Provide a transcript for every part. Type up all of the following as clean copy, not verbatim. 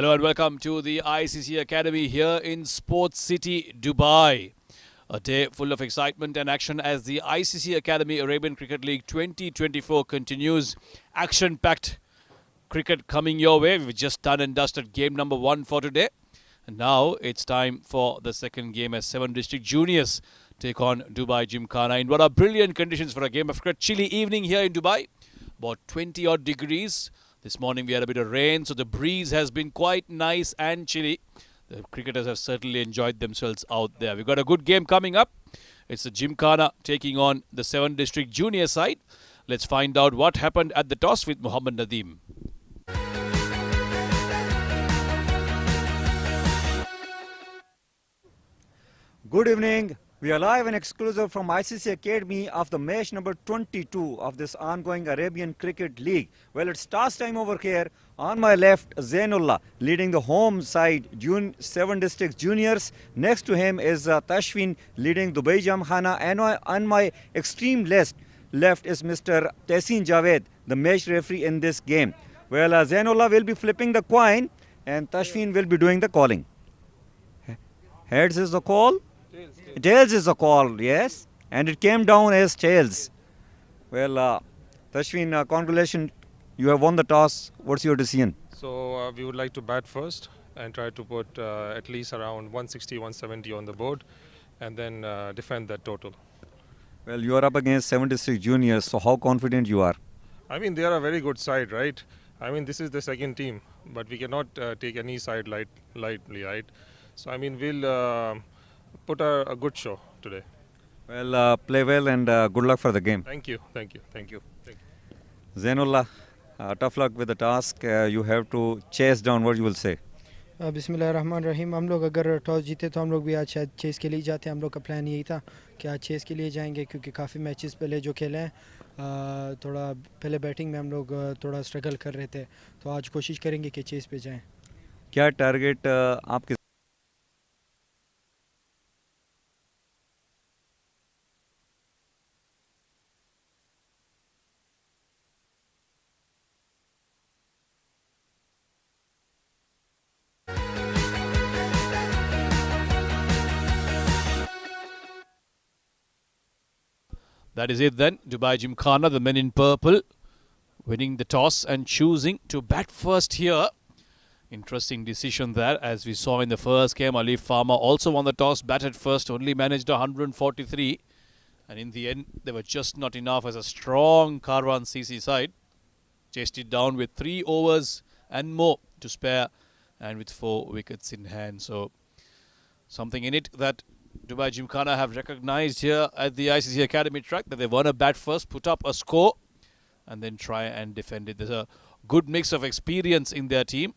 Hello and welcome to the ICCA Academy here in Sports City, Dubai. A day full of excitement and action as the ICCA Academy Arabian Cricket League 2024 continues. Action-packed cricket coming your way. We've just done and dusted game number 1 for today. And now it's time for the second game as 7 district juniors take on Dubai Gymkhana in what are brilliant conditions for a game of cricket. Chilly evening here in Dubai, about 20 odd degrees. This morning we had a bit of rain, so the breeze has been quite nice and chilly. The cricketers have certainly enjoyed themselves out there. We've got a good game coming up. It's the Gymkhana taking on the 7 district junior side. Let's find out what happened at the toss with Muhammad Nadeem. Good evening. We are live and exclusive from ICC Academy of the match number 22 of this ongoing Arabian Cricket League. Well, it's toss time over here. On my left, Zainullah leading the home side, 7 district juniors. Next to him is Tashfin leading Dubai Gymkhana. And on my extreme left is Mr. Tehsin Javed, the match referee in this game. Well, Zainullah will be flipping the coin and Tashfin will be doing the calling. Heads is the call. Tails is a call, yes, and it came down as tails. Well, Tashwin, congratulations, you have won the toss. What's your decision? So we would like to bat first and try to put at least around 160, 170 on the board and then defend that total. Well, you are up against 7 district juniors, so how confident you are? I mean, they are a very good side, right? I mean, this is the second team, but we cannot take any side lightly, right? So, I mean, we'll put a good show today. Well, play well and good luck for the game. Thank you. Zainullah, tough luck with the task. You have to chase down. What you will say? बिस्मिल्लाहिर्रहमानिर्रहीम हम लोग अगर toss जीते तो हम लोग भी आज शायद चेस के लिए जाते हैं। हम लोग का प्लान यही था कि आज चेस के लिए जाएंगे क्योंकि काफ़ी मैचेस पहले जो खेले हैं थोड़ा पहले बैटिंग में हम लोग थोड़ा स्ट्रगल कर रहे थे, तो आज कोशिश करेंगे कि चेस पे जाएं। क्या टारगेट आपके? That is it then. Dubai Gymkhana, the men in purple, winning the toss and choosing to bat first here. Interesting decision there. As we saw in the first game, Alif Farmer also won the toss, batted first, only managed 143. And in the end, they were just not enough as a strong Karwan CC side chased it down with 3 overs and more to spare and with 4 wickets in hand. So something in it that Dubai Gymkhana have recognized here at the ICC Academy track, that they want to bat first, put up a score and then try and defend it. There's a good mix of experience in their team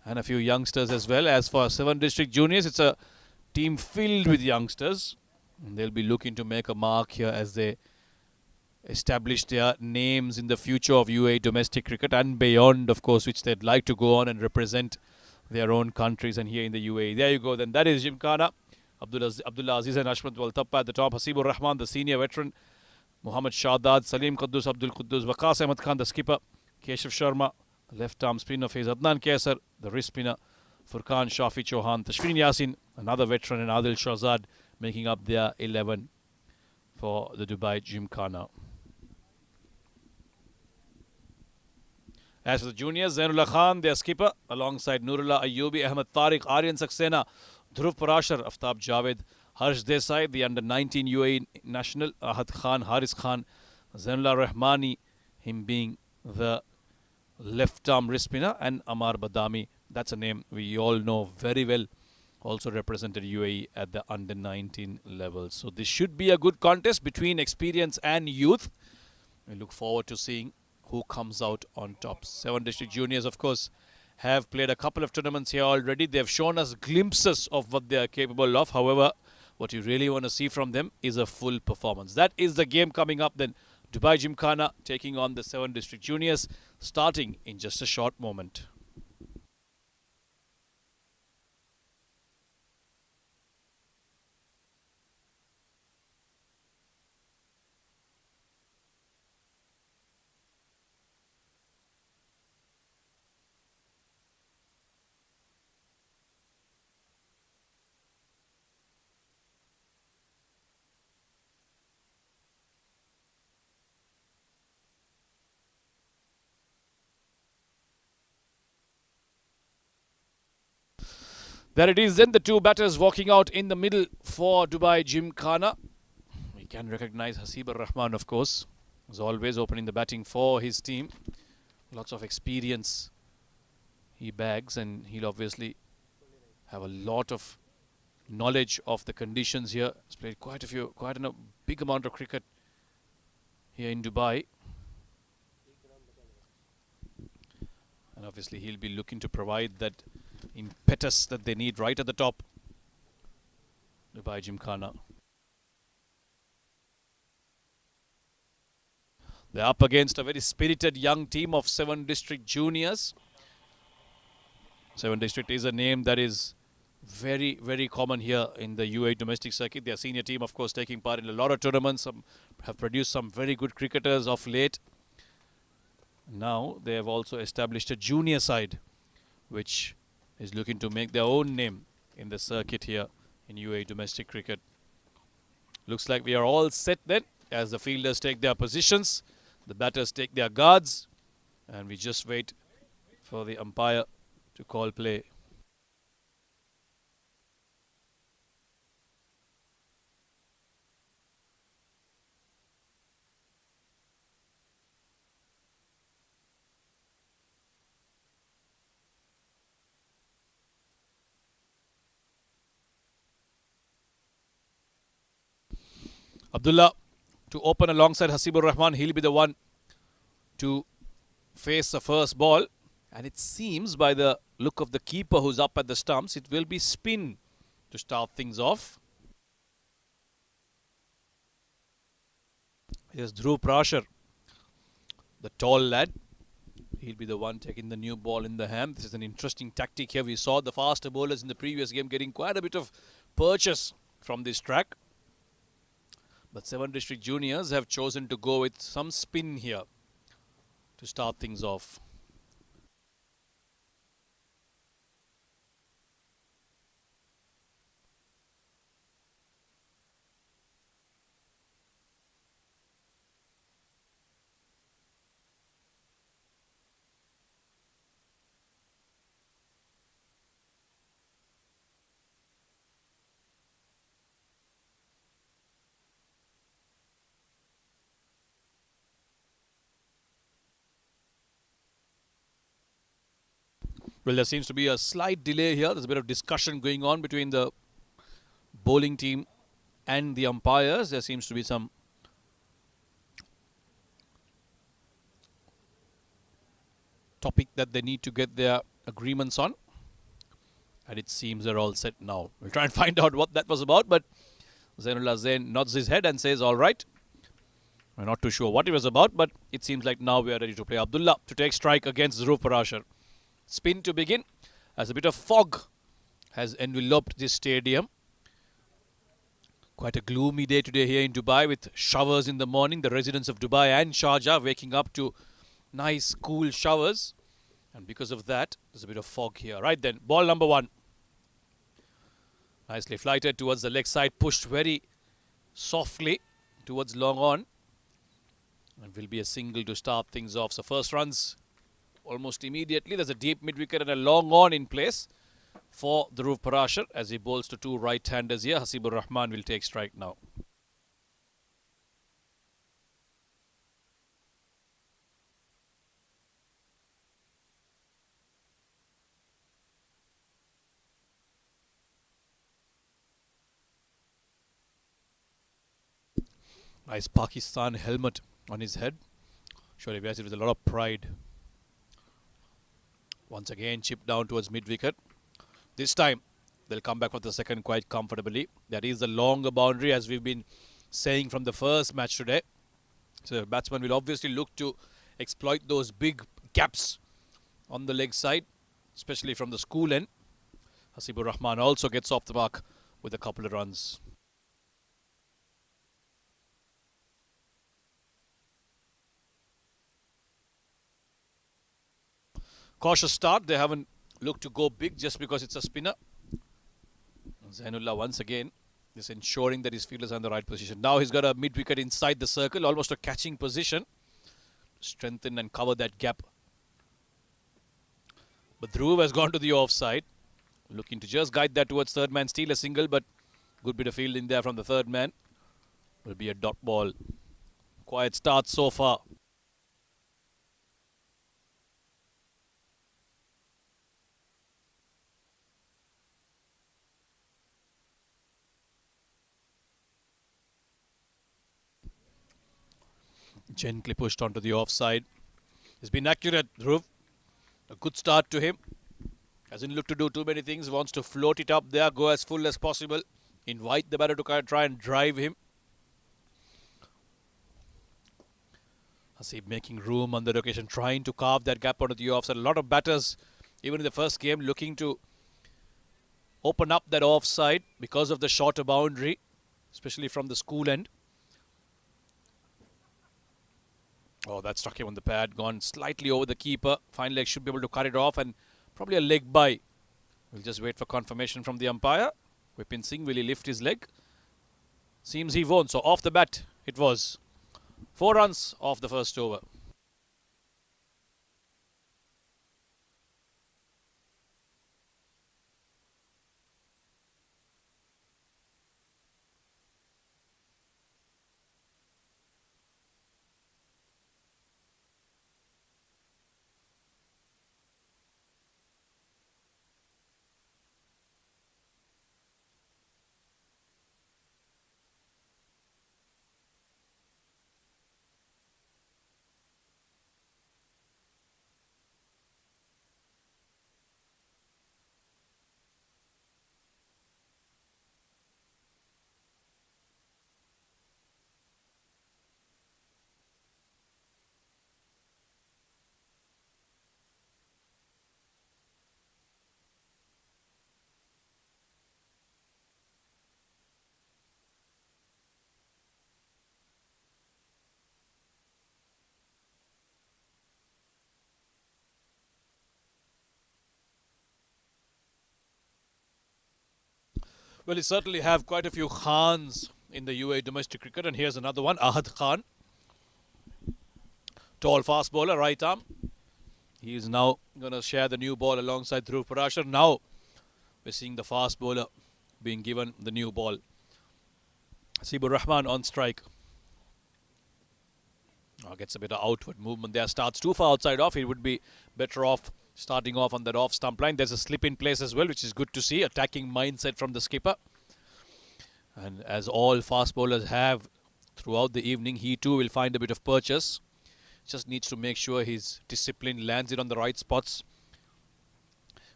and a few youngsters as well. As for 7 district juniors, it's a team filled with youngsters and they'll be looking to make a mark here as they establish their names in the future of UAE domestic cricket and beyond, of course, which they'd like to go on and represent their own countries and here in the UAE. There you go then. That is Gymkhana. Abdullah Aziz and Ashmat Waltappa at the top. Hasibur Rahman, the senior veteran. Muhammad Shadad, Salim Quddus, Abdul Quddus, Waqas Ahmad Khan, the skipper. Keshav Sharma, left arm spinner. Faiz Adnan Kaisar, the wrist spinner. Furqan Shafi Chauhan, Tashfin Yasin, another veteran, and Adil Shahzad making up their 11 for the Dubai Gymkhana. As for the juniors, Zainullah Khan, their skipper, alongside Nurullah Ayyubi, Ahmed Tariq, Aryan Saxena, Dhruv Parashar, Aftab Javed, Harsh Desai, the under-19 UAE national, Ahad Khan, Haris Khan, Zainullah Rahmani, him being the left-arm wrist spinner, and Amar Badami. That's a name we all know very well. Also represented UAE at the under-19 level. So this should be a good contest between experience and youth. We look forward to seeing who comes out on top. 7 district juniors, of course, have played a couple of tournaments here already. They've shown us glimpses of what they are capable of. However, what you really want to see from them is a full performance. That is the game coming up then. Dubai Gymkhana taking on the 7 district juniors, starting in just a short moment. There it is then, the two batters walking out in the middle for Dubai Gymkhana. We can recognize Hasib Rahman, of course, as always opening the batting for his team. Lots of experience he bags, and he'll obviously have a lot of knowledge of the conditions here. He's played quite a big amount of cricket here in Dubai. And obviously he'll be looking to provide that impetus that they need right at the top. Dubai Gymkhana. They're up against a very spirited young team of 7 District Juniors. 7 District is a name that is very, very common here in the UAE domestic circuit. Their senior team, of course, taking part in a lot of tournaments. Some have produced some very good cricketers of late. Now they have also established a junior side, which is looking to make their own name in the circuit here in UAE domestic cricket. Looks like we are all set then, as the fielders take their positions, the batters take their guards, and we just wait for the umpire to call play. Abdullah to open alongside Hasibur Rahman. He'll be the one to face the first ball. And it seems by the look of the keeper who's up at the stumps, it will be spin to start things off. Here's Dhruv Prashar, the tall lad. He'll be the one taking the new ball in the hand. This is an interesting tactic here. We saw the faster bowlers in the previous game getting quite a bit of purchase from this track. But 7 District Juniors have chosen to go with some spin here to start things off. Well, there seems to be a slight delay here. There's a bit of discussion going on between the bowling team and the umpires. There seems to be some topic that they need to get their agreements on. And it seems they're all set now. We'll try and find out what that was about. But Zainullah Zain nods his head and says, all right. We're not too sure what it was about, but it seems like now we are ready to play. Abdullah to take strike against Dhruv Prashar. Spin to begin, as a bit of fog has enveloped this stadium. Quite a gloomy day today here in Dubai with showers in the morning. The residents of Dubai and Sharjah waking up to nice cool showers. And because of that, there's a bit of fog here. Right then, ball number 1. Nicely flighted towards the leg side, pushed very softly towards long on. And will be a single to start things off. So first runs almost immediately. There's a deep mid-wicket and a long on in place for Dhruv Prashar as he bowls to 2 right-handers here. Hasibur Rahman will take strike now. Nice Pakistan helmet on his head. Surely wears it with a lot of pride. Once again, chipped down towards mid-wicket. This time, they'll come back for the second quite comfortably. That is the longer boundary, as we've been saying from the first match today. So, the batsman will obviously look to exploit those big gaps on the leg side, especially from the school end. Hasibur Rahman also gets off the mark with a couple of runs. Cautious start. They haven't looked to go big just because it's a spinner. Zainullah once again is ensuring that his fielders are in the right position. Now he's got a mid-wicket inside the circle, almost a catching position. Strengthen and cover that gap. But Dhruv has gone to the offside. Looking to just guide that towards third man, steal a single, but good bit of fielding there from the third man. Will be a dot ball. Quiet start so far. Gently pushed onto the offside. He's been accurate, Dhruv. A good start to him. Hasn't looked to do too many things. Wants to float it up there, go as full as possible. Invite the batter to try and drive him. Hasib making room on the location, trying to carve that gap onto the offside. A lot of batters, even in the first game, looking to open up that offside because of the shorter boundary, especially from the school end. Oh, that struck him on the pad, gone slightly over the keeper. Fine leg should be able to cut it off, and probably a leg by. We'll just wait for confirmation from the umpire. Vipin Singh, will he lift his leg? Seems he won't. So off the bat it was. 4 runs off the first over. Well, he certainly have quite a few Khans in the UAE domestic cricket, and here's another one, Ahad Khan. Tall fast bowler, right arm. He is now going to share the new ball alongside Dhruv Parashar. Now we're seeing the fast bowler being given the new ball. Hasibur Rahman on strike. Gets a bit of outward movement there. Starts too far outside off. He would be better off starting off on that off stump line. There's a slip in place as well, which is good to see. Attacking mindset from the skipper. And as all fast bowlers have throughout the evening, he too will find a bit of purchase. Just needs to make sure his discipline lands it on the right spots.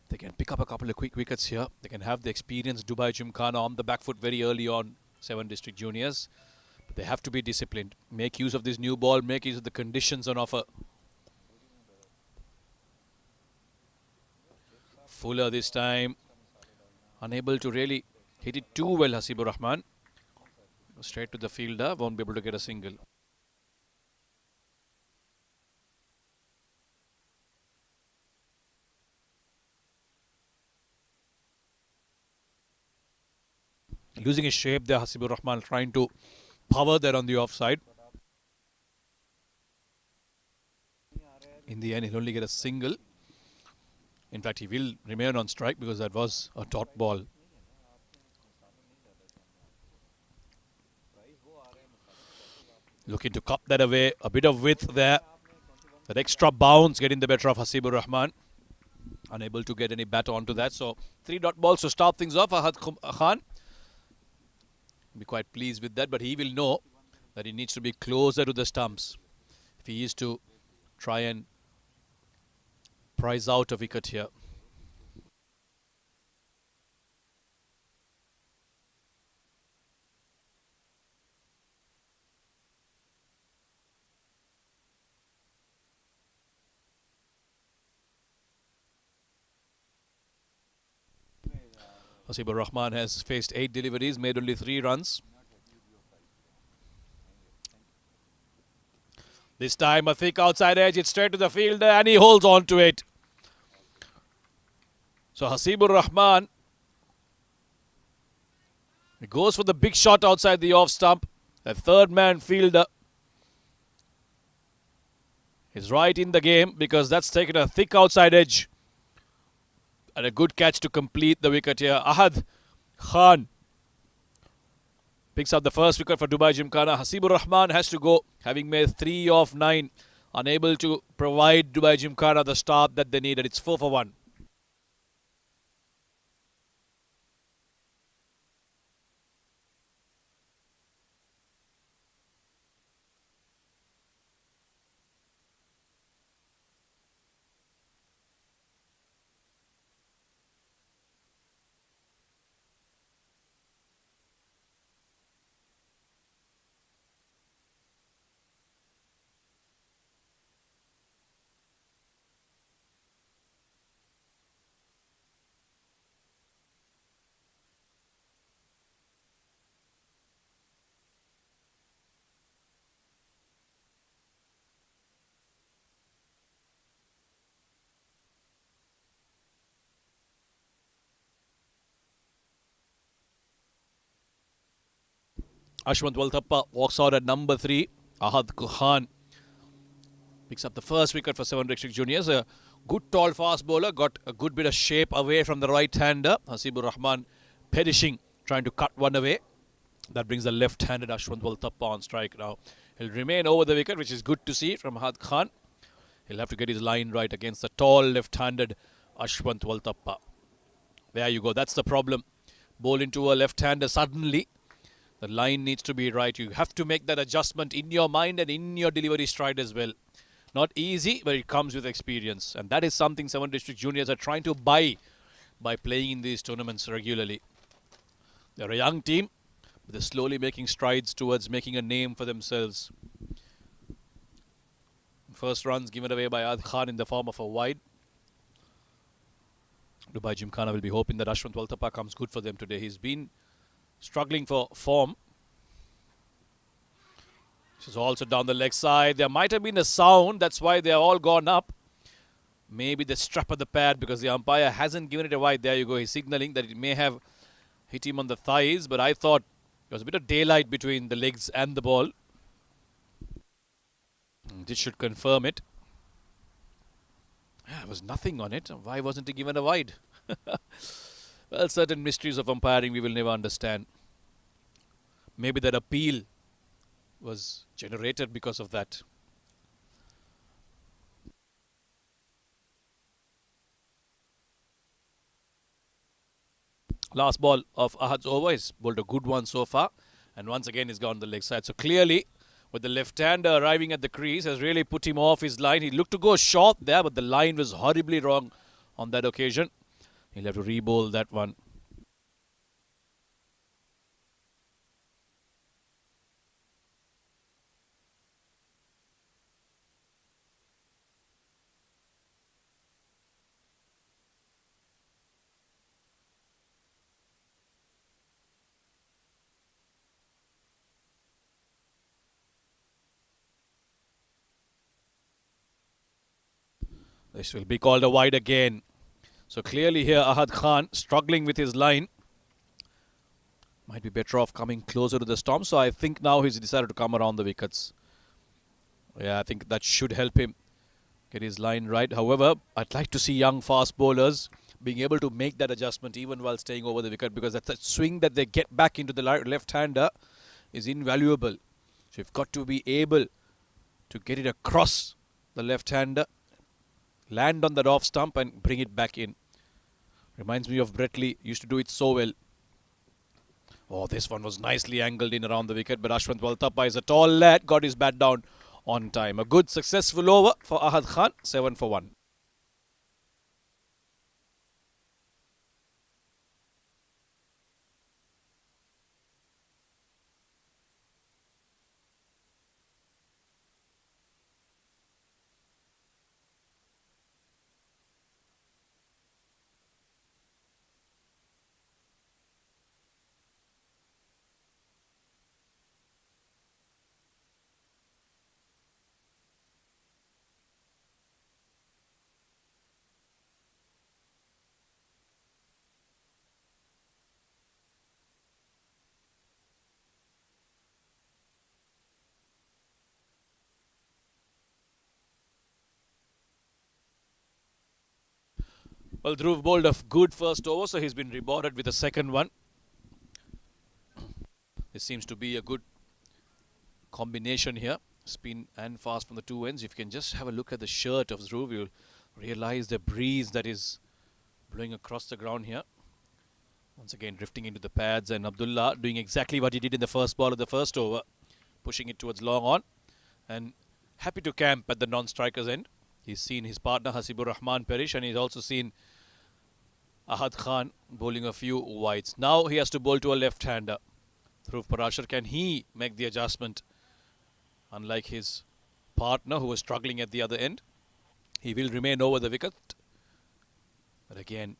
They can pick up a couple of quick wickets here. They can have the experienced Dubai Gymkhana on the back foot very early on, 7 district juniors. But they have to be disciplined. Make use of this new ball. Make use of the conditions on offer. Fuller this time. Unable to really hit it too well, Hasibur Rahman. Straight to the fielder. Won't be able to get a single. Losing his shape there, Hasibur Rahman trying to power there on the offside. In the end, he'll only get a single. In fact, he will remain on strike because that was a dot ball. Looking to cup that away. A bit of width there. That extra bounce getting the better of Hasibur Rahman. Unable to get any bat onto that. So 3 dot balls to start things off. Ahad Khan be quite pleased with that, but he will know that he needs to be closer to the stumps if he is to try and prize out a wicket here. Hasibur Rahman has faced 8 deliveries, made only 3 runs. This time a thick outside edge, it's straight to the fielder and he holds on to it. So Hasibur Rahman, he goes for the big shot outside the off stump. The third man fielder is right in the game because that's taken a thick outside edge. And a good catch to complete the wicket here. Ahad Khan picks up the first wicket for Dubai Gymkhana. Hasibur Rahman has to go, having made 3 of 9. Unable to provide Dubai Gymkhana the start that they needed. It's 4 for 1. Ashwant Walthappa walks out at number 3. Ahad Khan picks up the first wicket for 7 District Juniors. A good tall fast bowler, got a good bit of shape away from the right-hander. Hasibur Rahman perishing, trying to cut one away. That brings the left-handed Ashwant Walthappa on strike now. He'll remain over the wicket, which is good to see from Ahad Khan. He'll have to get his line right against the tall left-handed Ashwant Walthappa. There you go. That's the problem. Bowl into a left-hander suddenly. The line needs to be right. You have to make that adjustment in your mind and in your delivery stride as well. Not easy, but it comes with experience. And that is something 7 District Juniors are trying to buy by playing in these tournaments regularly. They're a young team, but they're slowly making strides towards making a name for themselves. First runs given away by Ahad Khan in the form of a wide. Dubai Gymkhana will be hoping that Ashwant Walthappa comes good for them today. He's been struggling for form. This is also down the leg side. There might have been a sound. That's why they are all gone up. Maybe the strap of the pad, because the umpire hasn't given it a wide. There you go. He's signaling that it may have hit him on the thighs. But I thought there was a bit of daylight between the legs and the ball. This should confirm it. There was nothing on it. Why wasn't he given a wide? Well, certain mysteries of umpiring we will never understand. Maybe that appeal was generated because of that. Last ball of Ahad's over. He's bowled a good one so far. And once again, he's gone the leg side. So clearly, with the left-hander arriving at the crease, has really put him off his line. He looked to go short there, but the line was horribly wrong on that occasion. He'll have to re-bowl that one. This will be called a wide again. So clearly here Ahad Khan struggling with his line. Might be better off coming closer to the stump. So I think now he's decided to come around the wickets. Yeah, I think that should help him get his line right. However, I'd like to see young fast bowlers being able to make that adjustment even while staying over the wicket, because that's a swing that they get back into the left-hander is invaluable. So you've got to be able to get it across the left-hander, land on that off stump and bring it back in. Reminds me of Brett Lee, used to do it so well. Oh, this one was nicely angled in around the wicket, but Ashwant Walthappa is a tall lad, got his bat down on time. A good successful over for Ahad Khan, 7 for 1. Well, Dhruv bowled a good first over, so he's been rewarded with a second one. This seems to be a good combination here. Spin and fast from the two ends. If you can just have a look at the shirt of Dhruv, you'll realize the breeze that is blowing across the ground here. Once again drifting into the pads, and Abdullah doing exactly what he did in the first ball of the first over, pushing it towards long on, and happy to camp at the non-striker's end. He's seen his partner Hasibur Rahman perish, and he's also seen Ahad Khan bowling a few wides. Now he has to bowl to a left-hander. Dhruv Parashar, can he make the adjustment? Unlike his partner who was struggling at the other end, he will remain over the wicket. But again,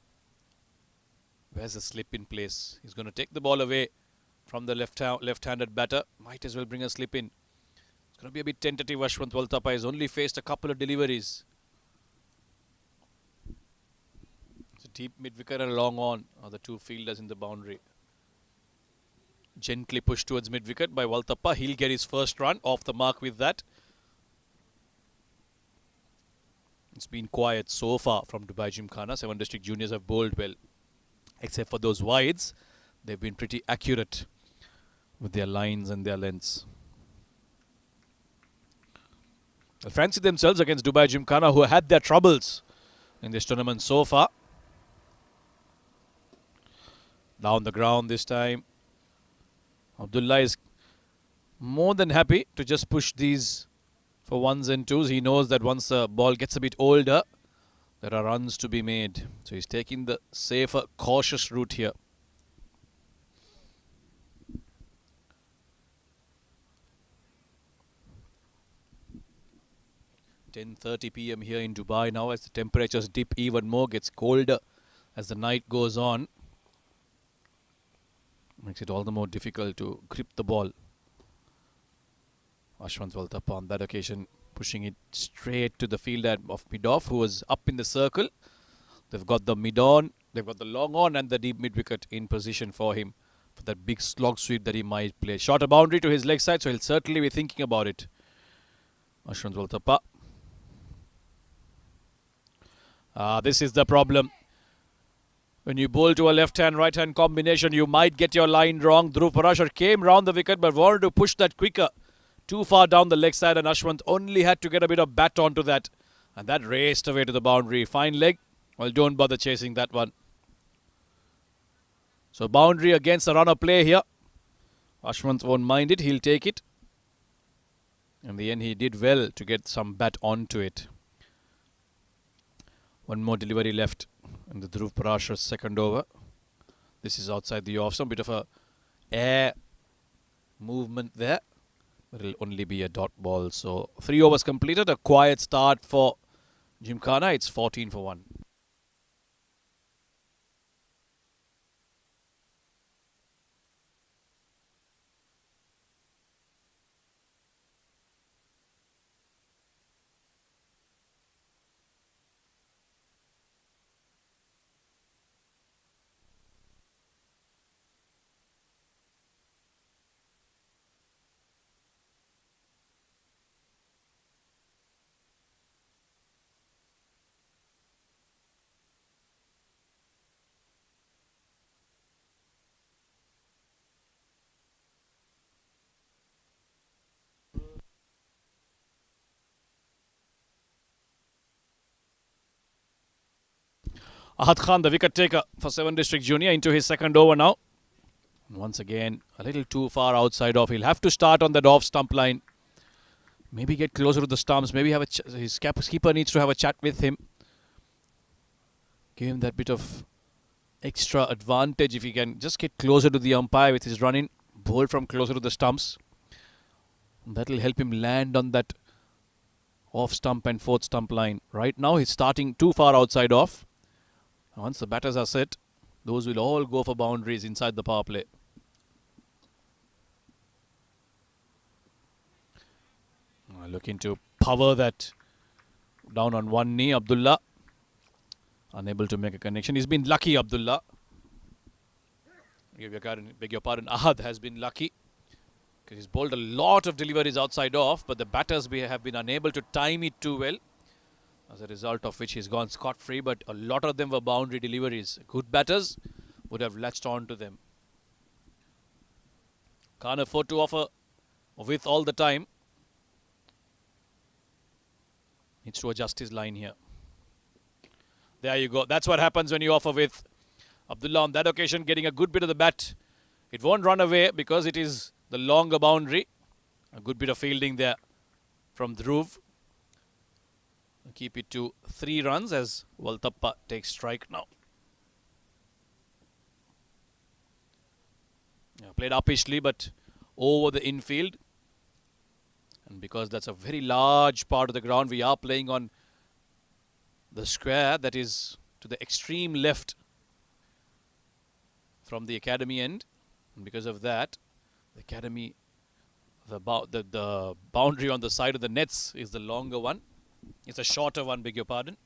where's the slip in place? He's going to take the ball away from the left-handed batter. Might as well bring a slip in. It's going to be a bit tentative. Ashwant Waltapa has only faced a couple of deliveries. It's a deep mid-wicket and a long on are the two fielders in the boundary. Gently pushed towards mid-wicket by Waltapa. He'll get his first run off the mark with that. It's been quiet so far from Dubai Gymkhana. 7 district juniors have bowled well. Except for those wides, they've been pretty accurate with their lines and their lengths. They'll fancy themselves against Dubai Gymkhana, who had their troubles in this tournament so far. Down the ground this time. Abdullah is more than happy to just push these for ones and twos. He knows that once the ball gets a bit older, there are runs to be made. So he's taking the safer, cautious route here. (10:30 p.m) here in Dubai now, as the temperatures dip even more, gets colder as the night goes on. Makes it all the more difficult to grip the ball. Ashwant Waltapa on that occasion pushing it straight to the fielder of mid-off, who was up in the circle. They've got the mid-on, they've got the long on and the deep mid-wicket in position for him for that big slog sweep that he might play. Short a boundary to his leg side, so he'll certainly be thinking about it. Ashwant Waltapa. This is the problem. When you bowl to a left-hand, right-hand combination, you might get your line wrong. Dhruv Parashar came round the wicket but wanted to push that quicker. Too far down the leg side, and Ashwant only had to get a bit of bat onto that. And that raced away to the boundary. Fine leg. Well, don't bother chasing that one. So boundary against a runner play here. Ashwant won't mind it. He'll take it. In the end, he did well to get some bat onto it. One more delivery left in the Dhruv Parashar's second over. This is outside the off. Some bit of a air movement there. But it'll only be a dot ball. So 3 overs completed. A quiet start for Gymkhana. It's 14 for 1. Ahad Khan, the wicket taker for 7 district junior, into his second over now. And once again, a little too far outside off. He'll have to start on that off stump line. Maybe get closer to the stumps. Maybe have his keeper needs to have a chat with him. Give him that bit of extra advantage if he can just get closer to the umpire with his run-in. Bowl from closer to the stumps. That will help him land on that off stump and fourth stump line. Right now, he's starting too far outside off. Once the batters are set, those will all go for boundaries inside the power play. Looking to power that down on one knee. Abdullah unable to make a connection. He's been lucky, Abdullah. Beg your pardon. Ahad has been lucky because he's bowled a lot of deliveries outside off, but the batters have been unable to time it too well. as a result of which he's gone scot-free, but a lot of them were boundary deliveries. Good batters would have latched on to them. Can't afford to offer with all the time. Needs to adjust his line here. There you go. That's what happens when you offer with. Abdullah on that occasion getting a good bit of the bat. It won't run away because it is the longer boundary. A good bit of fielding there from Dhruv. Keep it to 3 runs as Waltappa takes strike now. Played uppishly but over the infield. And because that's a very large part of the ground, we are playing on the square that is to the extreme left from the academy end. And because of that, the academy, the boundary on the side of the nets is the longer one. It's a shorter one, beg your pardon.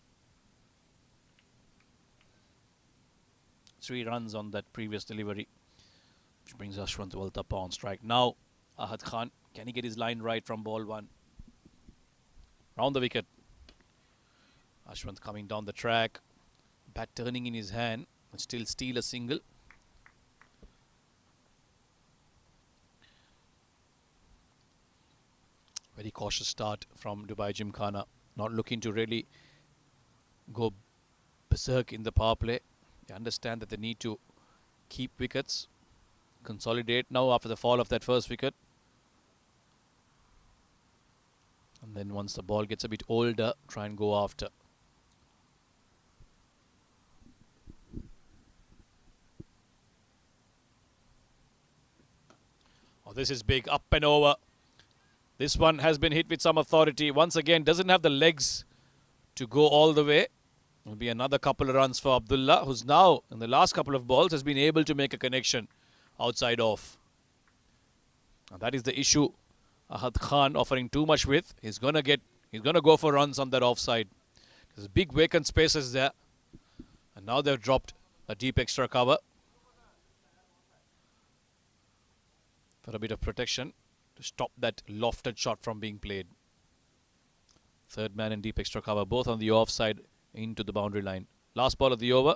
3 runs on that previous delivery, which brings Ashwant Waltappa on strike. Now, Ahad Khan, can he get his line right from ball 1? Round the wicket. Ashwant coming down the track. Bat turning in his hand, but still steal a single. Very cautious start from Dubai Gymkhana. Not looking to really go berserk in the power play. They understand that they need to keep wickets. Consolidate now after the fall of that first wicket. And then once the ball gets a bit older, try and go after. Oh, this is big. Up and over. This one has been hit with some authority. Once again, doesn't have the legs to go all the way. Will be another couple of runs for Abdullah, who's now, in the last couple of balls, has been able to make a connection outside off. Now that is the issue. Ahad Khan offering too much width. He's gonna go for runs on that offside. There's big vacant spaces there. And now they've dropped a deep extra cover for a bit of protection to stop that lofted shot from being played. Third man in deep extra cover, both on the offside into the boundary line. Last ball of the over.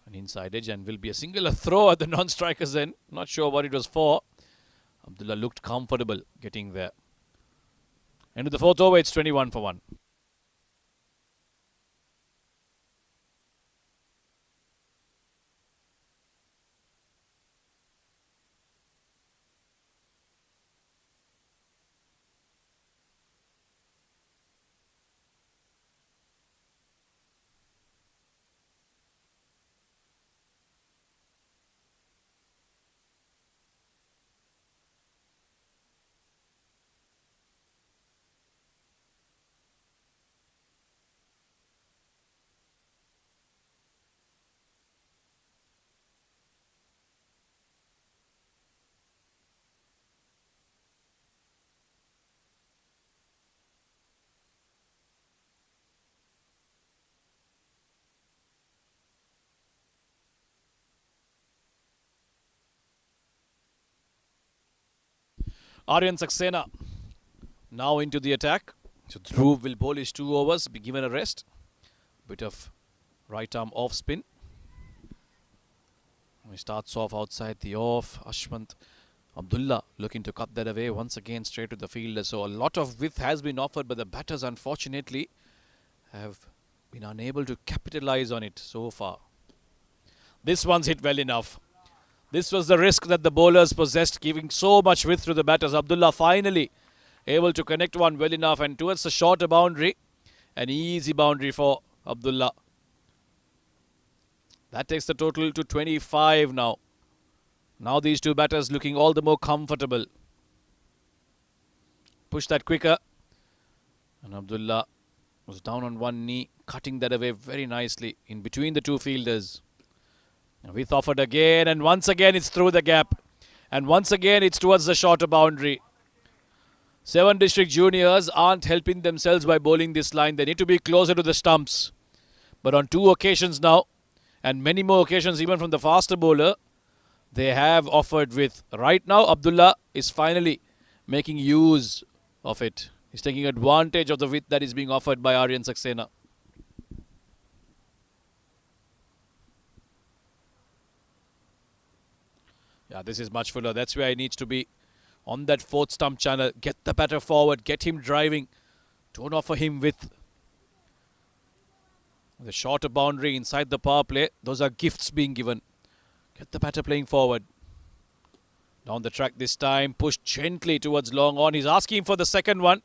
An inside edge and will be a singular throw at the non-strikers end. Not sure what it was for. Abdullah looked comfortable getting there. End of the 4th over, it's 21 for 1. Aryan Saxena now into the attack. So Dhruv will bowl his 2 overs, be given a rest. Bit of right arm off spin. He starts off outside the off. Ashwant Abdullah looking to cut that away once again straight to the fielder. So a lot of width has been offered, but the batters unfortunately have been unable to capitalize on it so far. This one's hit well enough. This was the risk that the bowlers possessed, giving so much width to the batters. Abdullah finally able to connect one well enough and towards the shorter boundary. An easy boundary for Abdullah. That takes the total to 25 now. Now these two batters looking all the more comfortable. Push that quicker. And Abdullah was down on one knee, cutting that away very nicely in between the two fielders. With offered again, and once again it's through the gap. And once again it's towards the shorter boundary. 7 district juniors aren't helping themselves by bowling this line. They need to be closer to the stumps. But on 2 occasions now, and many more occasions even from the faster bowler, they have offered with. Right now Abdullah is finally making use of it. He's taking advantage of the width that is being offered by Aryan Saxena. Yeah, this is much fuller. That's where he needs to be, on that fourth stump channel. Get the batter forward. Get him driving. Don't offer him width. The shorter boundary inside the power play. Those are gifts being given. Get the batter playing forward. Down the track this time. Pushed gently towards long on. He's asking for the second one.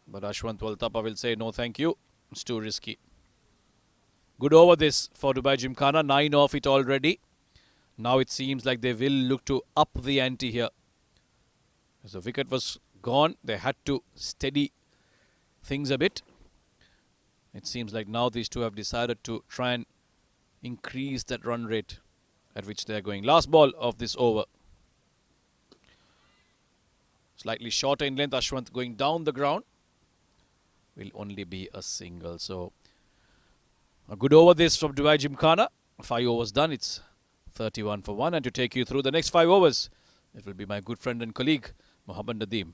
But Ashwant Waltapa will say no thank you. It's too risky. Good over this for Dubai Gymkhana. 9 off it already. Now it seems like they will look to up the ante here. As the wicket was gone, they had to steady things a bit. It seems like now these two have decided to try and increase that run rate at which they are going. Last ball of this over. Slightly shorter in length. Ashwant going down the ground. Will only be a single. So a good over this from Dubai Gymkhana. 5 overs done. It's 31 for 1. And to take you through the next 5 overs, it will be my good friend and colleague, Mohammad Nadeem.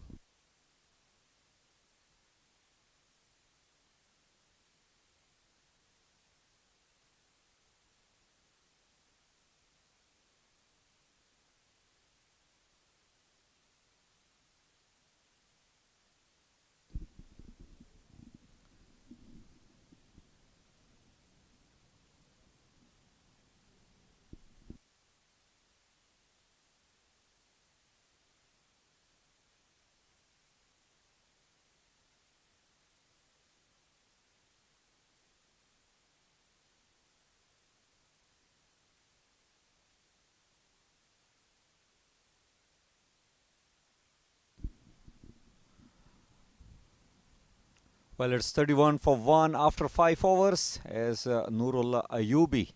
Well, it's 31 for 1 after 5 overs as Nurullah Ayubi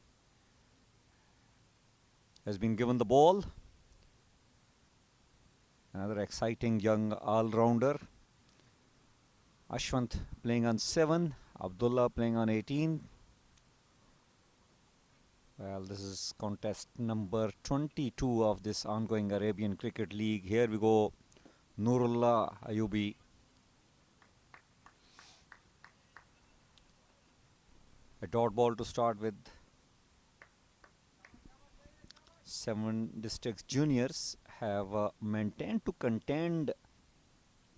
has been given the ball. Another exciting young all-rounder. Ashwant playing on 7, Abdullah playing on 18. Well, this is contest number 22 of this ongoing Arabian Cricket League. Here we go, Nurullah Ayubi. A dot ball to start with. 7 districts juniors have maintained to contend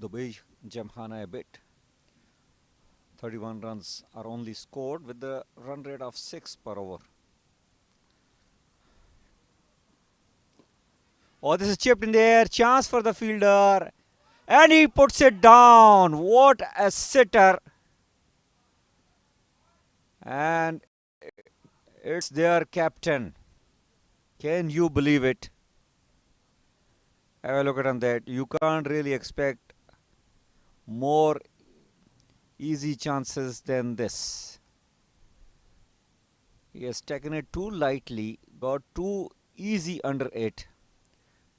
Dubai Gymkhana a bit. 31 runs are only scored with the run rate of 6 per over. Oh, this is chipped in the air. Chance for the fielder. And he puts it down. What a sitter. And it's their captain. Can you believe it? Have a look at that. You can't really expect more easy chances than this. He has taken it too lightly, got too easy under it,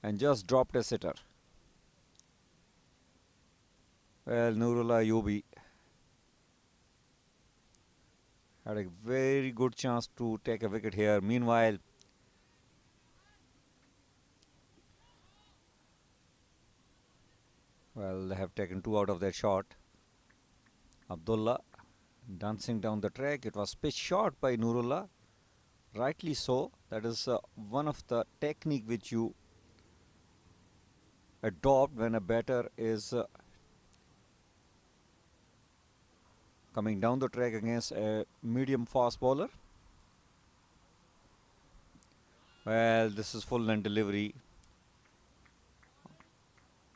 and just dropped a sitter. Well, Nurullah Ayubi had a very good chance to take a wicket here. Meanwhile, well, they have taken 2 out of that shot. Abdullah dancing down the track. It was pitched short by Nurullah. Rightly so. That is one of the technique which you adopt when a batter is coming down the track against a medium fast bowler. Well, this is full length delivery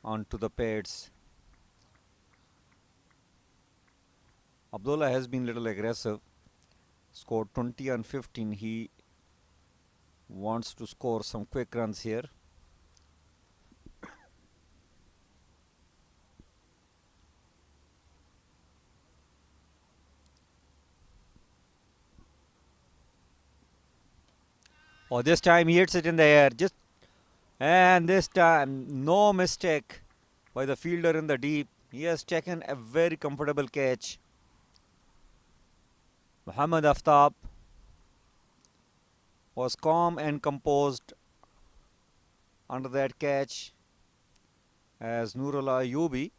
onto the pads. Abdullah has been little aggressive. Scored 20 on 15. He wants to score some quick runs here. Oh, this time he hits it in the air. And this time, no mistake by the fielder in the deep. He has taken a very comfortable catch. Muhammad Aftab was calm and composed under that catch. as Nurullah Ayubi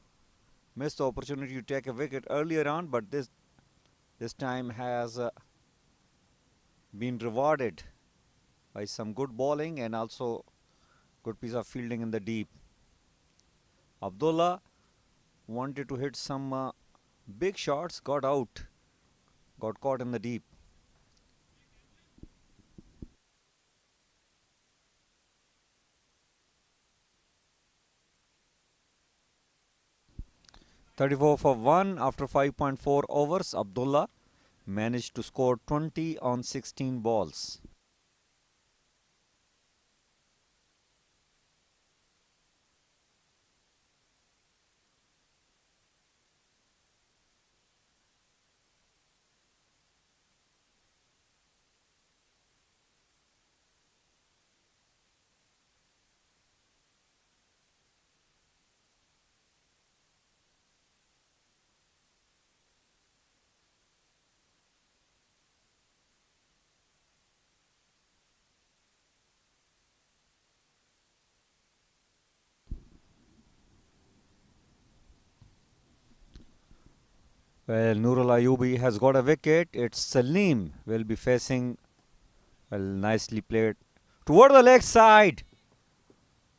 missed the opportunity to take a wicket earlier on, but this time has been rewarded by some good bowling and also good piece of fielding in the deep. Abdullah wanted to hit some big shots, got out, got caught in the deep. "34 for 1 after 5.4 overs. Abdullah managed to score 20 on 16 balls. Well, Nurul Ayubi has got a wicket. It's Salim will be facing, well, nicely played toward the leg side.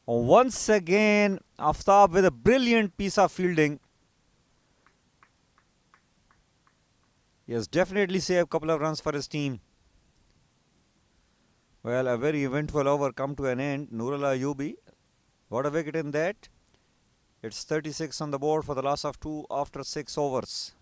Once again, Aftab with a brilliant piece of fielding. He has definitely saved a couple of runs for his team. Well, a very eventful over come to an end. Nurul Ayubi got a wicket in that. It's 36 on the board for the loss of 2 after 6 overs.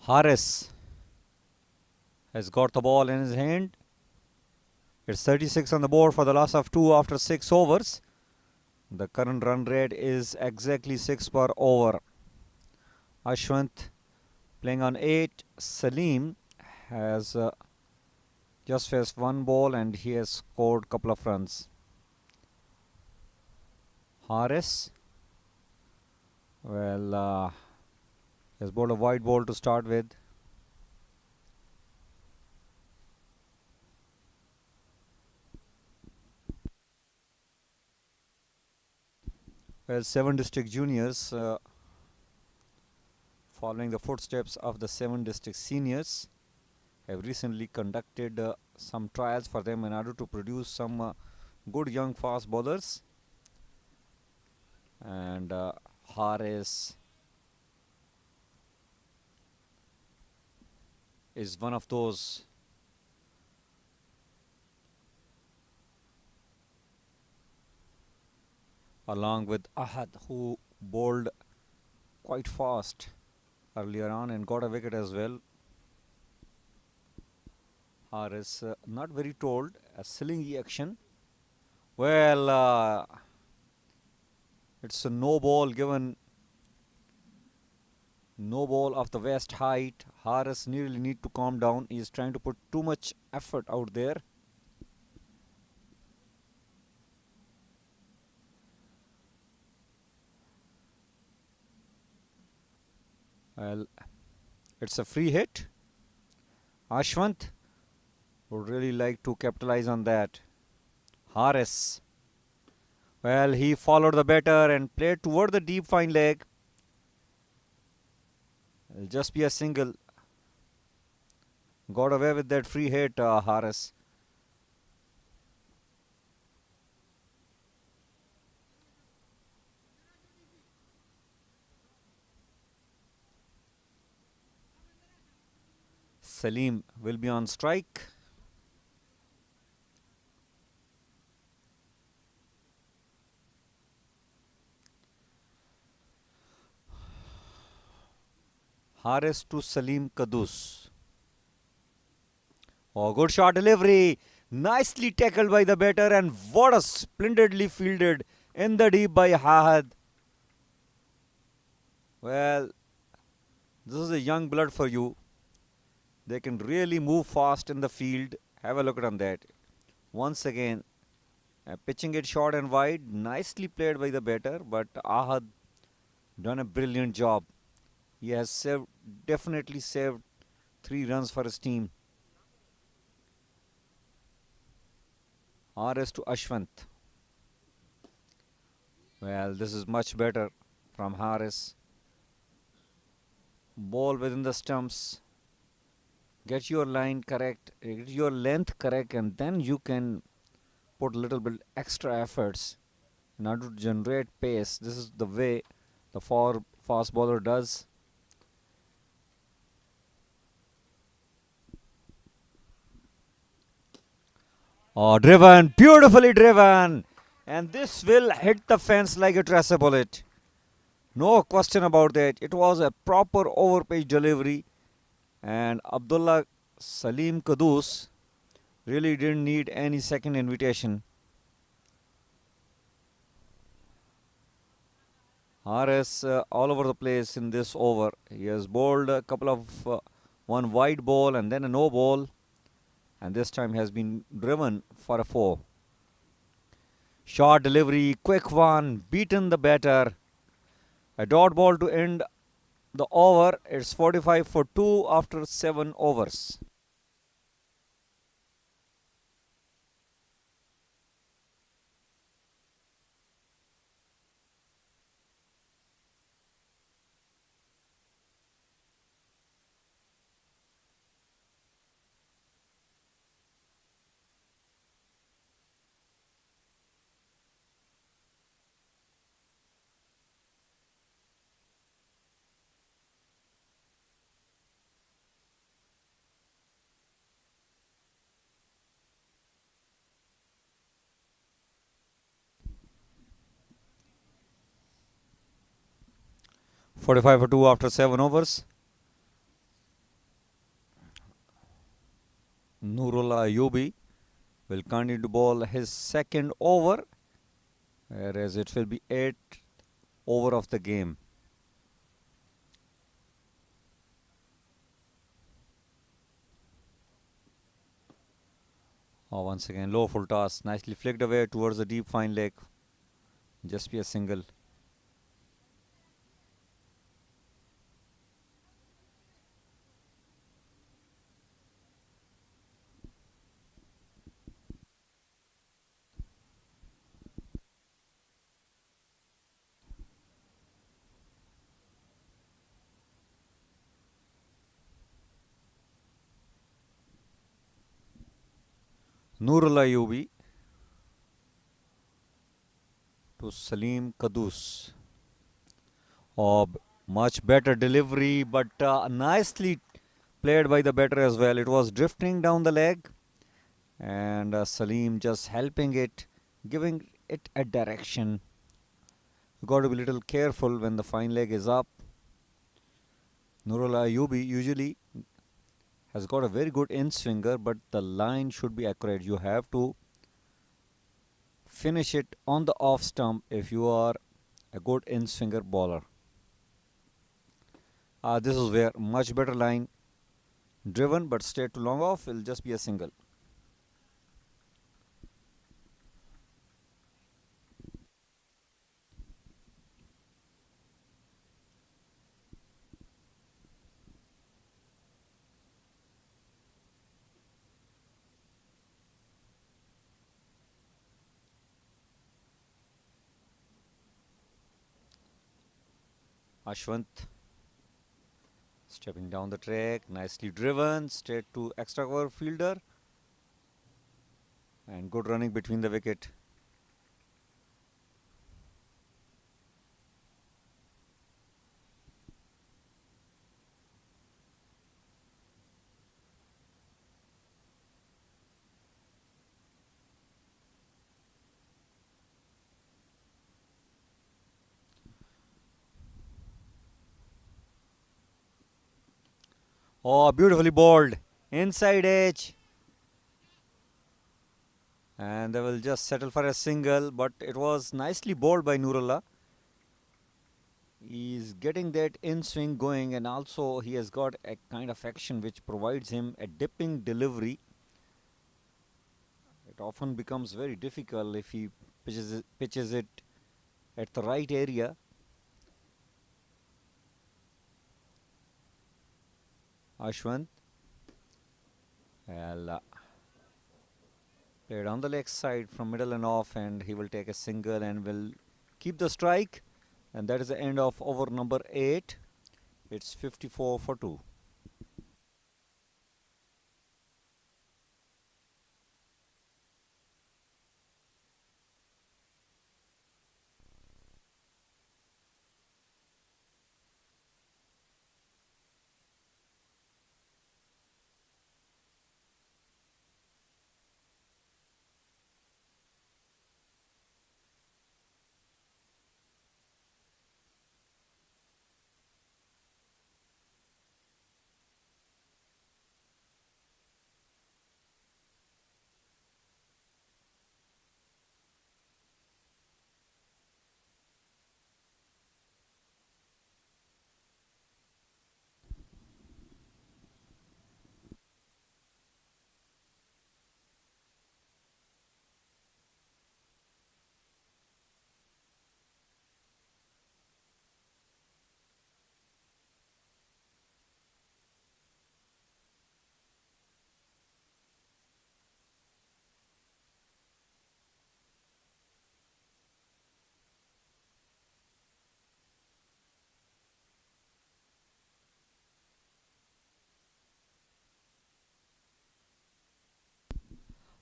Haris has got the ball in his hand. It's 36 on the board for the loss of 2 after 6 overs. The current run rate is exactly 6 per over. Ashwant playing on 8. Salim has just faced 1 ball and he has scored a couple of runs. Haris, well, has bowled a wide ball to start with. Well, 7 district juniors following the footsteps of the 7 district seniors have recently conducted some trials for them in order to produce some good young fast bowlers, and Haris is one of those. Along with Ahad, who bowled quite fast earlier on and got a wicket as well. Haris not very told, a slingy action. Well, it's a no ball given. No ball of the west height. Haris really need to calm down. He is trying to put too much effort out there. Well, it's a free hit. Ashwant would really like to capitalize on that. Haris, well, he followed the batter and played toward the deep fine leg. It'll just be a single. Got away with that free hit, Haris. Salim will be on strike. Haris to Salim Kadus. Oh, good shot delivery. Nicely tackled by the batter, and what a splendidly fielded in the deep by Hahad. Well, this is a young blood for you. They can really move fast in the field. Have a look at that. Once again, pitching it short and wide. Nicely played by the batter, but Ahad done a brilliant job. He has definitely saved 3 runs for his team. RS to Ashwant. Well, this is much better from Haris. Ball within the stumps. Get your line correct, get your length correct, and then you can put a little bit extra efforts in order to generate pace. This is the way the fast bowler does. Oh, driven, beautifully driven. And this will hit the fence like a tracer bullet. No question about that. It was a proper overpitch delivery. And Abdullah Salim Kadus really didn't need any second invitation. Haris all over the place in this over. He has bowled a couple of one wide ball and then a no ball. And this time has been driven for a 4. Short delivery, quick one, beaten the batter. A dot ball to end the over. It's 45 for 2 after 7 overs. $45 for 2 after 7 overs. Nurullah Ayubi will continue to bowl his second over, whereas it will be 8th over of the game. Oh, once again, low full toss, nicely flicked away towards the deep fine leg. Just be a single. Nurullah Ayubi to Salim Kadus. Oh, much better delivery, but nicely played by the batter as well. It was drifting down the leg, and Salim just helping it, giving it a direction. You got to be a little careful when the fine leg is up. Nurullah Ayubi usually has got a very good in swinger, but the line should be accurate. You have to finish it on the off stump if you are a good in swinger bowler. This is where much better line driven, but straight to long off will just be a single. Ashwant stepping down the track, nicely driven, straight to extra cover fielder, and good running between the wicket. Oh, beautifully bowled. Inside edge. And they will just settle for a single, but it was nicely bowled by Nurullah. He's getting that in swing going, and also he has got a kind of action which provides him a dipping delivery. It often becomes very difficult if he pitches it at the right area. Ashwant. Well, played on the leg side from middle and off, and he will take a single and will keep the strike. And that is the end of over number 8. It's 54 for 2.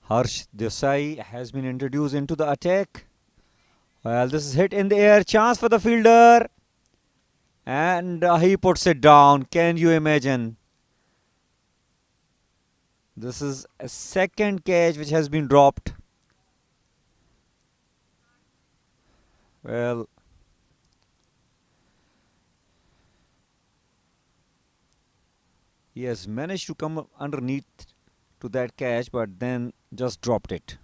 Harsh Desai has been introduced into the attack. Well, this is hit in the air. Chance for the fielder. And he puts it down. Can you imagine? This is a second catch which has been dropped. Well, he has managed to come underneath to that catch, but then just dropped it.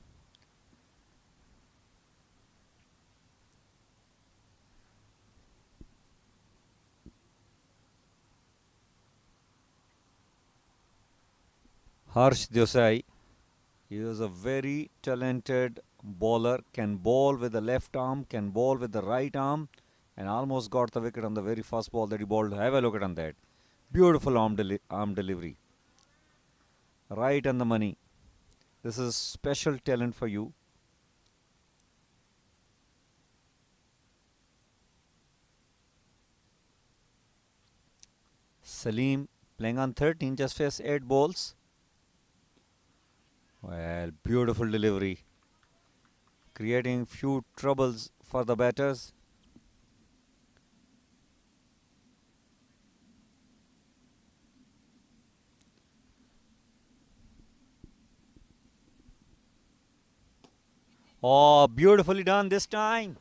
Harsh Desai, he is a very talented bowler, can bowl with the left arm, can bowl with the right arm, and almost got the wicket on the very first ball that he bowled. Have a look at on that. Beautiful arm delivery. Right on the money. This is special talent for you. Salim playing on 13, just faced 8 balls. Well, beautiful delivery. Creating few troubles for the batters. Oh, beautifully done this time.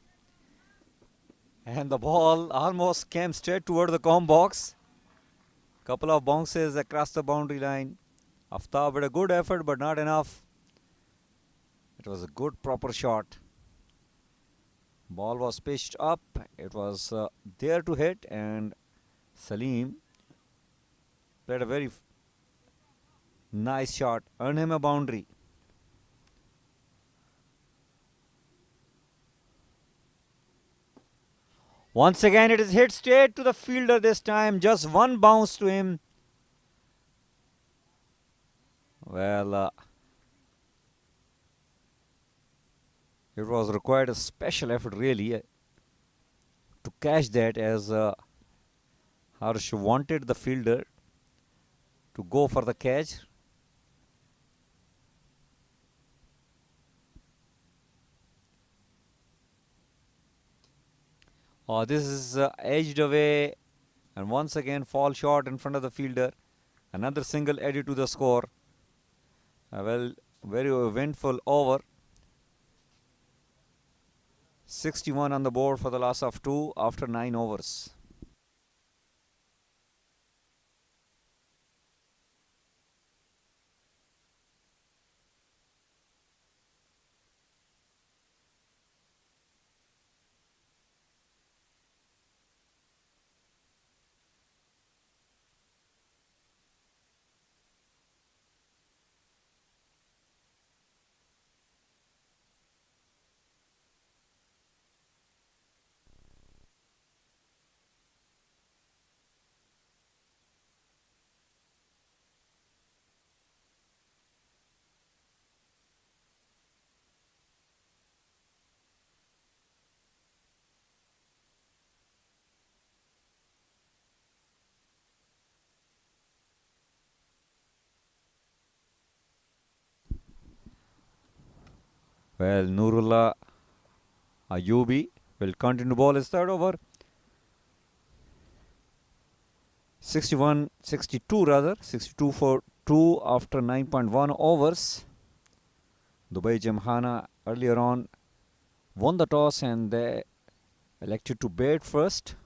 And the ball almost came straight toward the comb box. Couple of bounces across the boundary line. Aftab had a good effort, but not enough. It was a good proper shot. Ball was pitched up. It was there to hit, and Salim played a very nice shot. Earned him a boundary. Once again, it is hit straight to the fielder this time. Just one bounce to him. Well, it was required a special effort really to catch that, as Harsh wanted the fielder to go for the catch. Oh, this is edged away, and once again fall short in front of the fielder. Another single added to the score. Well, very eventful over. 61 on the board for the loss of 2 after 9 overs. Well, Nurullah Ayubi will continue to bowl his third over. 62 rather. 62 for 2 after 9.1 overs. Dubai Gymkhana earlier on won the toss and they elected to bat first.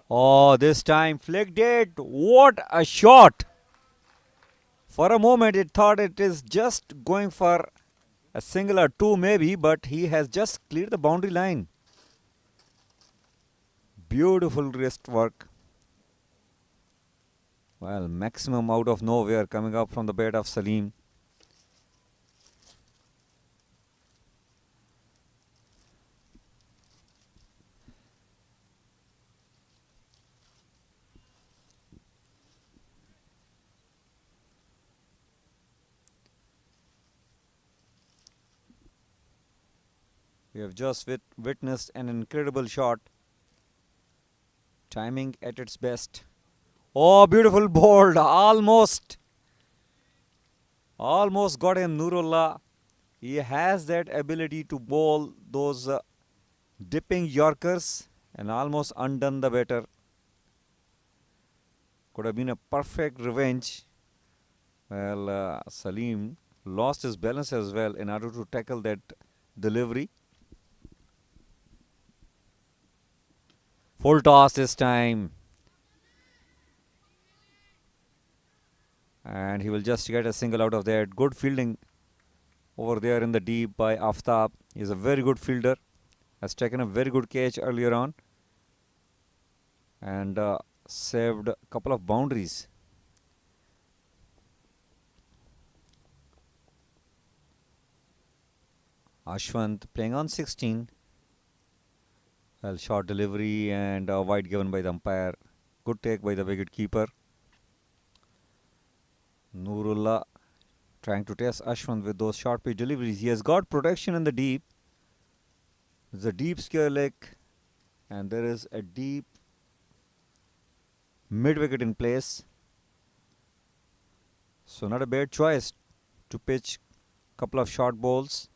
Oh, this time flicked it. What a shot! For a moment it thought it is just going for a single or two maybe, but he has just cleared the boundary line. Beautiful wrist work. Well, maximum out of nowhere coming up from the bat of Salim. We have just witnessed an incredible shot. Timing at its best. Oh, beautiful bowled. Almost got him, Nurullah. He has that ability to bowl those dipping Yorkers and almost undone the batter. Could have been a perfect revenge. Well, Salim lost his balance as well in order to tackle that delivery. Full toss this time. And he will just get a single out of that. Good fielding over there in the deep by Aftab. He is a very good fielder. Has taken a very good catch earlier on. And saved a couple of boundaries. Ashwant playing on 16. Well, short delivery and a wide given by the umpire. Good take by the wicket keeper. Nurullah trying to test Ashwant with those short pitch deliveries. He has got protection in the deep. There's a deep square leg and there is a deep mid wicket in place. So not a bad choice to pitch a couple of short balls.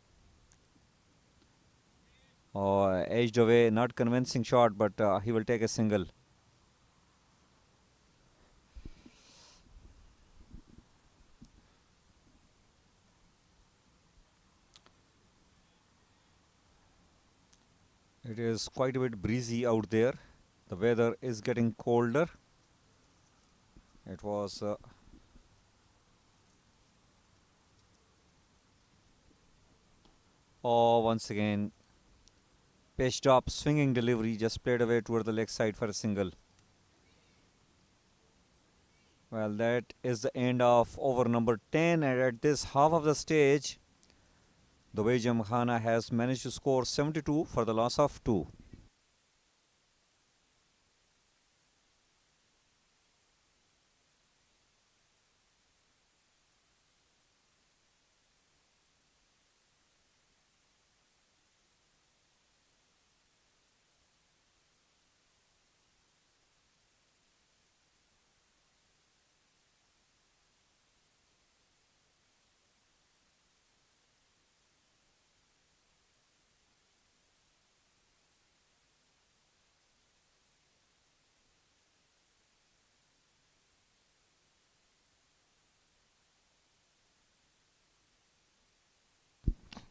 Edged away, not convincing shot, but he will take a single. It is quite a bit breezy out there. The weather is getting colder. It was once again pitched up, swinging delivery, just played away toward the leg side for a single. Well, that is the end of over number 10, and at this half of the stage, the way Gymkhana has managed to score 72 for the loss of 2.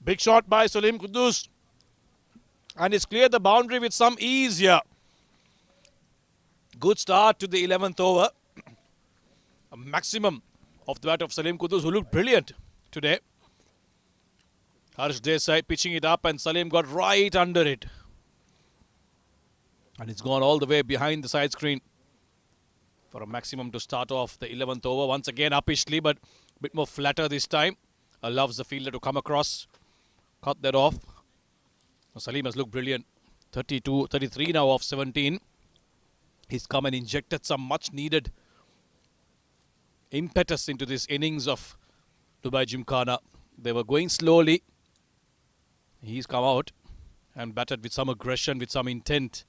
Big shot by Salim Quddus. And he's cleared the boundary with some ease here. Good start to the 11th over. A maximum of the bat of Salim Quddus, who looked brilliant today. Harsh Desai pitching it up and Salim got right under it. And it's gone all the way behind the side screen for a maximum to start off the 11th over. Once again uppishly, but a bit more flatter this time. Allows the fielder to come across. Cut that off. Salim has looked brilliant. 33 now off 17. He's come and injected some much needed impetus into this innings of Dubai Gymkhana. They were going slowly. He's come out and batted with some aggression, with some intent.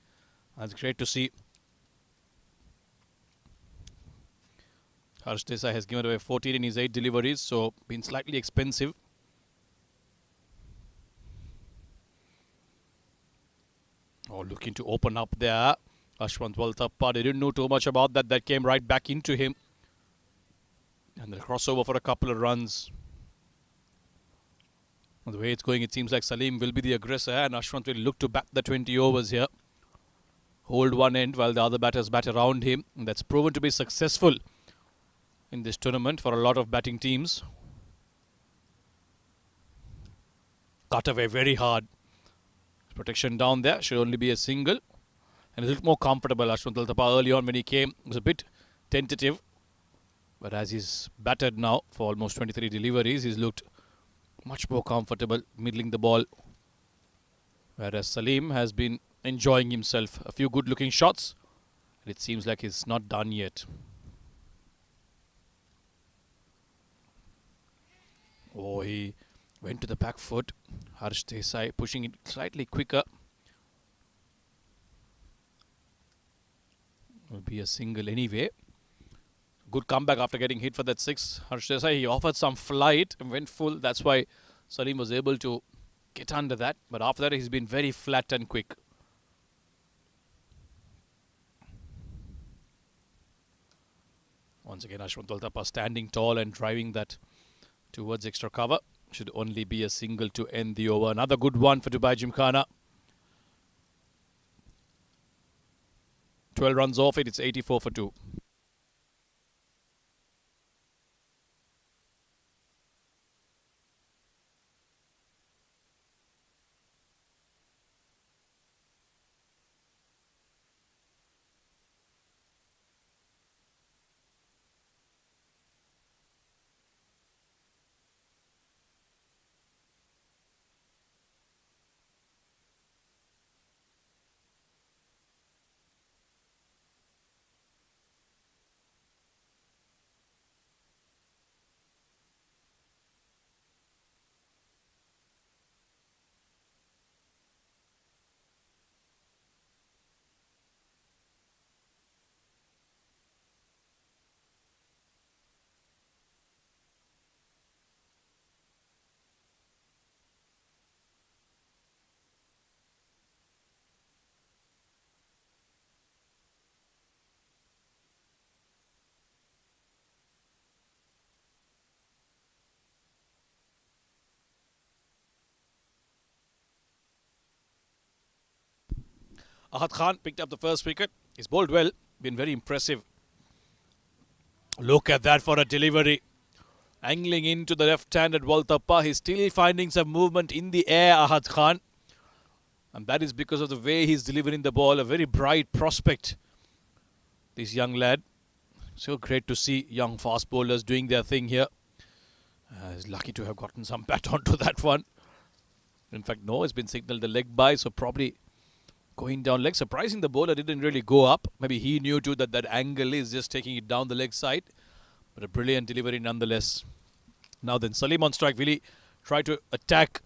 That's great to see. Harsh Desai has given away 14 in his 8 deliveries, so been slightly expensive. Oh, looking to open up there. Ashwant Waltappa, they didn't know too much about that. That came right back into him. And the crossover for a couple of runs. And the way it's going, it seems like Salim will be the aggressor and Ashwant will look to bat the 20 overs here. Hold one end while the other batters bat around him. And that's proven to be successful in this tournament for a lot of batting teams. Cut away very hard. Protection down there. Should only be a single. And a little more comfortable. Ashwant Waltappa early on when he came was a bit tentative. But as he's batted now for almost 23 deliveries, he's looked much more comfortable middling the ball. Whereas Salim has been enjoying himself. A few good looking shots. And it seems like he's not done yet. Oh, he went to the back foot. Harsh Desai pushing it slightly quicker. Will be a single anyway. Good comeback after getting hit for that 6. Harsh Desai, he offered some flight and went full. That's why Salim was able to get under that. But after that, he's been very flat and quick. Once again, Ashwant Waltappa standing tall and driving that towards extra cover. Should only be a single to end the over. Another good one for Dubai Gymkhana. 12 runs off it. It's 84 for 2. Ahad Khan picked up the first wicket. He's bowled well. Been very impressive. Look at that for a delivery. Angling into the left-handed Waltappa. He's still finding some movement in the air, Ahad Khan. And that is because of the way he's delivering the ball. A very bright prospect, this young lad. So great to see young fast bowlers doing their thing here. He's lucky to have gotten some bat onto that one. In fact, no, it's been signalled the leg by, so probably going down leg. Surprising the bowler didn't really go up. Maybe he knew too that that angle is just taking it down the leg side. But a brilliant delivery nonetheless. Now then, Salim on strike. Will he try to attack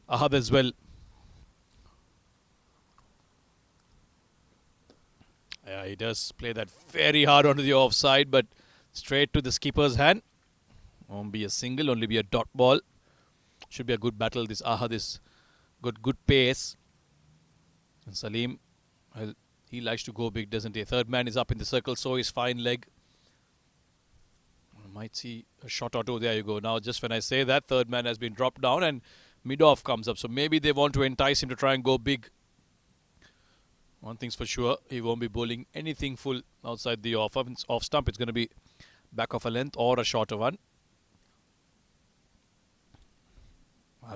Ahad as well? Yeah, he does play that very hard onto the offside, but straight to the skipper's hand. Won't be a single, only be a dot ball. Should be a good battle. This Ahad is good pace. And Salim, well, he likes to go big, doesn't he? Third man is up in the circle, so is fine leg. Might see a shot or two. There you go. Now, just when I say that, third man has been dropped down and mid-off comes up. So maybe they want to entice him to try and go big. One thing's for sure, he won't be bowling anything full outside the off stump. It's going to be back of a length or a shorter one.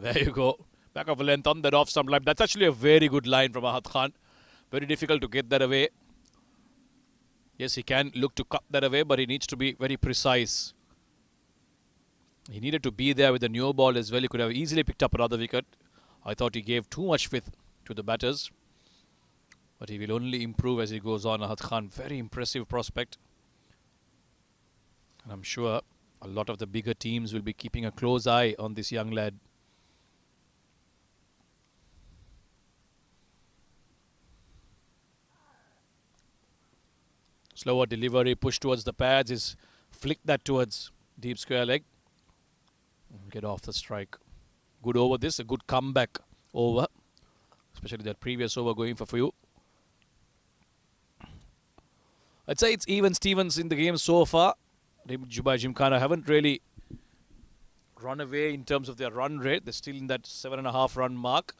There you go. Back of a length on that off stump line. That's actually a very good line from Ahad Khan. Very difficult to get that away. Yes, he can look to cut that away, but he needs to be very precise. He needed to be there with the new ball as well. He could have easily picked up another wicket. I thought he gave too much width to the batters. But he will only improve as he goes on. Ahad Khan, very impressive prospect. And I'm sure a lot of the bigger teams will be keeping a close eye on this young lad. Slower delivery, push towards the pads. His flick that towards deep square leg. Get off the strike. Good over this, a good comeback over. Especially that previous over going for few. I'd say it's even Stevens in the game so far. Dubai Gymkhana haven't really run away in terms of their run rate. They're still in that 7.5 run mark.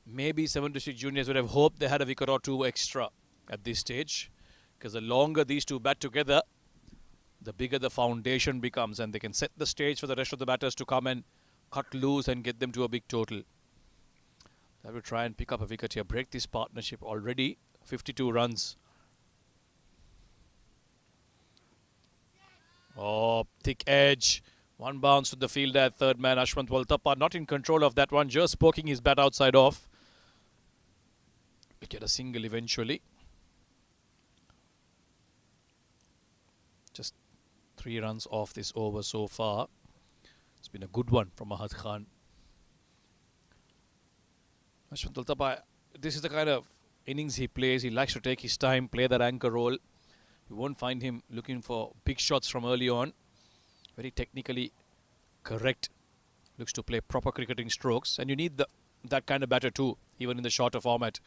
Maybe 7 District Juniors would have hoped they had a wicket or two extra at this stage. Because the longer these two bat together, the bigger the foundation becomes, and they can set the stage for the rest of the batters to come and cut loose and get them to a big total. They will try and pick up a wicket here, break this partnership already. 52 runs. Oh, thick edge. One bounce to the fielder, third man Ashwant Waltappa not in control of that one, just poking his bat outside off. He'll get a single eventually. Just 3 runs off this over so far. It's been a good one from Ahad Khan. Ashwant Waltappa, this is the kind of innings he plays. He likes to take his time, play that anchor role. You won't find him looking for big shots from early on. Very technically correct. Looks to play proper cricketing strokes. And you need that kind of batter too, even in the shorter format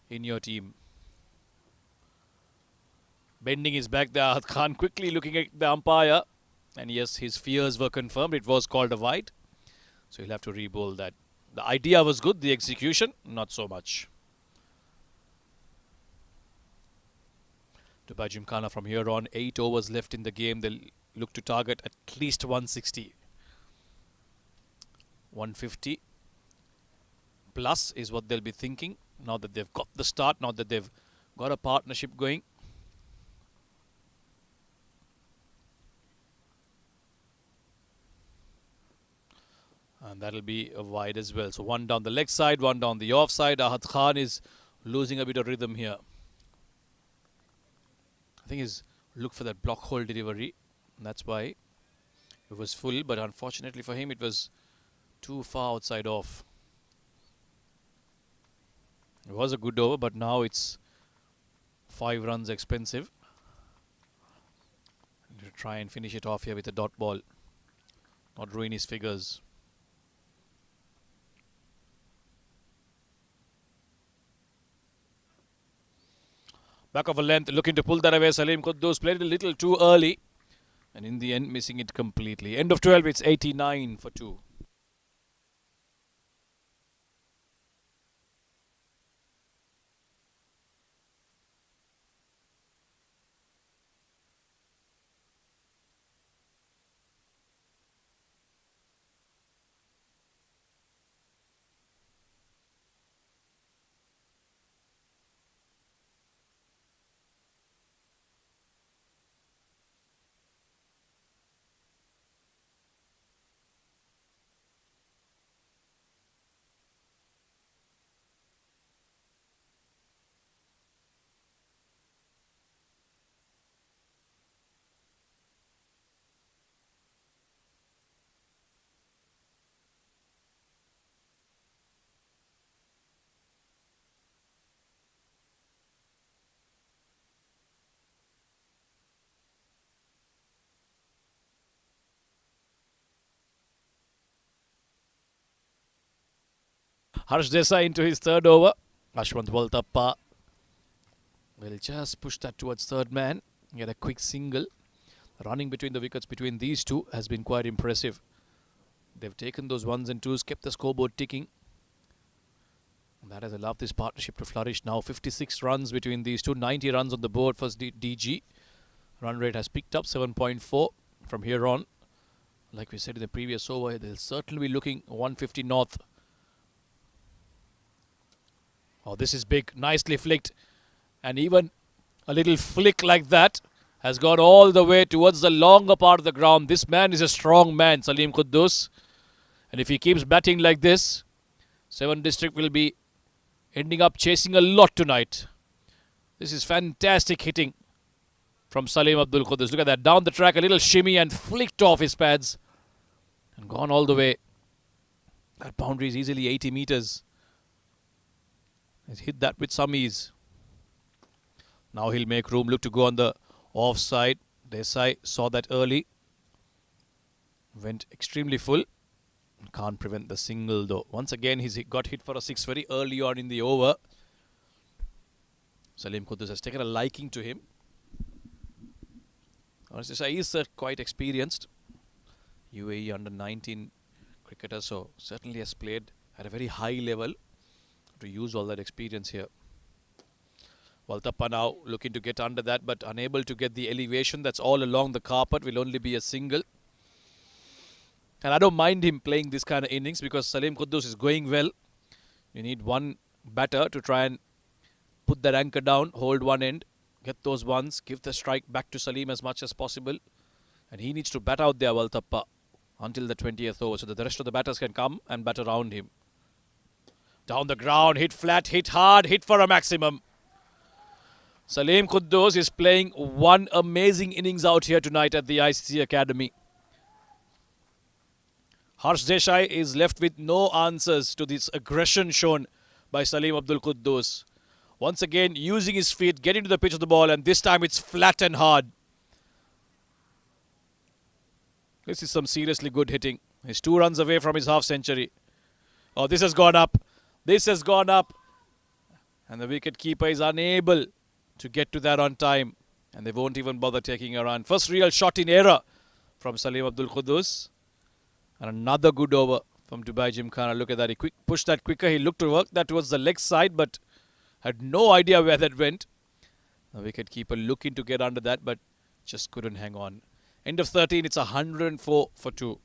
in your team. Bending his back there, Ahad Khan quickly looking at the umpire. And yes, his fears were confirmed. It was called a wide. So he'll have to re-bowl that. The idea was good. The execution, not so much. Dubai Gymkhana from here on. 8 overs left in the game. They'll look to target at least 160. 150 plus is what they'll be thinking. Now that they've got the start. Now that they've got a partnership going. And that'll be a wide as well. So one down the leg side, one down the off side. Ahad Khan is losing a bit of rhythm here. I think he's looked for that block hole delivery. And that's why it was full. But unfortunately for him, it was too far outside off. It was a good over, but now it's 5 runs expensive. To try and finish it off here with a dot ball. Not ruin his figures. Back of a length, looking to pull that away. Salim Quddus played it a little too early. And in the end, missing it completely. End of 12, it's 89 for 2. Harsh Desai into his third over. Ashwant Waltappa will just push that towards third man. Get a quick single. Running between the wickets between these two has been quite impressive. They've taken those 1s and 2s, kept the scoreboard ticking. And that has allowed this partnership to flourish now. 56 runs between these two. 90 runs on the board for DG. Run rate has picked up 7.4 from here on. Like we said in the previous over, they'll certainly be looking 150 north. Oh, this is big. Nicely flicked. And even a little flick like that has gone all the way towards the longer part of the ground. This man is a strong man, Salim Quddus. And if he keeps batting like this, 7 District will be ending up chasing a lot tonight. This is fantastic hitting from Salim Abdul Quddus. Look at that. Down the track, a little shimmy and flicked off his pads. And gone all the way. That boundary is easily 80 meters. He's hit that with some ease. Now he'll make room. Look to go on the offside. Desai saw that early. Went extremely full. Can't prevent the single though. Once again, he's got hit for a 6 very early on in the over. Salim Quddus has taken a liking to him. Desai is quite experienced. UAE under 19 cricketer, so certainly has played at a very high level to use all that experience here. Waltappa now looking to get under that, but unable to get the elevation. That's all along the carpet. Will only be a single. And I don't mind him playing this kind of innings because Salim Quddus is going well. You need one batter to try and put that anchor down, hold one end, get those ones, give the strike back to Salim as much as possible. And he needs to bat out there, Waltappa, until the 20th over so that the rest of the batters can come and bat around him. Down the ground, hit flat, hit hard, hit for a maximum. Salim Quddus is playing one amazing innings out here tonight at the ICCA Academy. Harsh Desai is left with no answers to this aggression shown by Salim Abdul Quddus. Once again, using his feet, getting to the pitch of the ball, and this time it's flat and hard. This is some seriously good hitting. He's 2 runs away from his half century. Oh, this has gone up. This has gone up. And the wicket keeper is unable to get to that on time. And they won't even bother taking a run. First real shot in error from Salim Abdul Quddus. And another good over from Dubai Gymkhana. Look at that. He pushed that quicker. He looked to work that towards the leg side, but had no idea where that went. The wicket keeper looking to get under that, but just couldn't hang on. End of 13, it's 104 for 2.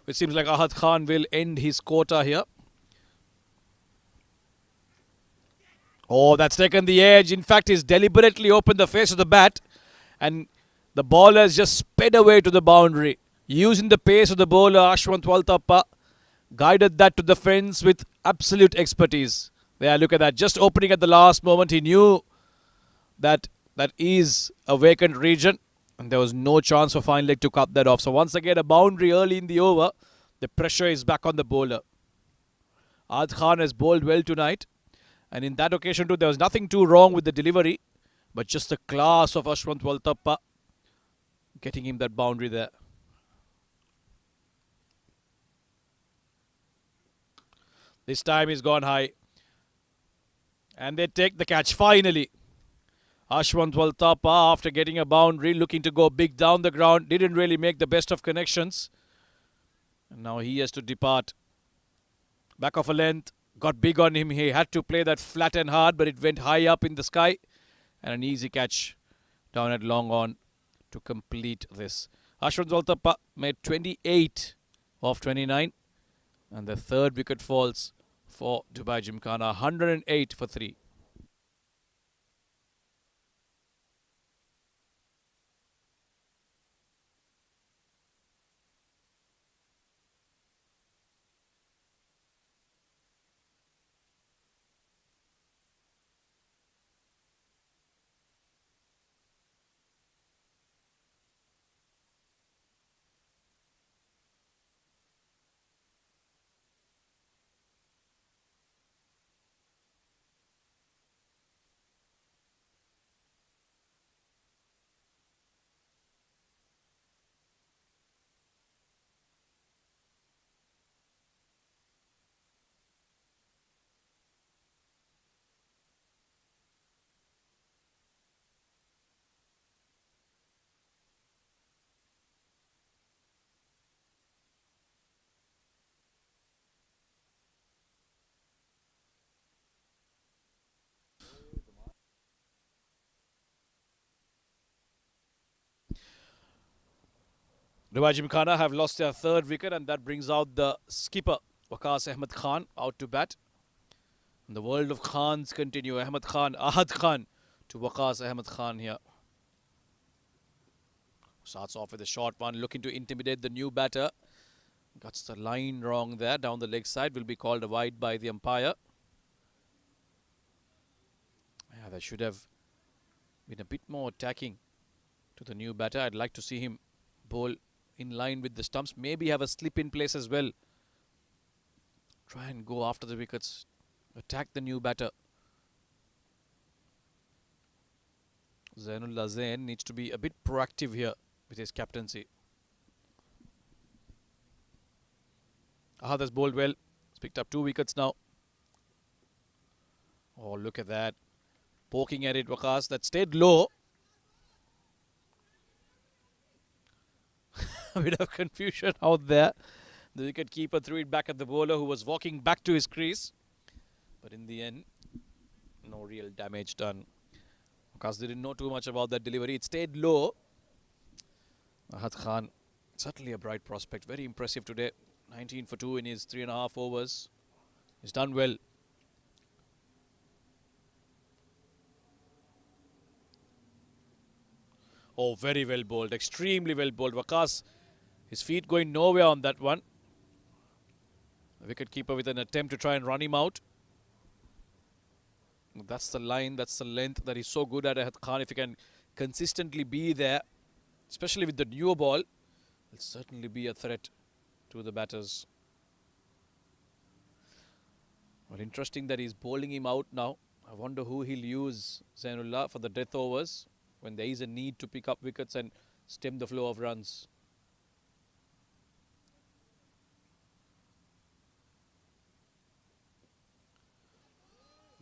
It seems like Ahad Khan will end his quota here. Oh, that's taken the edge. In fact, he's deliberately opened the face of the bat. And the ball has just sped away to the boundary. Using the pace of the bowler, Ashwant Waltappa guided that to the fence with absolute expertise. There, look at that. Just opening at the last moment. He knew that that is a vacant region. And there was no chance for fine leg to cut that off. So once again, a boundary early in the over. The pressure is back on the bowler. Ahad Khan has bowled well tonight. And in that occasion too, there was nothing too wrong with the delivery. But just the class of Ashwant Waltappa getting him that boundary there. This time he's gone high. And they take the catch finally. Ashwant Waltappa, after getting a boundary, looking to go big down the ground, didn't really make the best of connections. And now he has to depart. Back of a length, got big on him. He had to play that flat and hard, but it went high up in the sky. And an easy catch down at long on to complete this. Ashwant Waltappa made 28 of 29. And the third wicket falls for Dubai Gymkhana, 108 for 3. Dubai Gymkhana have lost their third wicket, and that brings out the skipper, Waqas Ahmed Khan, out to bat. And the world of Khans continue. Ahad Khan to Waqas Ahmed Khan here. Starts off with a short one, looking to intimidate the new batter. Got the line wrong there. Down the leg side will be called a wide by the umpire. Yeah, that should have been a bit more attacking to the new batter. I'd like to see him bowl in line with the stumps. Maybe have a slip in place as well. Try and go after the wickets. Attack the new batter. Zainullah Zain needs to be a bit proactive here with his captaincy. Ahad has bowled well. He's picked up 2 wickets now. Oh, look at that. Poking at it, Waqas. That stayed low. A bit of confusion out there. The wicket keeper threw it back at the bowler who was walking back to his crease. But in the end, no real damage done. Waqas didn't know too much about that delivery. It stayed low. Ahad Khan, certainly a bright prospect. Very impressive today. 19 for 2 in his 3.5 overs. He's done well. Oh, very well bowled. Extremely well bowled. Waqas, his feet going nowhere on that one. The wicket keeper with an attempt to try and run him out. That's the line, that's the length that he's so good at, Ahad Khan. If he can consistently be there, especially with the newer ball, will certainly be a threat to the batters. Well, interesting that he's bowling him out now. I wonder who he'll use, Zainullah, for the death overs when there is a need to pick up wickets and stem the flow of runs.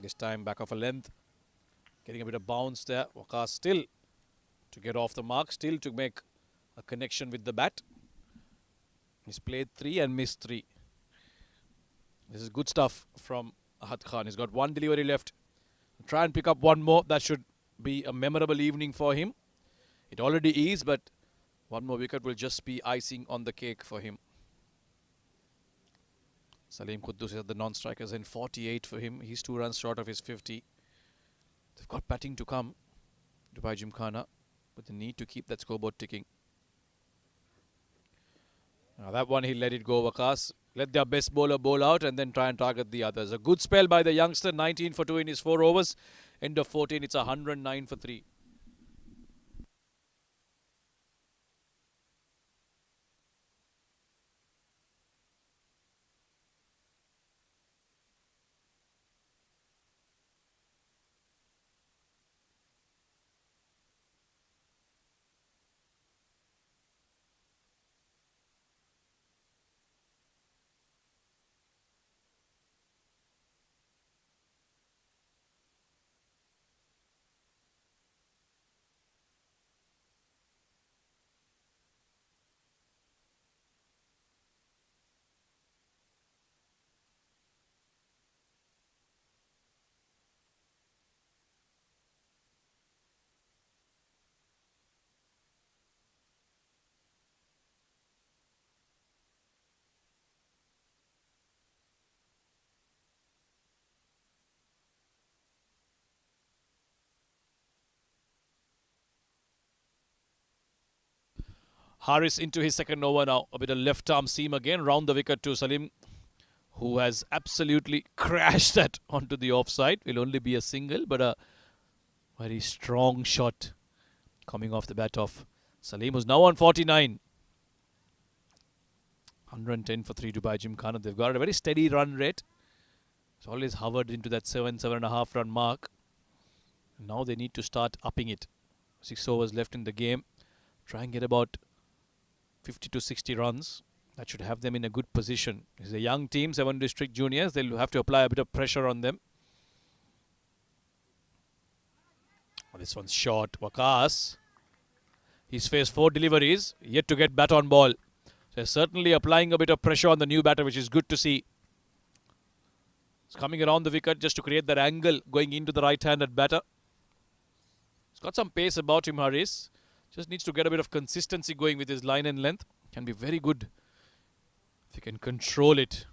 This time back off a length. Getting a bit of bounce there. Waqas still to get off the mark. Still to make a connection with the bat. He's played 3 and missed 3. This is good stuff from Ahad Khan. He's got 1 delivery left. Try and pick up 1 more. That should be a memorable evening for him. It already is, but 1 more wicket will just be icing on the cake for him. Salim Quddus is the non-strikers in 48 for him. He's 2 runs short of his 50. They've got batting to come, Dubai Gymkhana, but they need to keep that scoreboard ticking. Now that one, he'll let it go, Waqas. Let their best bowler bowl out and then try and target the others. A good spell by the youngster, 19 for 2 in his 4 overs. End of 14, it's 109 for 3. Haris into his 2nd over now. A bit of left arm seam again. Round the wicket to Salim, who has absolutely crashed that onto the offside. Will only be a single, but a very strong shot coming off the bat of Salim, who's now on 49. 110 for 3 Dubai Gymkhana. They've got a very steady run rate. It's always hovered into that 7.5 run mark. Now they need to start upping it. 6 overs left in the game. Try and get about 50 to 60 runs. That should have them in a good position. It's a young team, 7 district juniors. They'll have to apply a bit of pressure on them. Oh, this one's short. Waqas. He's faced 4 deliveries, yet to get bat on ball. So they're certainly applying a bit of pressure on the new batter, which is good to see. It's coming around the wicket just to create that angle going into the right-handed batter. He's got some pace about him, Haris. Just needs to get a bit of consistency going with his line and length. Can be very good if he can control it.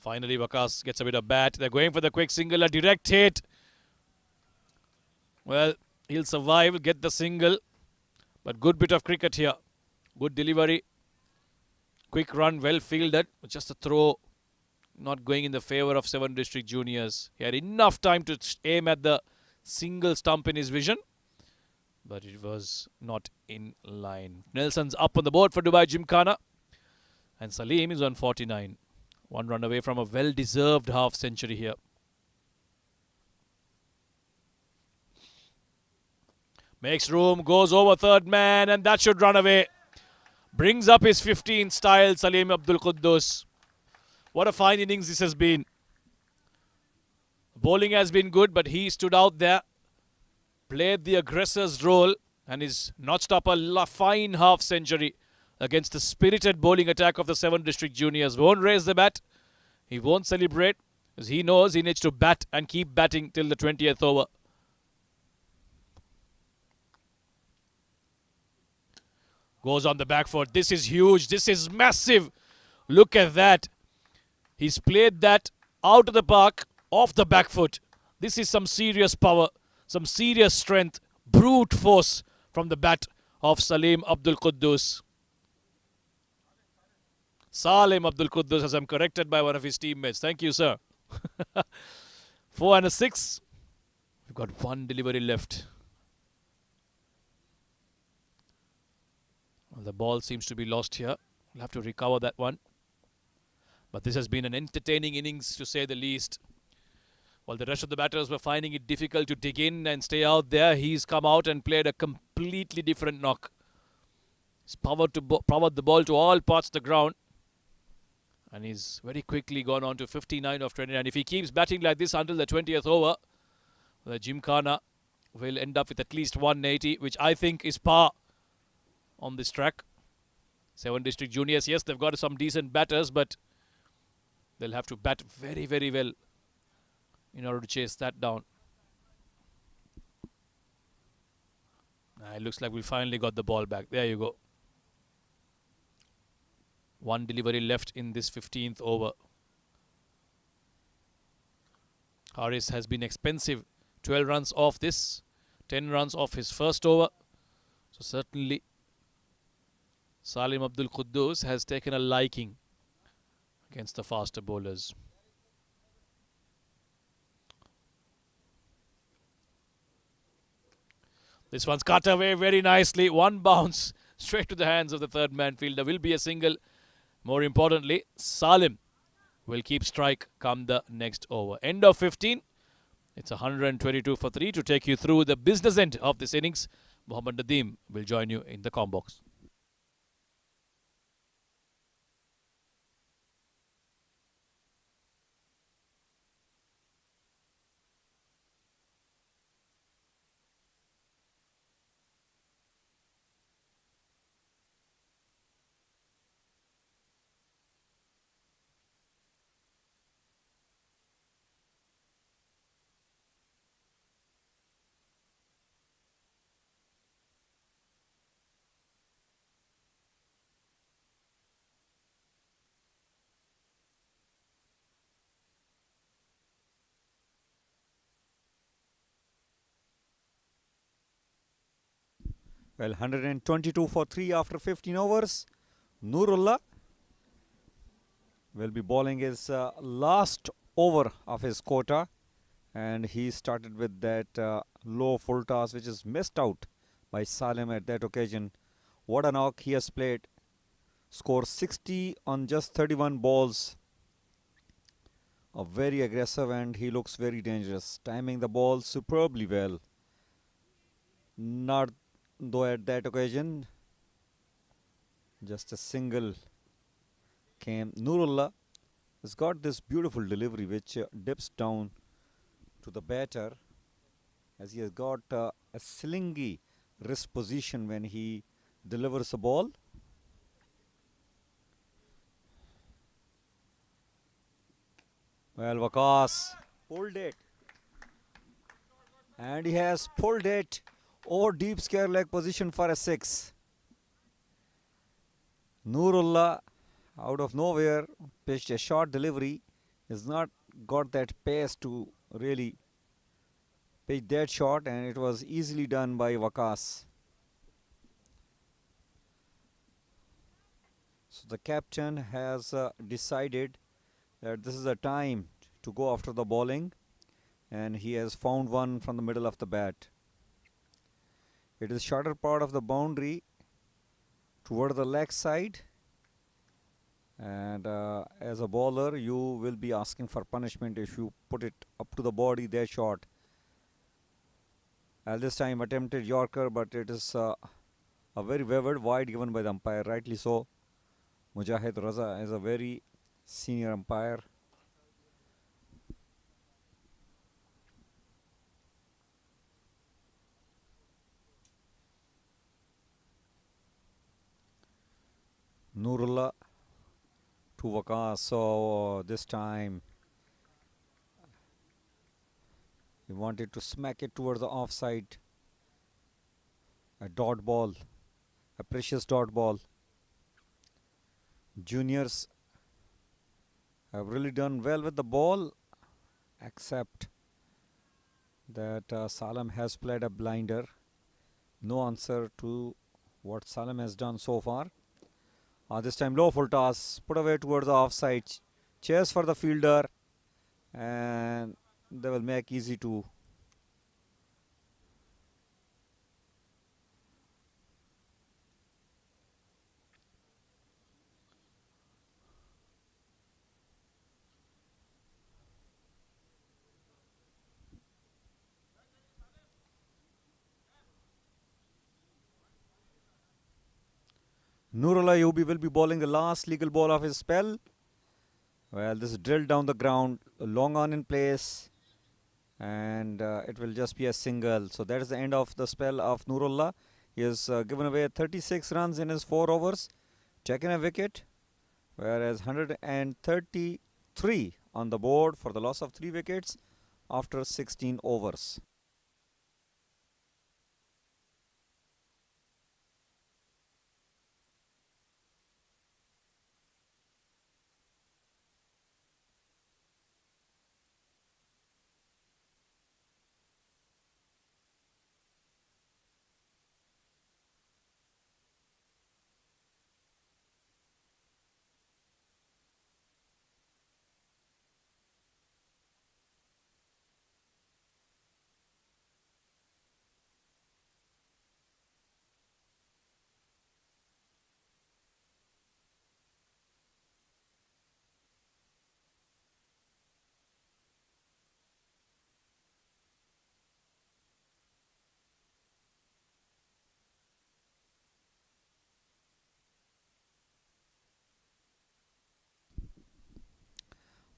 Finally, Waqas gets a bit of bat. They're going for the quick single, a direct hit. Well, he'll survive, get the single. But good bit of cricket here. Good delivery. Quick run, well fielded. Just a throw. Not going in the favour of 7 District Juniors. He had enough time to aim at the single stump in his vision. But it was not in line. Nelson's up on the board for Dubai Gymkhana. And Salim is on 49. 1 run away from a well-deserved half century here. Makes room, goes over third man, and that should run away. Brings up his 15 style, Salim Abdul Quddus. What a fine innings this has been. Bowling has been good, but he stood out there, played the aggressor's role, and is notched up a fine half century against the spirited bowling attack of the 7 District Juniors. Won't raise the bat. He won't celebrate, because he knows he needs to bat and keep batting till the 20th over. Goes on the back foot. This is huge. This is massive. Look at that. He's played that out of the park, off the back foot. This is some serious power, some serious strength, brute force from the bat of Salim Abdul Quddus. Salim Abdul Quddus, as I'm corrected by one of his teammates. Thank you, sir. 4 and a 6. We've got 1 delivery left. Well, the ball seems to be lost here. We'll have to recover that one. But this has been an entertaining innings, to say the least. While the rest of the batters were finding it difficult to dig in and stay out there, he's come out and played a completely different knock. He's powered the ball to all parts of the ground. And he's very quickly gone on to 59 of 29. If he keeps batting like this until the 20th over, the Gymkhana will end up with at least 180, which I think is par on this track. 7 District Juniors, yes, they've got some decent batters, but they'll have to bat very, very well in order to chase that down. It looks like we finally got the ball back. There you go. 1 delivery left in this 15th over. Haris has been expensive. 12 runs off this. 10 runs off his first over. So certainly Salim Abdul Quddus has taken a liking against the faster bowlers. This one's cut away very nicely. 1 bounce straight to the hands of the third man fielder. Will be a single. More importantly, Salim will keep strike come the next over. End of 15. It's 122 for 3 to take you through the business end of this innings. Mohammad Nadeem will join you in the comm box. Well, 122 for 3 after 15 overs. Nurullah will be bowling his last over of his quota. And he started with that low full toss, which is missed out by Salim at that occasion. What a knock he has played. Scored 60 on just 31 balls. Very aggressive, and he looks very dangerous. Timing the ball superbly well. Not though at that occasion, just a single came. Nurullah has got this beautiful delivery which dips down to the batter, as he has got a slingy wrist position when he delivers a ball. Well, Waqas pulled it, and he has pulled it over deep square leg position for a 6. Nurullah out of nowhere pitched a short delivery He's not got that pace to really pitch that shot, and it was easily done by Waqas. So the captain has decided that this is a time to go after the bowling, and he has found one from the middle of the bat. It is shorter part of the boundary toward the leg side, and as a bowler you will be asking for punishment if you put it up to the body that shot. At this time attempted Yorker, but it is a very wayward wide given by the umpire, rightly so. Mujahid Raza is a very senior umpire. Nurullah to Waqas. So this time he wanted to smack it towards the offside. A dot ball, a precious dot ball. Juniors have really done well with the ball, except that Salam has played a blinder. No answer to what Salam has done so far. This time low full toss, put away towards the offside. Chase for the fielder, and they will make easy two. Nurullah Ayubi will be bowling the last legal ball of his spell. Well, this is drilled down the ground, long on in place, and it will just be a single. So that is the end of the spell of Nurullah. He has given away 36 runs in his 4 overs, taken a wicket, whereas 133 on the board for the loss of 3 wickets after 16 overs.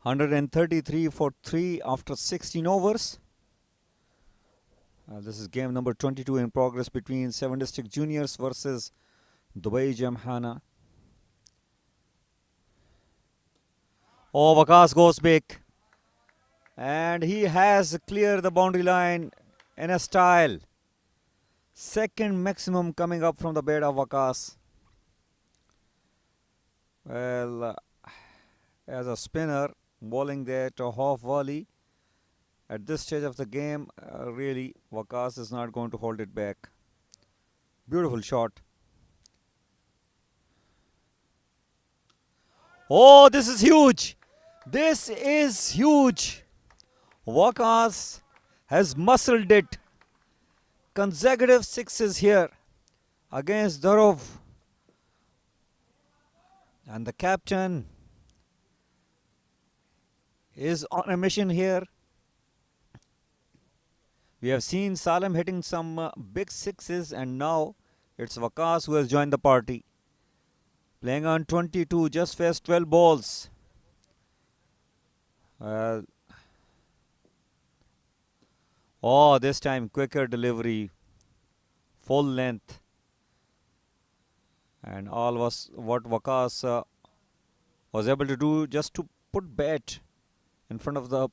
$133 for 3 after 16 overs. This is game number 22 in progress between 7 District Juniors versus Dubai Gymkhana. Oh, Waqas goes big, and he has cleared the boundary line in a style. Second maximum coming up from the bat of Waqas. Well, as a spinner, bowling that half volley at this stage of the game, really Waqas is not going to hold it back. Beautiful shot. Oh, this is huge. This is huge. Waqas has muscled it. Consecutive 6s here against Darov. And the captain is on a mission here. We have seen Salam hitting some big 6s, and now it's Waqas who has joined the party. Playing on 22, just faced 12 balls. Oh, this time quicker delivery, full length. And all was what Waqas was able to do, just to put bat in front of the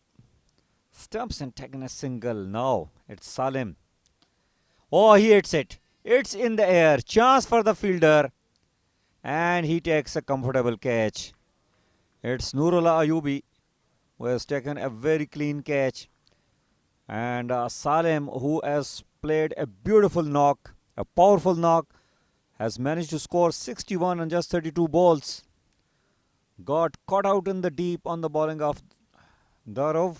stumps and taking a single. Now it's Salim. Oh, he hits it. It's in the air. Chance for the fielder. And he takes a comfortable catch. It's Nurullah Ayubi who has taken a very clean catch. And Salem, who has played a beautiful knock, a powerful knock, has managed to score 61 on just 32 balls. Got caught out in the deep on the bowling of Darov.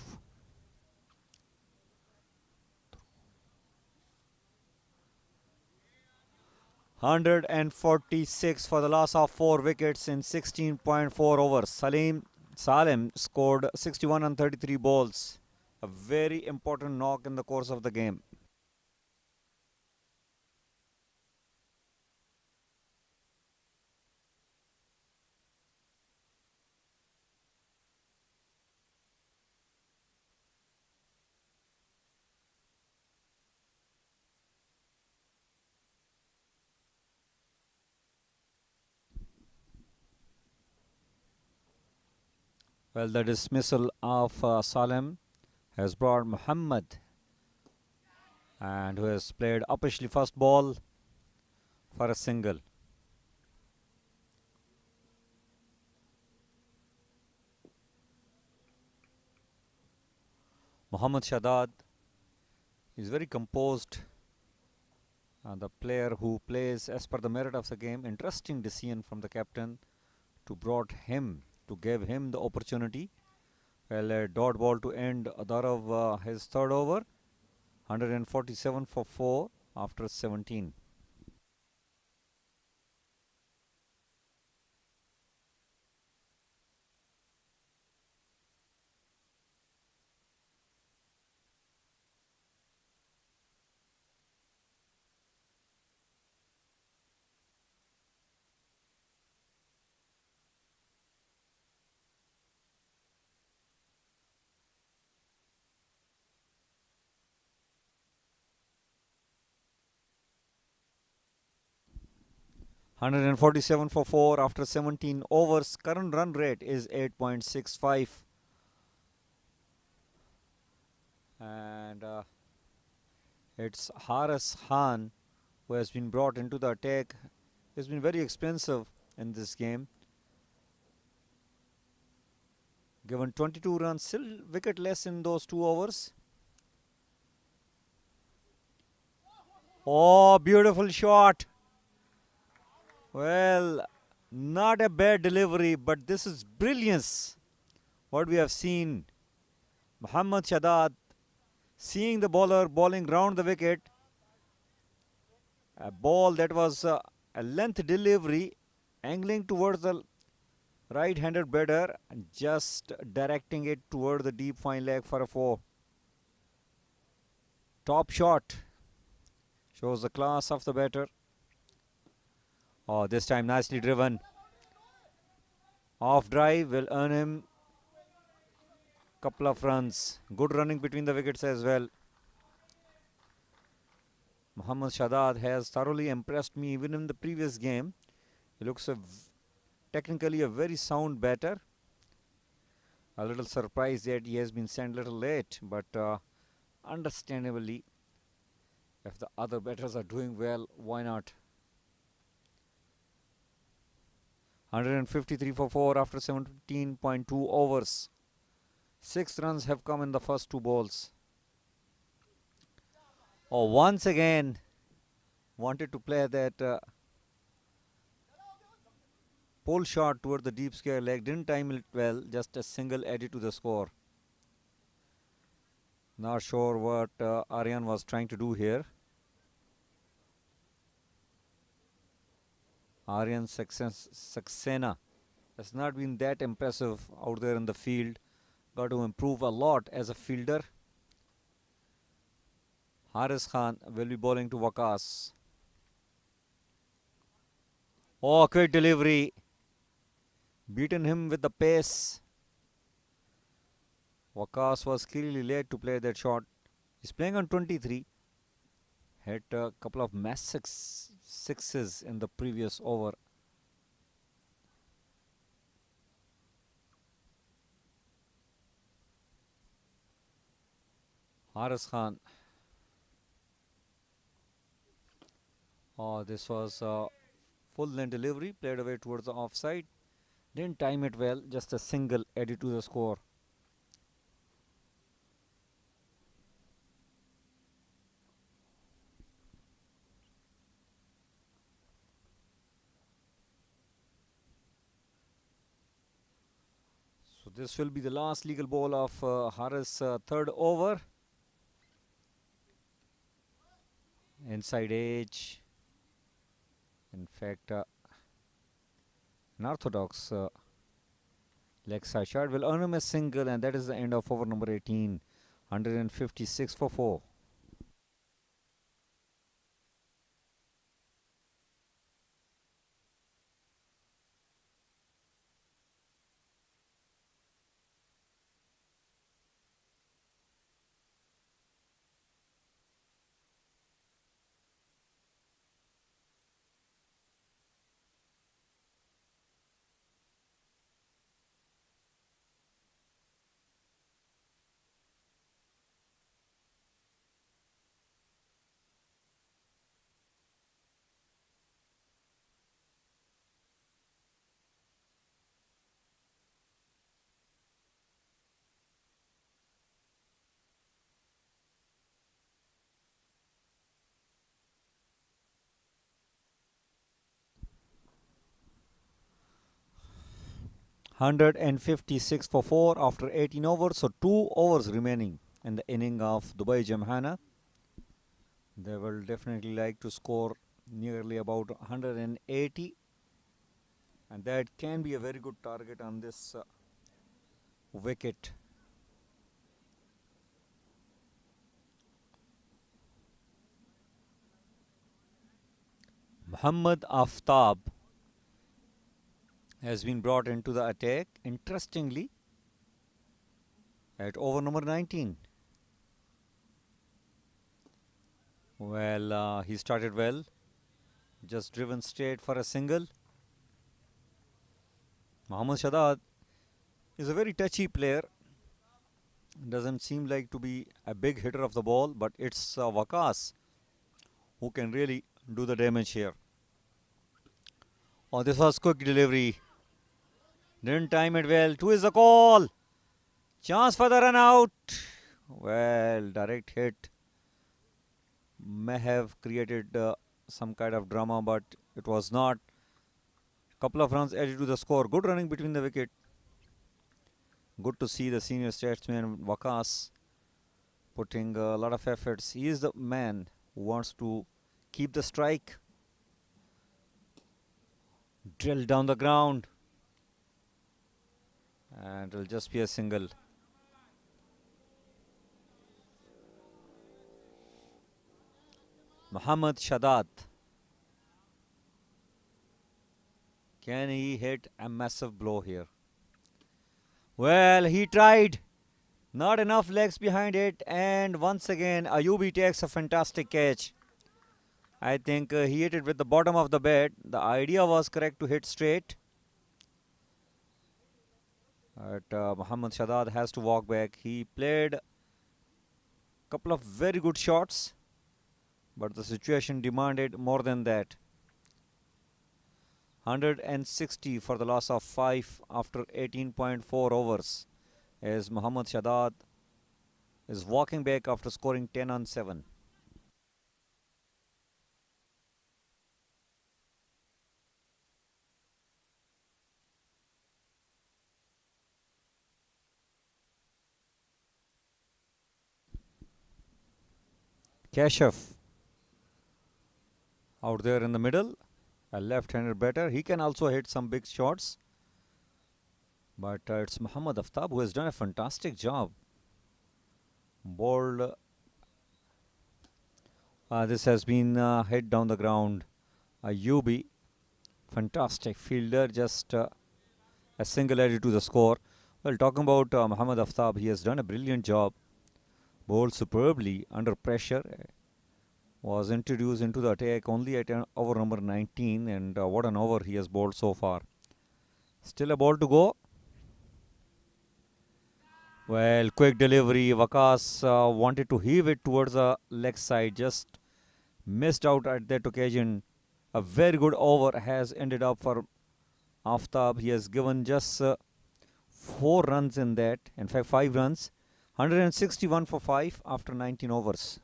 (146) for the loss of 4 wickets in 16.4 overs. Salem scored 61 on 33 balls. A very important knock in the course of the game. Well, the dismissal of Salem has brought Muhammad, and who has played uppishly first ball for a single. Muhammad Shadad is very composed, the player who plays as per the merit of the game. Interesting decision from the captain to give him the opportunity. Well, a dot ball to end Adarav his third over. 147 for 4 after 17. (147 for 4 after 17 overs. Current run rate is 8.65. And it's Haris Khan who has been brought into the attack. He's been very expensive in this game. Given 22 runs, still wicketless in those 2 overs. Oh, beautiful shot. Well, not a bad delivery, but this is brilliance. What we have seen. Muhammad Shadad seeing the bowler bowling round the wicket. A ball that was a length delivery, angling towards the right-handed batter and just directing it toward the deep fine leg for a 4. Top shot. Shows the class of the batter. Oh, this time nicely driven. Off drive will earn him couple of runs. Good running between the wickets as well. Muhammad Shadad has thoroughly impressed me even in the previous game. He looks technically a very sound batter. A little surprised that he has been sent a little late, but understandably, if the other batters are doing well, why not? 153 for 4 after 17.2 overs. 6 runs have come in the first 2 balls. Oh, once again wanted to play that pull shot toward the deep square leg. Didn't time it well. Just a single added to the score. Not sure what Aryan was trying to do here. Aryan Saxena has not been that impressive out there in the field. Got to improve a lot as a fielder. Haris Khan will be bowling to Waqas. Oh, quick delivery. Beaten him with the pace. Waqas was clearly late to play that shot. He's playing on 23. Hit a couple of massive sixes in the previous over. Haris Khan. Oh, this was a full length delivery, played away towards the offside. Didn't time it well, just a single added to the score. this will be the last legal ball of Haris' third over. Inside edge. In fact, an orthodox leg side shot will earn him a single, and that is the end of over number 18. 156 for 4. $156 for 4 after 18 overs, so 2 overs remaining in the inning of Dubai Gymkhana. They will definitely like to score nearly about 180, and that can be a very good target on this wicket. Muhammad Aftab has been brought into the attack, interestingly, at over number 19. Well, he started well, just driven straight for a single. Mohammad Shadad is a very touchy player. Doesn't seem like to be a big hitter of the ball, but it's Waqas who can really do the damage here. Oh, this was quick delivery. Didn't time it well. 2 is the call. Chance for the run out. Well, direct hit may have created some kind of drama, but it was not. Couple of runs added to the score. Good running between the wicket. Good to see the senior statesman Waqas putting a lot of efforts. He is the man who wants to keep the strike. Drill down the ground. And it will just be a single. Muhammad Shadad. Can he hit a massive blow here? Well, he tried. Not enough legs behind it. And once again, Ayubi takes a fantastic catch. I think he hit it with the bottom of the bat. The idea was correct to hit straight. But Muhammad Shadad has to walk back. He played a couple of very good shots, but the situation demanded more than that. 160 for the loss of 5 after 18.4 overs, as Muhammad Shadad is walking back after scoring 10 on 7. Kashif out there in the middle, a left-hander batter. He can also hit some big shots, but it's Muhammad Aftab who has done a fantastic job. Bowled. This has been hit down the ground. Ayubi, fantastic fielder, just a single added to the score. Well, talking about Muhammad Aftab, he has done a brilliant job. Bowled superbly under pressure. Was introduced into the attack only at over number 19, and what an over he has bowled so far. Still a ball to go. Well, quick delivery. Waqas wanted to heave it towards the leg side, just missed out at that occasion. A very good over has ended up for Aftab. He has given just 4 runs in that, in fact 5 runs. 161 for 5 after 19 overs.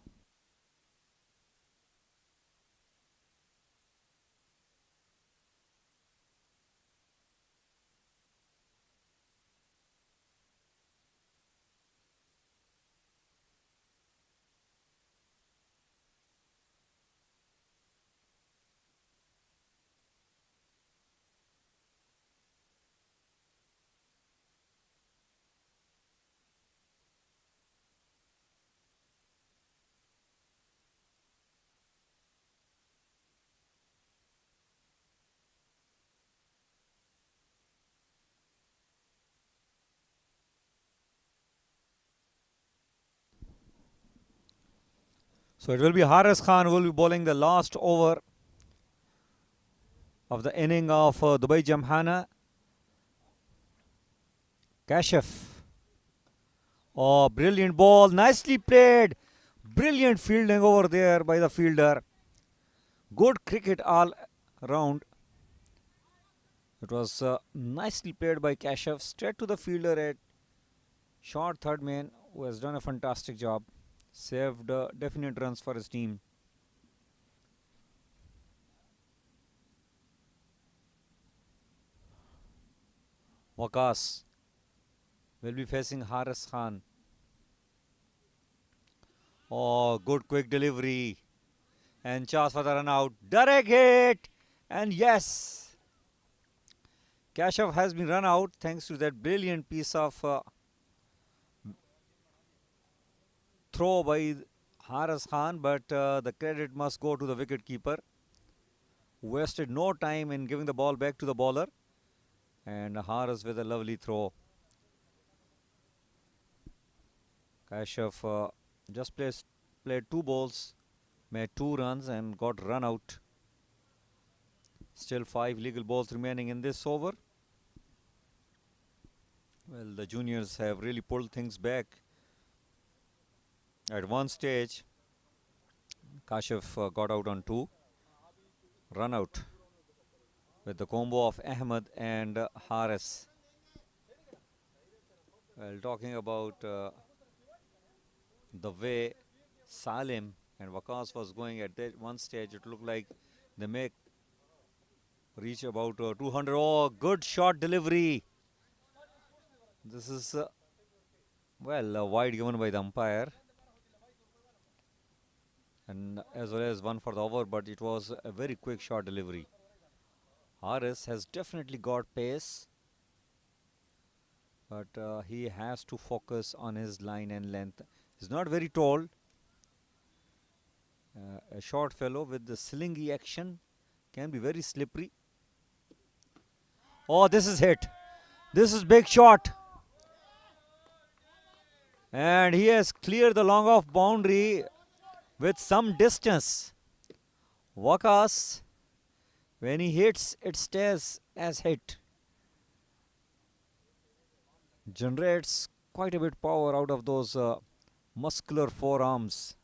So it will be Haris Khan who will be bowling the last over of the inning of Dubai Gymkhana. Kashif. Oh, brilliant ball. Nicely played. Brilliant fielding over there by the fielder. Good cricket all round. It was nicely played by Kashif. Straight to the fielder at short third man, who has done a fantastic job. Saved definite runs for his team. Waqas will be facing Haris Khan. Oh, good quick delivery. And chance for the run out. Direct hit. And yes, Kashif has been run out thanks to that brilliant piece of throw by Haris Khan. But the credit must go to the wicket keeper, who wasted no time in giving the ball back to the bowler. And Haris with a lovely throw. Kashif just played 2 balls, made 2 runs and got run out. Still 5 legal balls remaining in this over. Well, the juniors have really pulled things back. At one stage, Kashif got out on 2. Run out with the combo of Ahmed and Haris. Well, talking about the way Salim and Waqas was going at that one stage, it looked like they may reach about 200. Oh, good shot delivery. This is, well, a wide given by the umpire. And as well as one for the over, but it was a very quick shot delivery. Haris has definitely got pace, but he has to focus on his line and length. He's not very tall. A short fellow with the slingy action can be very slippery. Oh, this is hit. This is big shot. And he has cleared the long off boundary with some distance. Waqas, when he hits, it stays as hit. Generates quite a bit power out of those muscular forearms.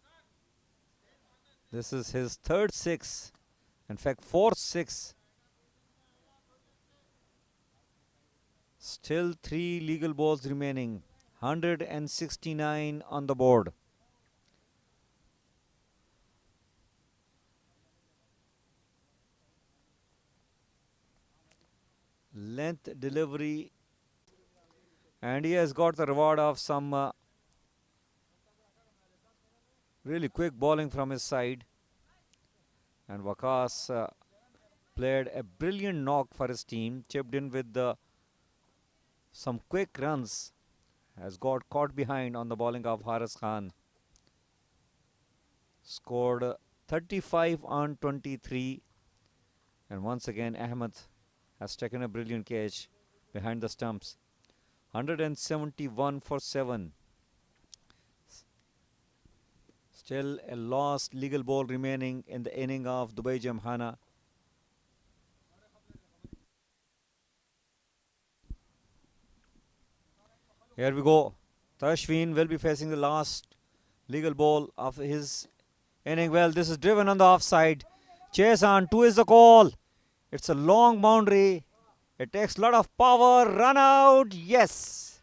This is his 3rd 6. In fact, 4th 6. Still 3 legal balls remaining. 169 on the board. Length delivery, and he has got the reward of some really quick bowling from his side. And Waqas played a brilliant knock for his team, chipped in with some quick runs, has got caught behind on the bowling of Haris Khan. Scored 35 on 23, and once again Ahmed has taken a brilliant catch behind the stumps. 171 for 7. Still a lost legal ball remaining in the inning of Dubai Gymkhana. Here we go. Tashfeen will be facing the last legal ball of his inning. Well, this is driven on the offside. Chase on 2 is the call. It's a long boundary. It takes a lot of power. Run out. Yes.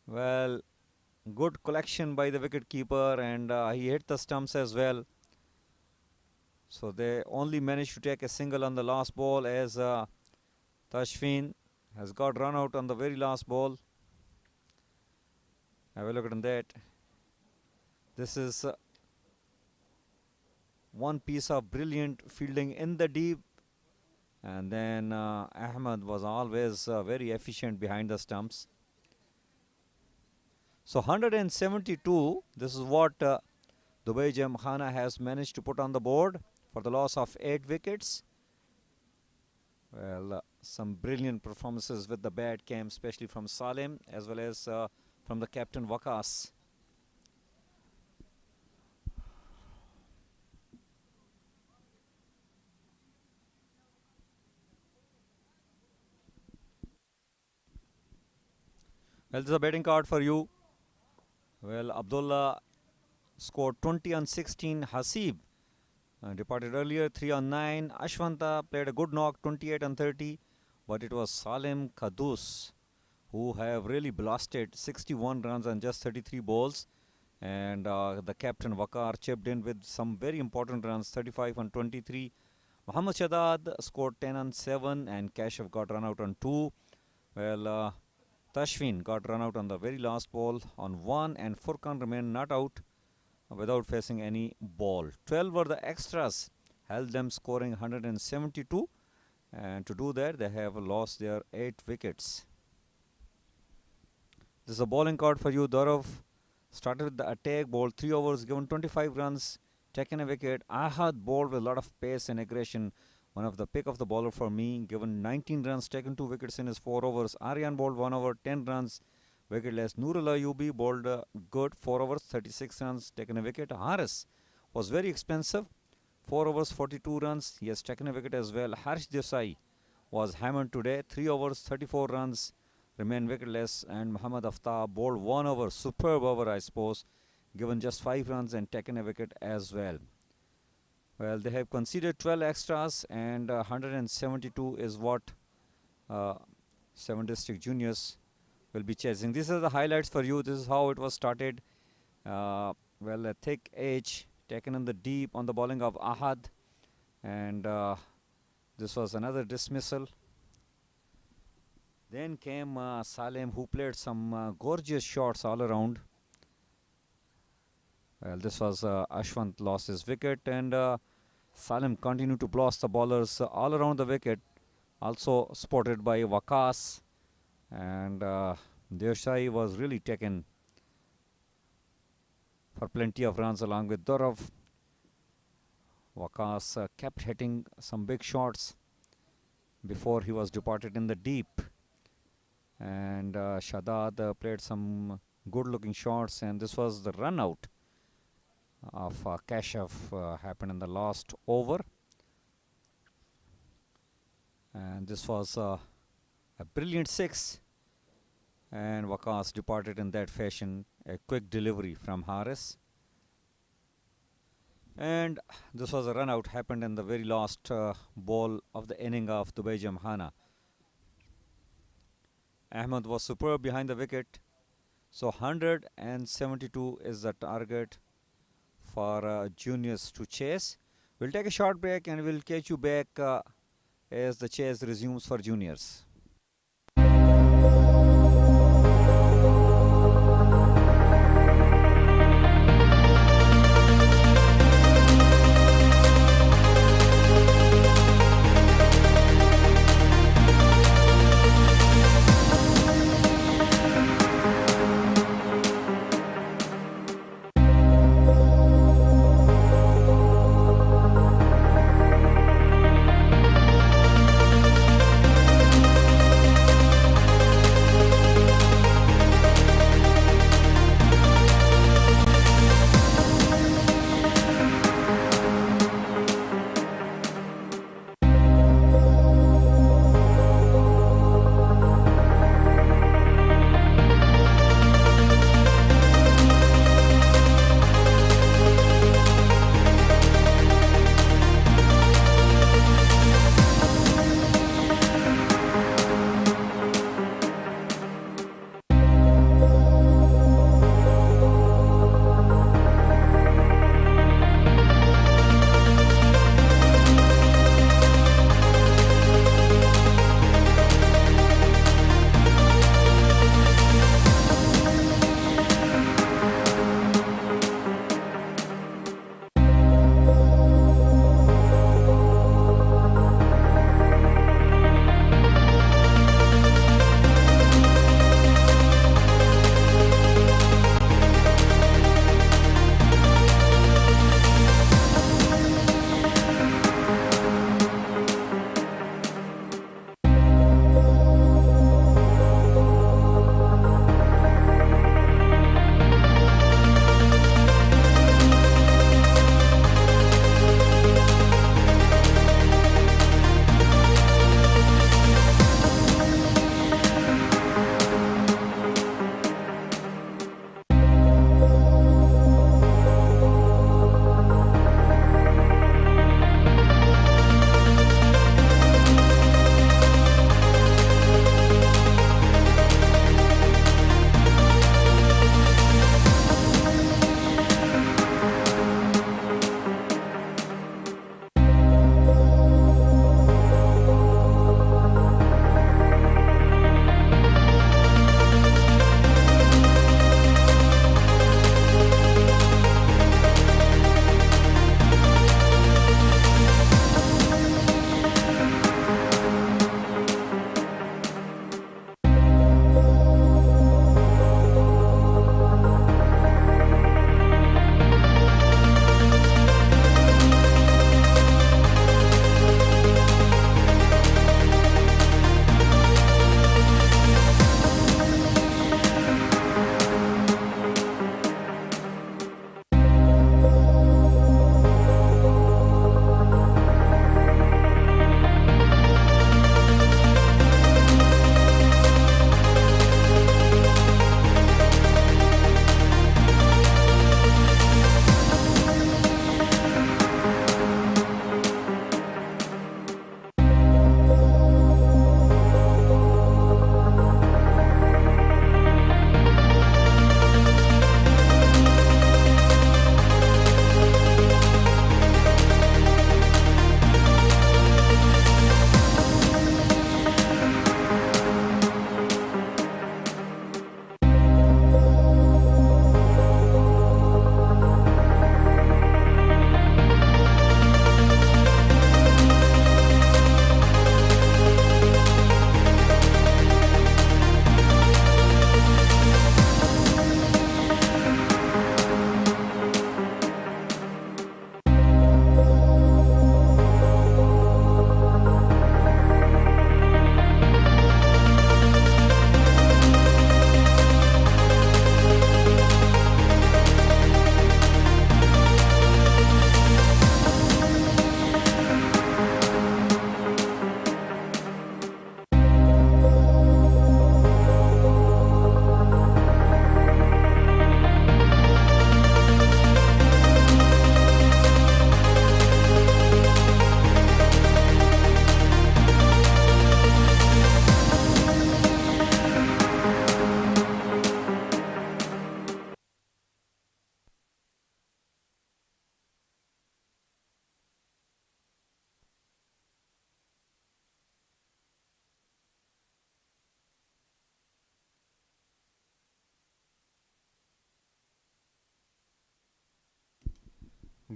Well, good collection by the wicket keeper, and he hit the stumps as well. So they only managed to take a single on the last ball, as Tashfeen has got run out on the very last ball. Have a look at that. This is one piece of brilliant fielding in the deep, and then Ahmed was always very efficient behind the stumps. So 172, this is what Dubai Gymkhana has managed to put on the board for the loss of 8 wickets. Well, some brilliant performances with the bat came, especially from Salim as well as from the captain Waqas. Well, this is a betting card for you. Well, Abdullah scored 20 on 16. Hasib departed earlier, 3 on 9. Ashwanta played a good knock, 28 on 30. But it was Salim Kadus who have really blasted 61 runs on just 33 balls. And the captain Waqar chipped in with some very important runs, 35 on 23. Muhammad Shadad scored 10 on 7 and Kashyap got run out on 2. Well, Tashfin got run out on the very last ball on 1 and Furkan remained not out without facing any ball. 12 were the extras, held them scoring 172, and to do that they have lost their 8 wickets. This is a bowling card for you. Darav started with the attack, bowled 3 overs, given 25 runs, taken a wicket. Ahad bowled with a lot of pace and aggression. One of the pick of the bowler for me, given 19 runs, taken 2 wickets in his 4 overs. Aryan bowled 1 over, 10 runs, wicketless. Nurullah Ayubi bowled good, 4 overs, 36 runs, taken a wicket. Haris was very expensive, 4 overs, 42 runs. He has taken a wicket as well. Harsh Desai was hammered today, 3 overs, 34 runs, remain wicketless. And Muhammad Aftab bowled 1 over, superb over I suppose, given just 5 runs and taken a wicket as well. Well, they have conceded 12 extras and 172 is what 7 district juniors will be chasing. These are the highlights for you. This is how it was started. Well, a thick edge taken in the deep on the bowling of Ahad, and this was another dismissal. Then came Salem, who played some gorgeous shots all around. Well, this was Ashwant lost his wicket, and Salem continued to blast the bowlers all around the wicket, also spotted by Waqas, and Desai was really taken for plenty of runs along with Darav. Waqas kept hitting some big shots before he was departed in the deep, and Shadad played some good looking shots, and this was the run out of Kashyap happened in the last over, and this was a brilliant 6, and Waqas departed in that fashion. A quick delivery from Haris, and this was a run out happened in the very last ball of the inning of Dubai Gymkhana. Ahmed was superb behind the wicket, so 172 is the target for juniors to chase. We'll take a short break and we'll catch you back as the chase resumes for juniors.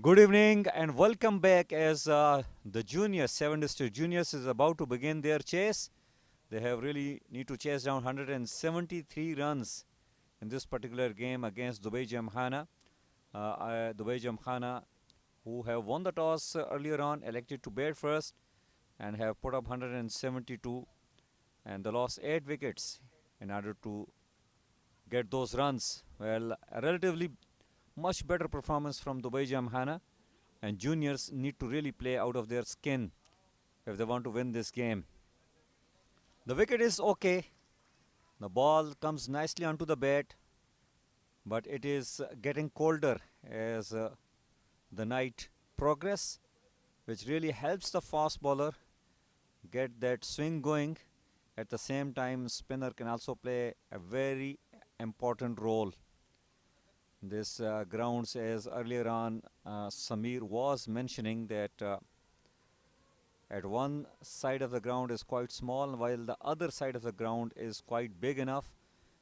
Good evening and welcome back as the juniors, 7 district juniors is about to begin their chase. They have really need to chase down 173 runs in this particular game against Dubai Gymkhana. Dubai Gymkhana, who have won the toss earlier on, elected to bat first and have put up 172, and they lost 8 wickets in order to get those runs. Well, a relatively much better performance from Dubai Gymkhana, and juniors need to really play out of their skin if they want to win this game. The wicket is okay. The ball comes nicely onto the bat, but it is getting colder as the night progress, which really helps the fast bowler get that swing going. At the same time, spinner can also play a very important role. This grounds, as earlier on Samir was mentioning, that at one side of the ground is quite small while the other side of the ground is quite big enough.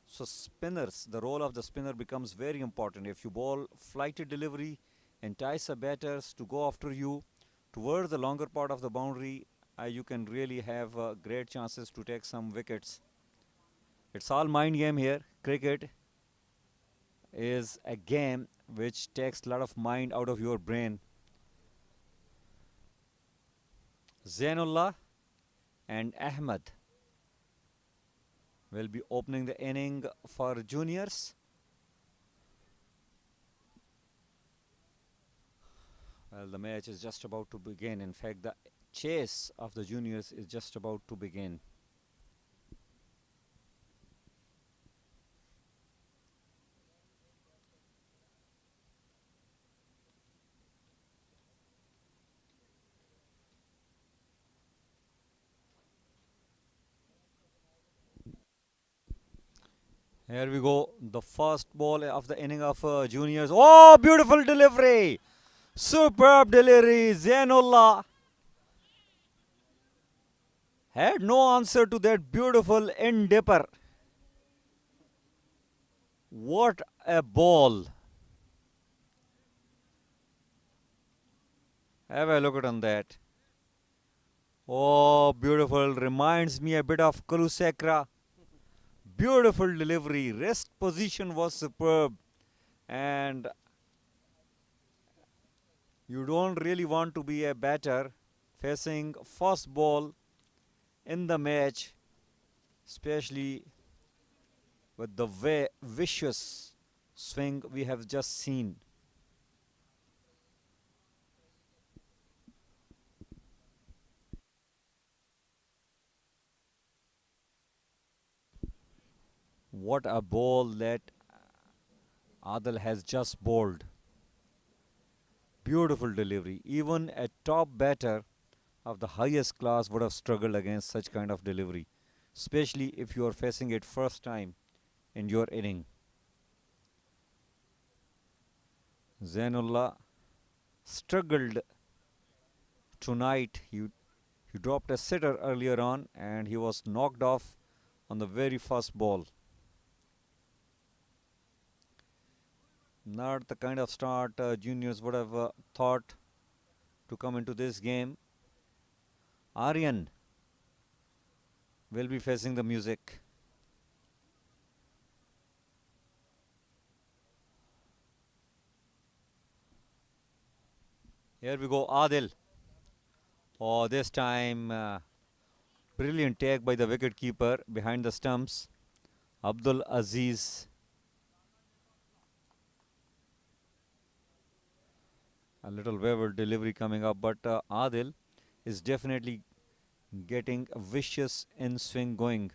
So spinners, the role of the spinner becomes very important. If you bowl flighted delivery, entice the batters to go after you towards the longer part of the boundary, you can really have great chances to take some wickets. It's all mind game here. Cricket is a game which takes a lot of mind out of your brain. Zainullah and Ahmed will be opening the inning for juniors. Well, the match is just about to begin. In fact, the chase of the juniors is just about to begin. Here we go. The first ball of the inning of juniors. Oh, beautiful delivery. Superb delivery. Zainullah had no answer to that beautiful end dipper. What a ball. Have a look at on that. Oh, beautiful. Reminds me a bit of Kulusakra. Beautiful delivery. Wrist position was superb. And you don't really want to be a batter facing first ball in the match, especially with the way vicious swing we have just seen. What a ball that Adil has just bowled. Beautiful delivery. Even a top batter of the highest class would have struggled against such kind of delivery, especially if you are facing it first time in your inning. Zainullah struggled tonight. He dropped a sitter earlier on and he was knocked off on the very first ball. Not the kind of start juniors would have thought to come into this game. Aryan will be facing the music. Here we go, Adil. Oh, this time brilliant take by the wicket keeper behind the stumps, Abdul Aziz. A little wayward delivery coming up, but Adil is definitely getting a vicious in swing going.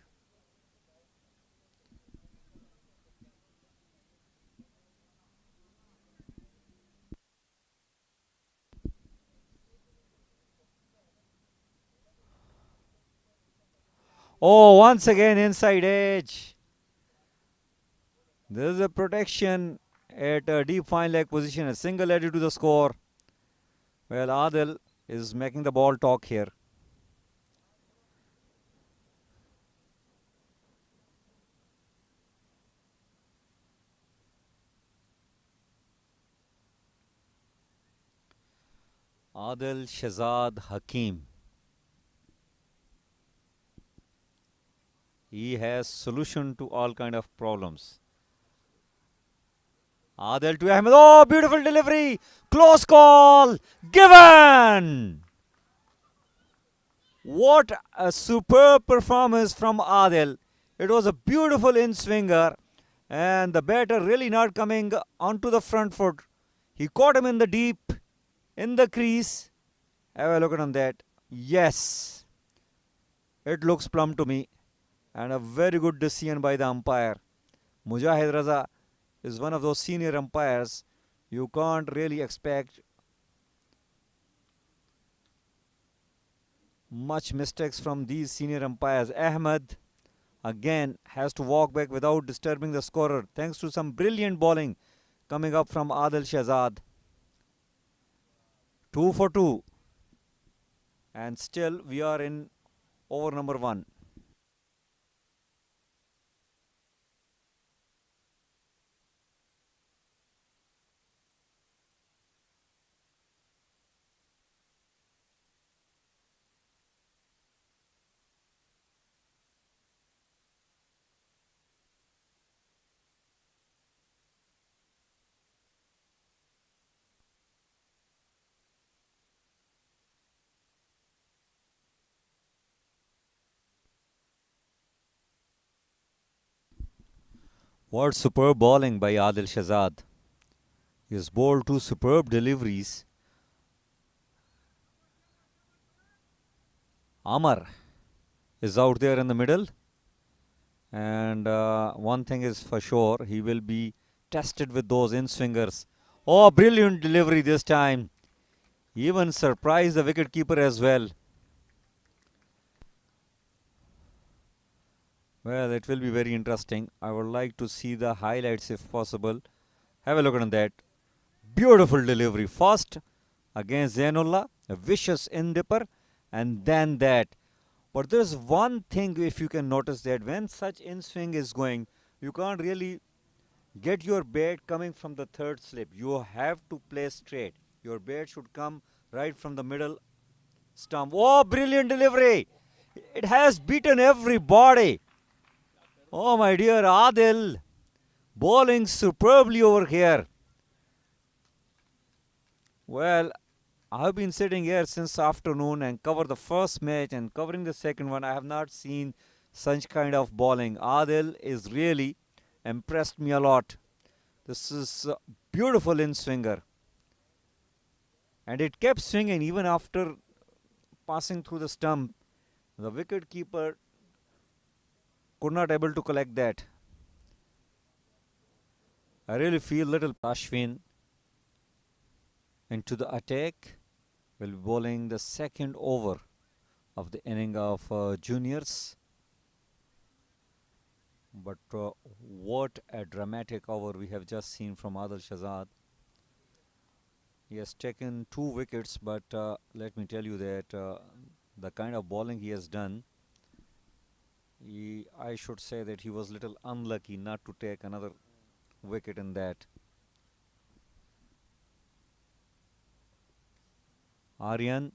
Oh, once again inside edge. There is a protection at a deep fine leg position, a single added to the score. Well, Adil is making the ball talk here. Adil Shahzad Hakim. He has solution to all kind of problems. Adil to Ahmed. Oh, beautiful delivery. Close call. Given. What a superb performance from Adil. It was a beautiful in-swinger. And the batter really not coming onto the front foot. He caught him in the deep, in the crease. Have a look at on that. Yes. It looks plumb to me. And a very good decision by the umpire. Mujahid Raza is one of those senior umpires. You can't really expect much mistakes from these senior umpires. Ahmed again has to walk back without disturbing the scorer thanks to some brilliant bowling coming up from Adil Shahzad. 2 for 2. And still we are in over number 1. What superb bowling by Adil Shahzad. He has bowled 2 superb deliveries. Amar is out there in the middle. And one thing is for sure, he will be tested with those in-swingers. Oh, brilliant delivery this time. Even surprised the wicketkeeper as well. Well, it will be very interesting. I would like to see the highlights if possible. Have a look at that. Beautiful delivery. First against Zainullah, a vicious in-dipper, and then that. But there's one thing, if you can notice, that when such in-swing is going, you can't really get your bat coming from the third slip. You have to play straight. Your bat should come right from the middle stump. Oh, brilliant delivery. It has beaten everybody. Oh, my dear Adil, bowling superbly over here. Well, I've been sitting here since afternoon and cover the first match and covering the second one. I have not seen such kind of bowling. Adil is really impressed me a lot. This is a beautiful in-swinger. And it kept swinging even after passing through the stump. The wicket keeper could not able to collect that. I really feel little Ashwin into the attack. Will be bowling the second over of the inning of juniors. But what a dramatic over we have just seen from Adil Shahzad. He has taken 2 wickets, but let me tell you that the kind of bowling he has done, I should say that he was little unlucky not to take another wicket in that. Aryan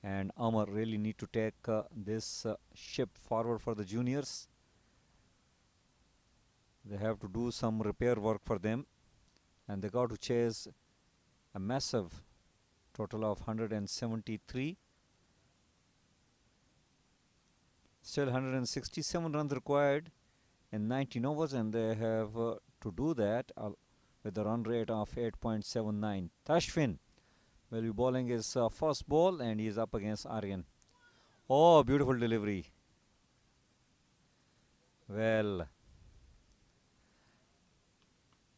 and Amar really need to take this ship forward for the juniors. They have to do some repair work for them, and they got to chase a massive total of 173. Still 167 runs required in 19 overs, and they have to do that with a run rate of 8.79. Tashfin will be bowling his first ball, and he is up against Aryan. Oh, beautiful delivery. Well,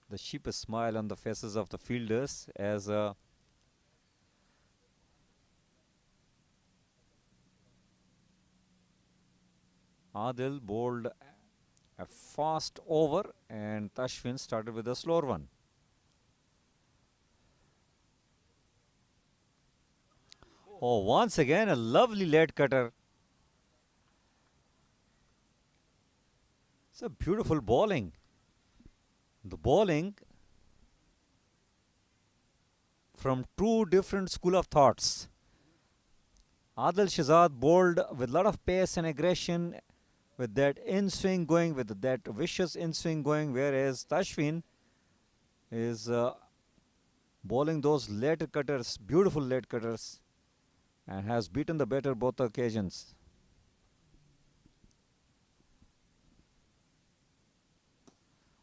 the sheepish smile on the faces of the fielders as Adil bowled a fast over and Tashfin started with a slower one. Oh, once again a lovely lead cutter. It's a beautiful bowling. The bowling from two different school of thoughts. Adil Shahzad bowled with lot of pace and aggression, with that in swing going, with that vicious in swing going, whereas Tashwin is bowling those late cutters, beautiful late cutters, and has beaten the batter both occasions.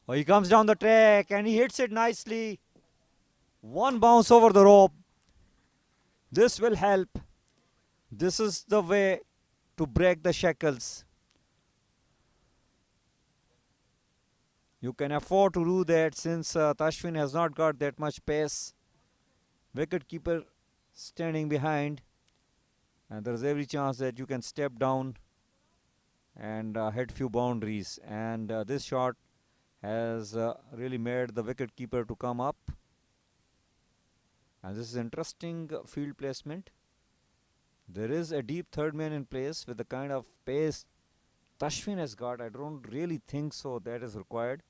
Oh, he comes down the track and he hits it nicely. One bounce over the rope. This will help. This is the way to break the shackles. You can afford to do that since Tashwin has not got that much pace. Wicket keeper standing behind, and there is every chance that you can step down and hit few boundaries. And this shot has really made the wicket keeper to come up. And this is interesting field placement. There is a deep third man in place with the kind of pace Tashwin has got. I don't really think so that is required.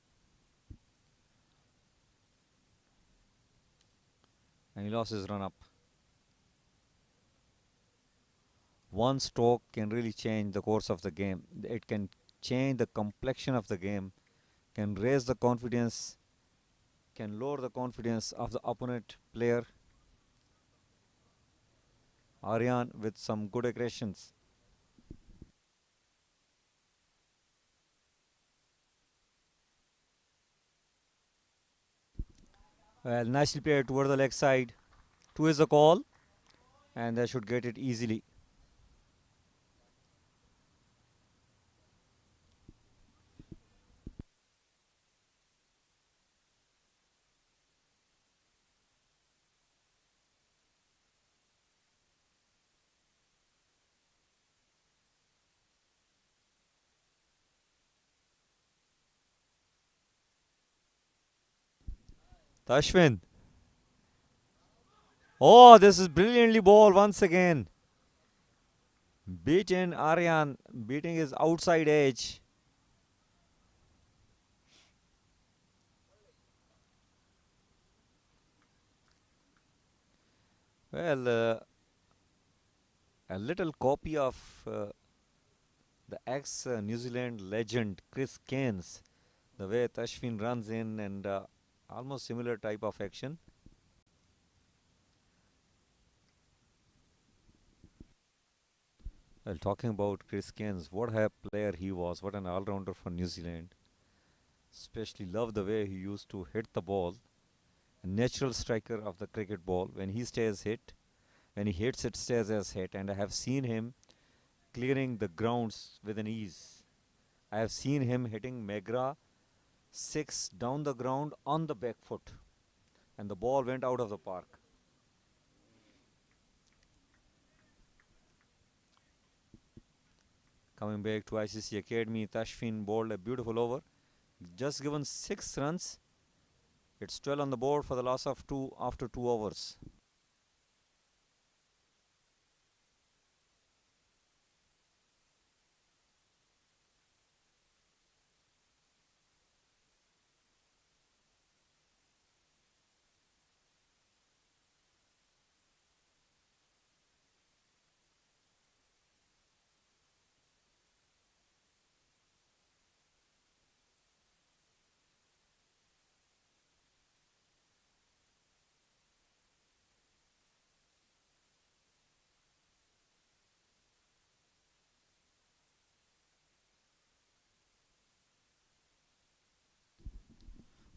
And he lost his run up. One stroke can really change the course of the game. It can change the complexion of the game, can raise the confidence, can lower the confidence of the opponent player. Aryan with some good aggressions. Well, nicely played toward the leg side. Two is the call, and they should get it easily. Tashwin. Oh, this is brilliantly bowled once again. Beaten Aryan, beating his outside edge. Well, a little copy of the ex-New Zealand legend Chris Cairns, the way Tashwin runs in, and almost similar type of action. Well, talking about Chris Cairns, what a player he was, what an all-rounder for New Zealand. Especially love the way he used to hit the ball. A natural striker of the cricket ball. When he stays hit, when he hits it stays as hit, and I have seen him clearing the grounds with an ease. I have seen him hitting Megra 6 down the ground on the back foot, and the ball went out of the park. Coming back to ICCA Academy, Tashwin bowled a beautiful over. Just given 6 runs. It's 12 on the board for the loss of 2 after 2 overs.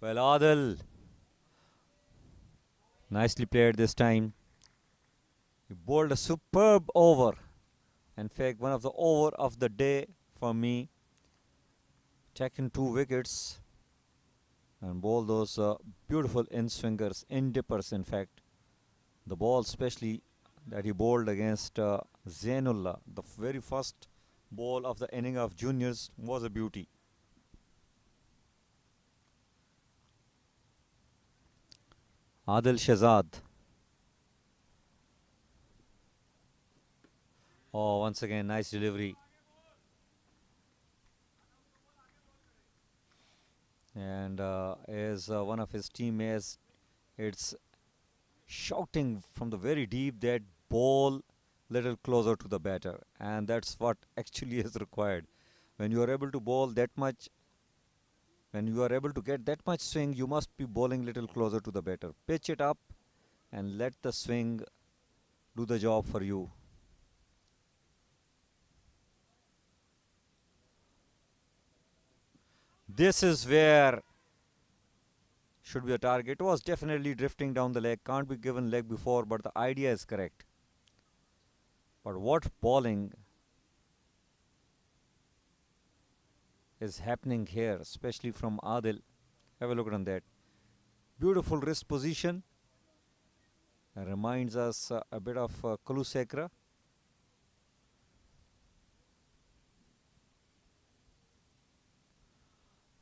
Well, Adil, nicely played this time. He bowled a superb over. In fact, one of the over of the day for me. Taken 2 wickets and bowled those beautiful in-swingers, in-dippers in fact. The ball especially that he bowled against Zainullah, the very first ball of the inning of juniors, was a beauty. Adil Shahzad. Oh, once again, nice delivery. And as one of his teammates, it's shouting from the very deep that ball little closer to the batter, and that's what actually is required. When you are able to bowl that much, when you are able to get that much swing, you must be bowling little closer to the batter. Pitch it up and let the swing do the job for you. This is where should be a target. It was definitely drifting down the leg. Can't be given leg before, but the idea is correct. But what bowling is happening here, especially from Adil. Have a look on that. Beautiful wrist position. Reminds us a bit of Kulusekra.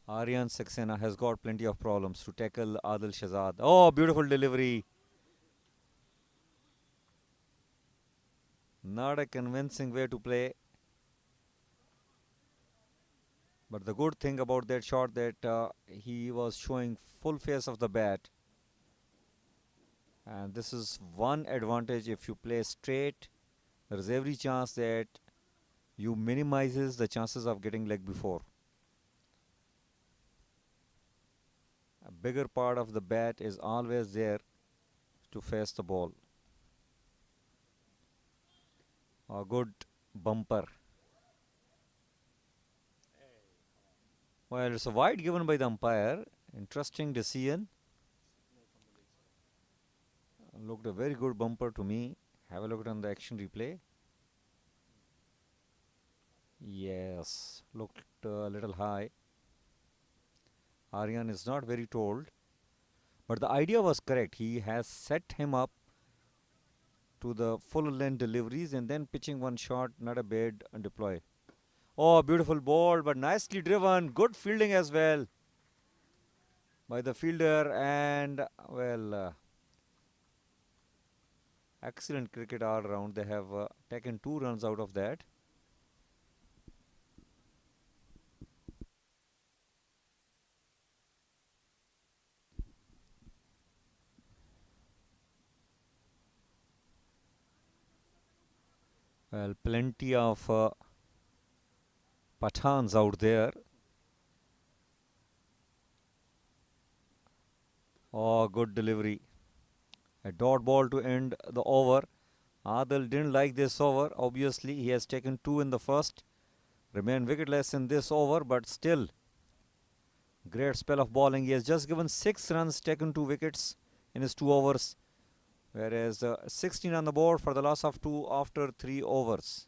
Aryan Saxena has got plenty of problems to tackle Adil Shahzad. Oh, beautiful delivery. Not a convincing way to play. But the good thing about that shot that he was showing full face of the bat. And this is one advantage if you play straight. There is every chance that you minimizes the chances of getting leg before. A bigger part of the bat is always there to face the ball. A good bumper. Well, it's a wide given by the umpire. Interesting decision. Looked a very good bumper to me. Have a look on the action replay. Yes, looked a little high. Aryan is not very told, but the idea was correct. He has set him up to the full length deliveries and then pitching one shot, not a bad deploy. Oh, beautiful ball, but nicely driven. Good fielding as well by the fielder, and well, excellent cricket all round. They have taken 2 runs out of that. Well, plenty of Pathans out there. Oh, good delivery. A dot ball to end the over. Adil didn't like this over. Obviously, he has taken 2 in the first. Remain wicketless in this over, but still, great spell of bowling. He has just given 6 runs, taken 2 wickets in his 2 overs. Whereas 16 on the board for the loss of 2 after 3 overs.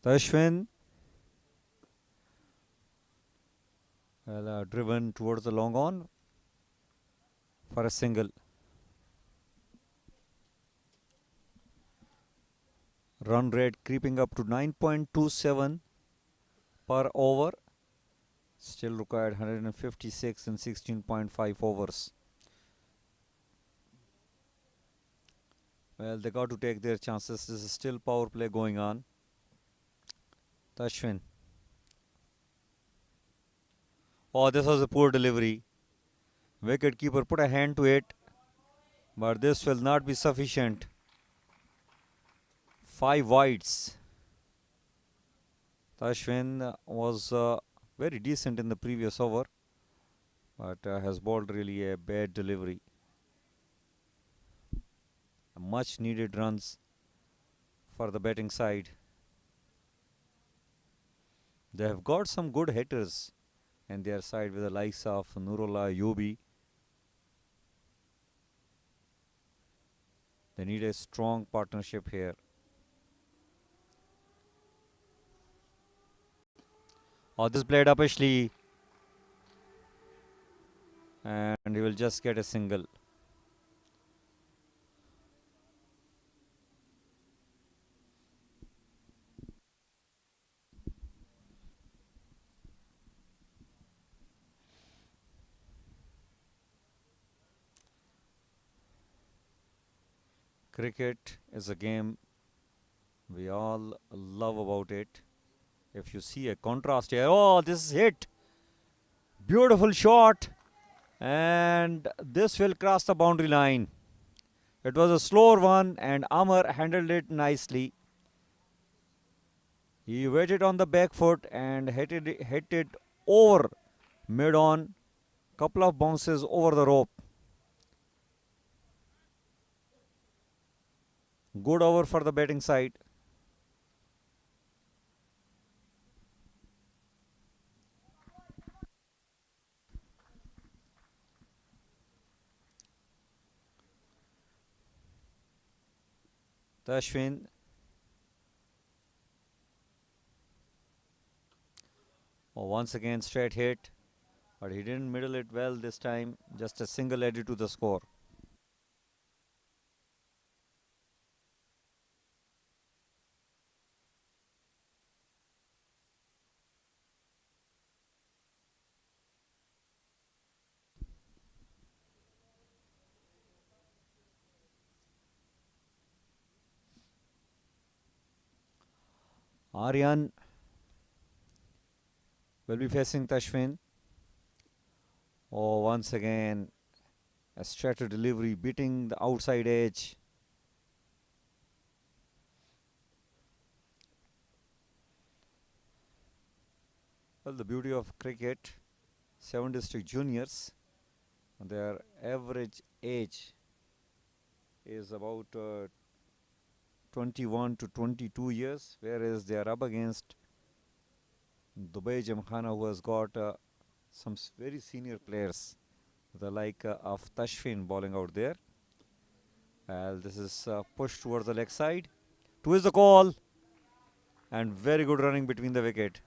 Ashwin driven towards the long on for a single. Run rate creeping up to 9.27 per over. Still required 156 in 16.5 overs. Well, they got to take their chances. This is still power play going on. Ashwin. Oh, this was a poor delivery. Wicket keeper put a hand to it, but this will not be sufficient. 5 wides. Ashwin was very decent in the previous over. but has bowled really a bad delivery. Much needed runs for the batting side. They have got some good hitters in their side with the likes of Nurullah Ayubi. They need a strong partnership here. Oh, this played uppishly, and he will just get a single. Cricket is a game we all love about it. If you see a contrast here, oh, this is hit. Beautiful shot, and this will cross the boundary line. It was a slower one, and Amar handled it nicely. He waited on the back foot and hit it over mid-on. Couple of bounces over the rope. Good over for the batting side. Tashwin. Oh, once again straight hit, but he didn't middle it well this time. Just a single added to the score. Aryan will be facing Tashwin. Oh, once again a straight delivery beating the outside edge. Well, the beauty of cricket, 7 district juniors, their average age is about 21 to 22 years, whereas they are up against Dubai Gymkhana, who has got some very senior players, the like of Tashwin bowling out there. This is pushed towards the leg side. Two is the call, and very good running between the wicket.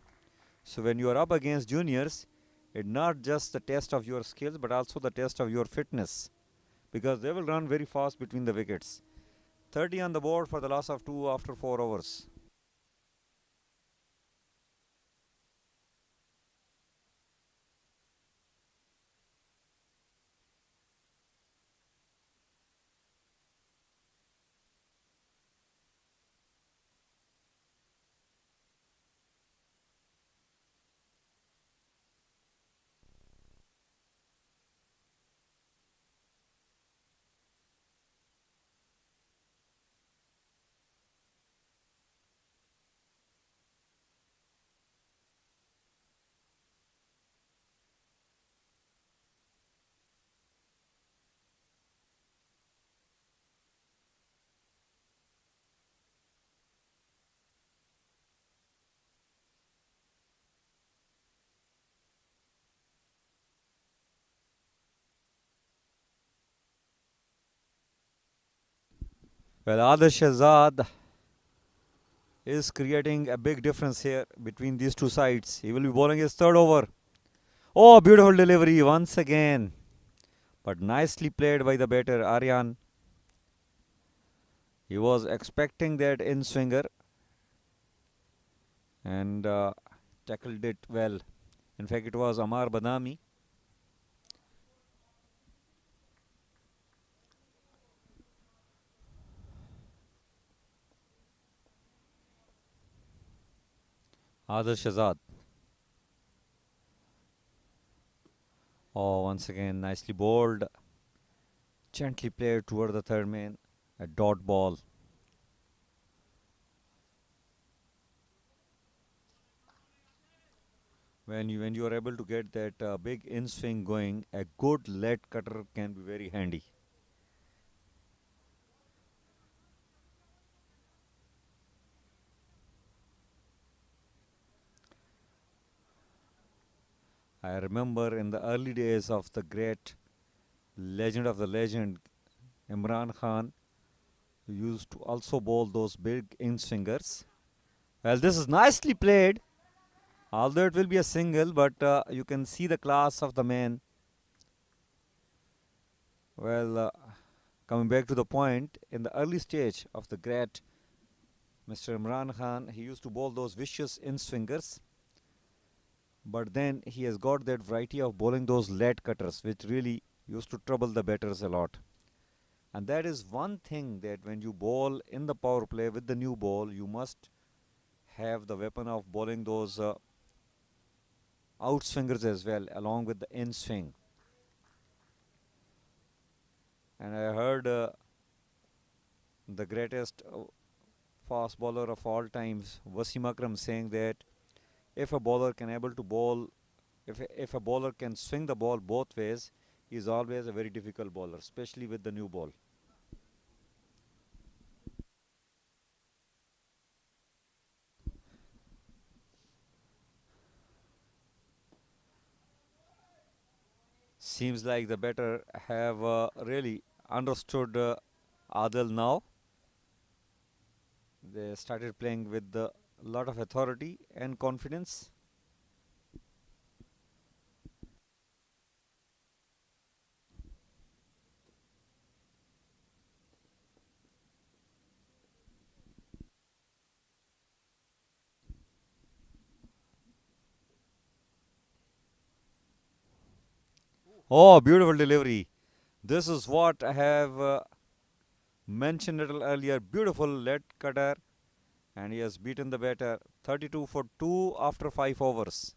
So when you are up against juniors, it's not just the test of your skills, but also the test of your fitness, because they will run very fast between the wickets. 30 on the board for the loss of 2 after 4 overs. Well, Adarsh Shahzad is creating a big difference here between these two sides. He will be bowling his third over. Oh, beautiful delivery once again, but nicely played by the batter Aryan. He was expecting that in swinger and tackled it well. In fact, it was Amar Badami. Adarsh Shahzad. Oh, once again nicely bowled. Gently played toward the third man. A dot ball. When you are able to get that big in swing going, a good lead cutter can be very handy. I remember in the early days of the great legend of the legend, Imran Khan, who used to also bowl those big in swingers. Well, this is nicely played, although it will be a single, but you can see the class of the man. Well, coming back to the point, in the early stage of the great Mr. Imran Khan, he used to bowl those vicious in swingers, but then he has got that variety of bowling those lead cutters, which really used to trouble the batters a lot. And that is one thing, that when you bowl in the power play with the new ball, you must have the weapon of bowling those out swingers as well, along with the in swing. And I heard the greatest fast bowler of all times, Wasim Akram, saying that if a bowler can able to bowl, if a bowler can swing the ball both ways, he is always a very difficult bowler, especially with the new ball. Seems like the batter have really understood Adil now. They started playing with a lot of authority and confidence. Oh, beautiful delivery. This is what I have mentioned a little earlier. Beautiful lead cutter, and he has beaten the batter 32 for 2 after 5 overs.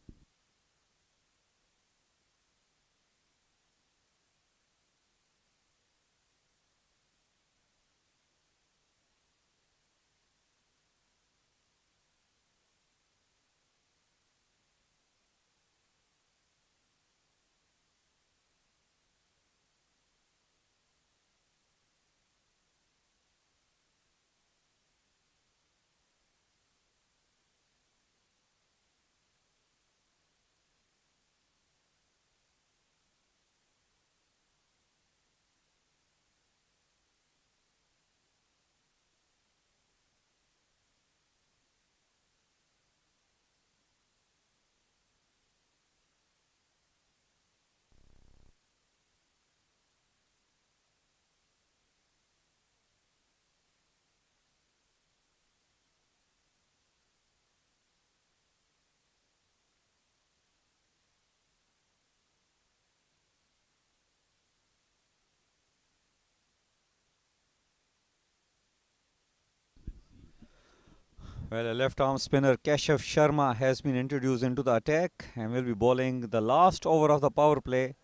Well, a left arm spinner Keshav Sharma has been introduced into the attack and will be bowling the last over of the power play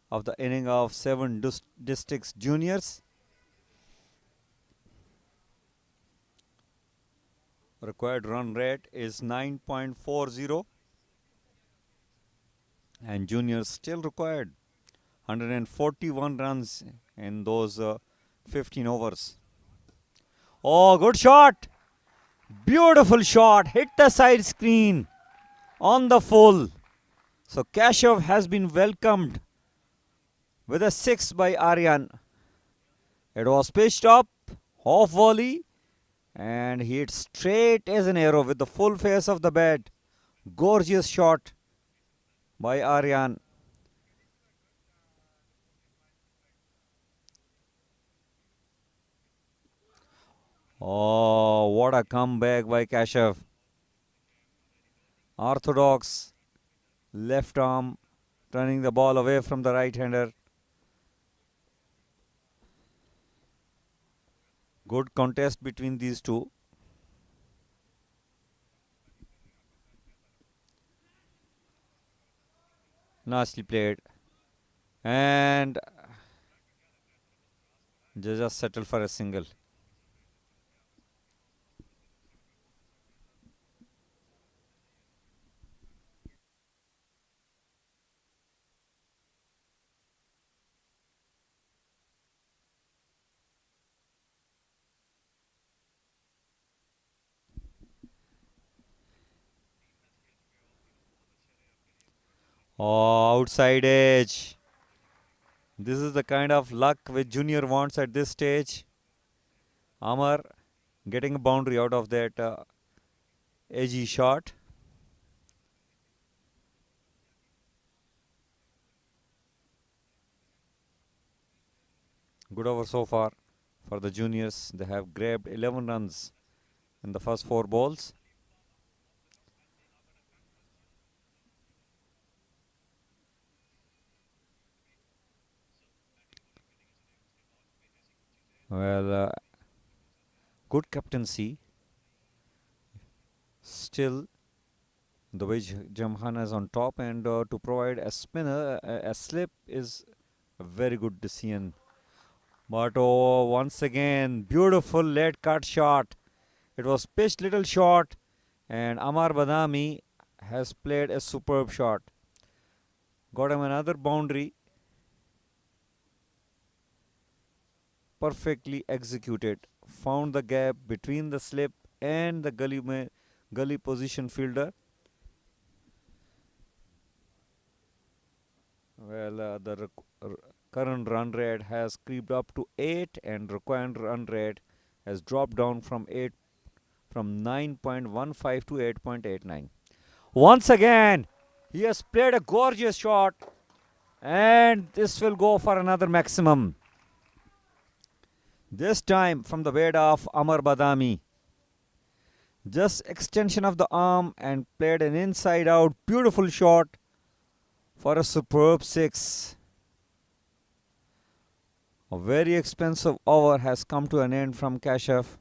of the inning of 7 districts juniors. Required run rate is 9.40, and juniors still required 141 runs in those 15 overs. Oh, good shot! Beautiful shot, hit the side screen on the full. So Keshav has been welcomed with a 6 by Aryan. It was pitched up, off volley, and he hit straight as an arrow with the full face of the bat. Gorgeous shot by Aryan. Oh, what a comeback by Keshav. Orthodox left arm, turning the ball away from the right-hander. Good contest between these two. Nicely played. And just settle for a single. Oh, outside edge. This is the kind of luck which Junior wants at this stage. Amar getting a boundary out of that edgy shot. Good over so far for the juniors. They have grabbed 11 runs in the first 4 balls. Well, good captaincy. Still, the way Gymkhana is on top, and to provide a spinner, a slip is a very good decision. But oh, once again, beautiful late cut shot. It was pitched little short, and Amar Badami has played a superb shot. Got him another boundary. Perfectly executed. Found the gap between the slip and the gully position fielder. Well, the current run rate has creeped up to 8, and required run rate has dropped down from 9.15 to 8.89. Once again, he has played a gorgeous shot, and this will go for another maximum. This time from the weight of Amar Badami. Just extension of the arm and played an inside out beautiful shot for a superb 6. A very expensive over has come to an end from Kashif.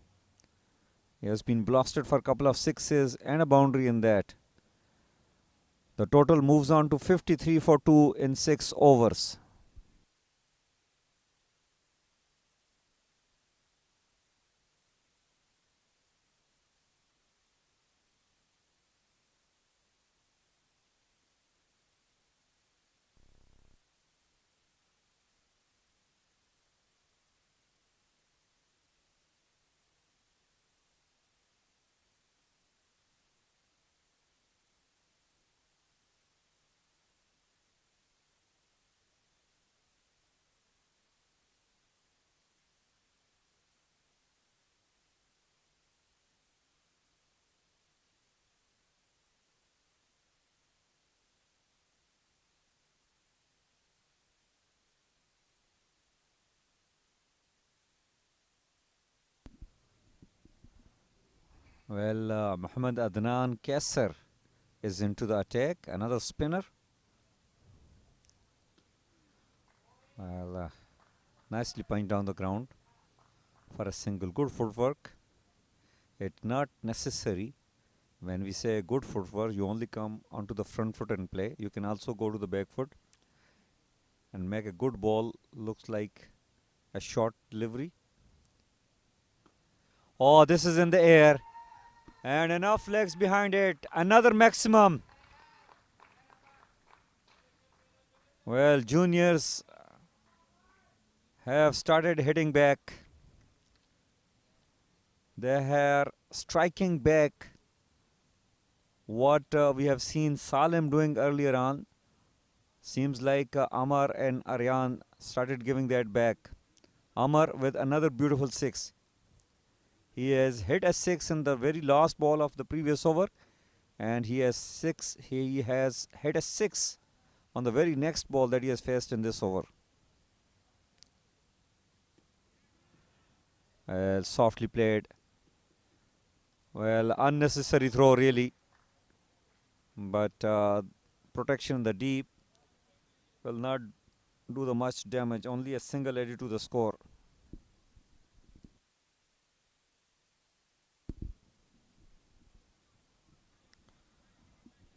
He has been blasted for a couple of 6s and a boundary in that. The total moves on to 53 for 2 in 6 overs. Well, Muhammad Adnan Kesser is into the attack. Another spinner. Well, nicely pinned down the ground for a single. Good footwork. It's not necessary. When we say good footwork, you only come onto the front foot and play. You can also go to the back foot and make a good ball. Looks like a short delivery. Oh, this is in the air. And enough legs behind it. Another maximum. Well, juniors have started hitting back. They are striking back what we have seen Salim doing earlier on. Seems like Amar and Aryan started giving that back. Amar with another beautiful 6. He has hit a 6 in the very last ball of the previous over, and he has hit a 6 on the very next ball that he has faced in this over. Softly played. Well, unnecessary throw really, but protection in the deep will not do the much damage. Only a single added to the score.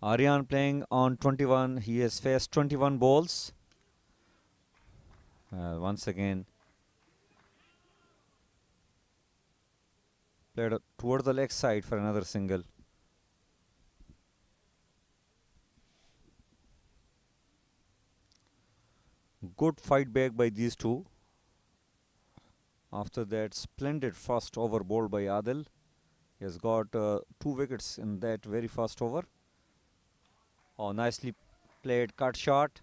Aryan playing on 21. He has faced 21 balls. Once again, played towards the leg side for another single. Good fight back by these two. After that splendid first over bowled by Adil. He has got 2 wickets in that very first over. Oh, nicely played cut shot.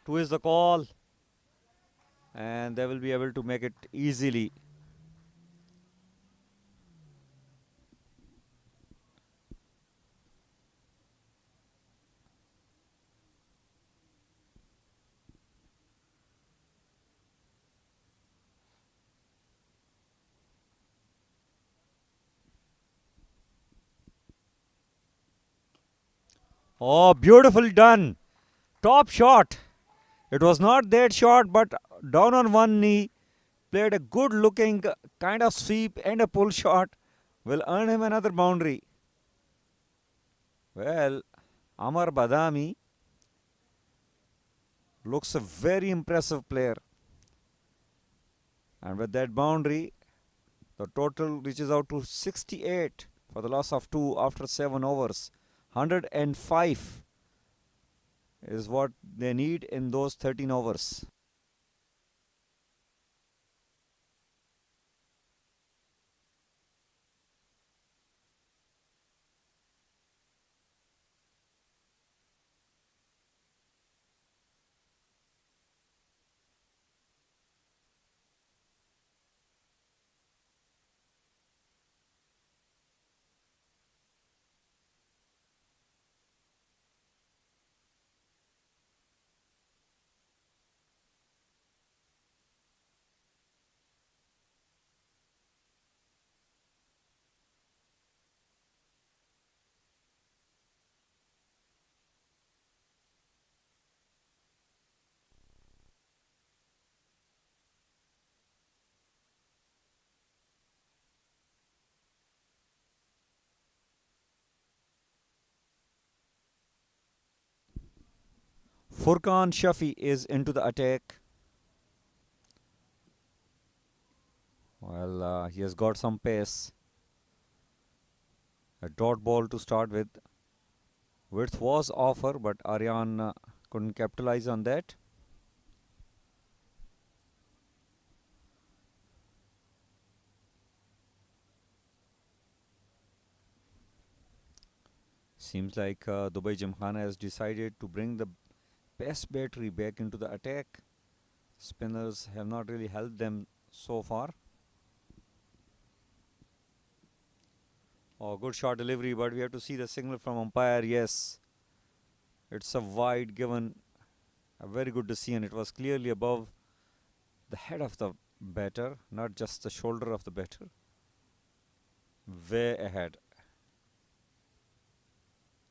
2 is the call. And they will be able to make it easily. Oh, beautiful done. Top shot. It was not that shot, but down on one knee. Played a good looking kind of sweep and a pull shot. Will earn him another boundary. Well, Amar Badami looks a very impressive player. And with that boundary, the total reaches out to 68 for the loss of 2 after 7 overs. 105 is what they need in those 13 overs. Furkan Shafi is into the attack. Well, he has got some pace. A dot ball to start with. Width was offer, but ARABIAN couldn't capitalize on that. Seems like Dubai Gymkhana has decided to bring the best battery back into the attack. Spinners have not really helped them so far. Oh, good shot delivery, but we have to see the signal from umpire. Yes, it's a wide given. A very good decision. It was clearly above the head of the batter, not just the shoulder of the batter. Way ahead.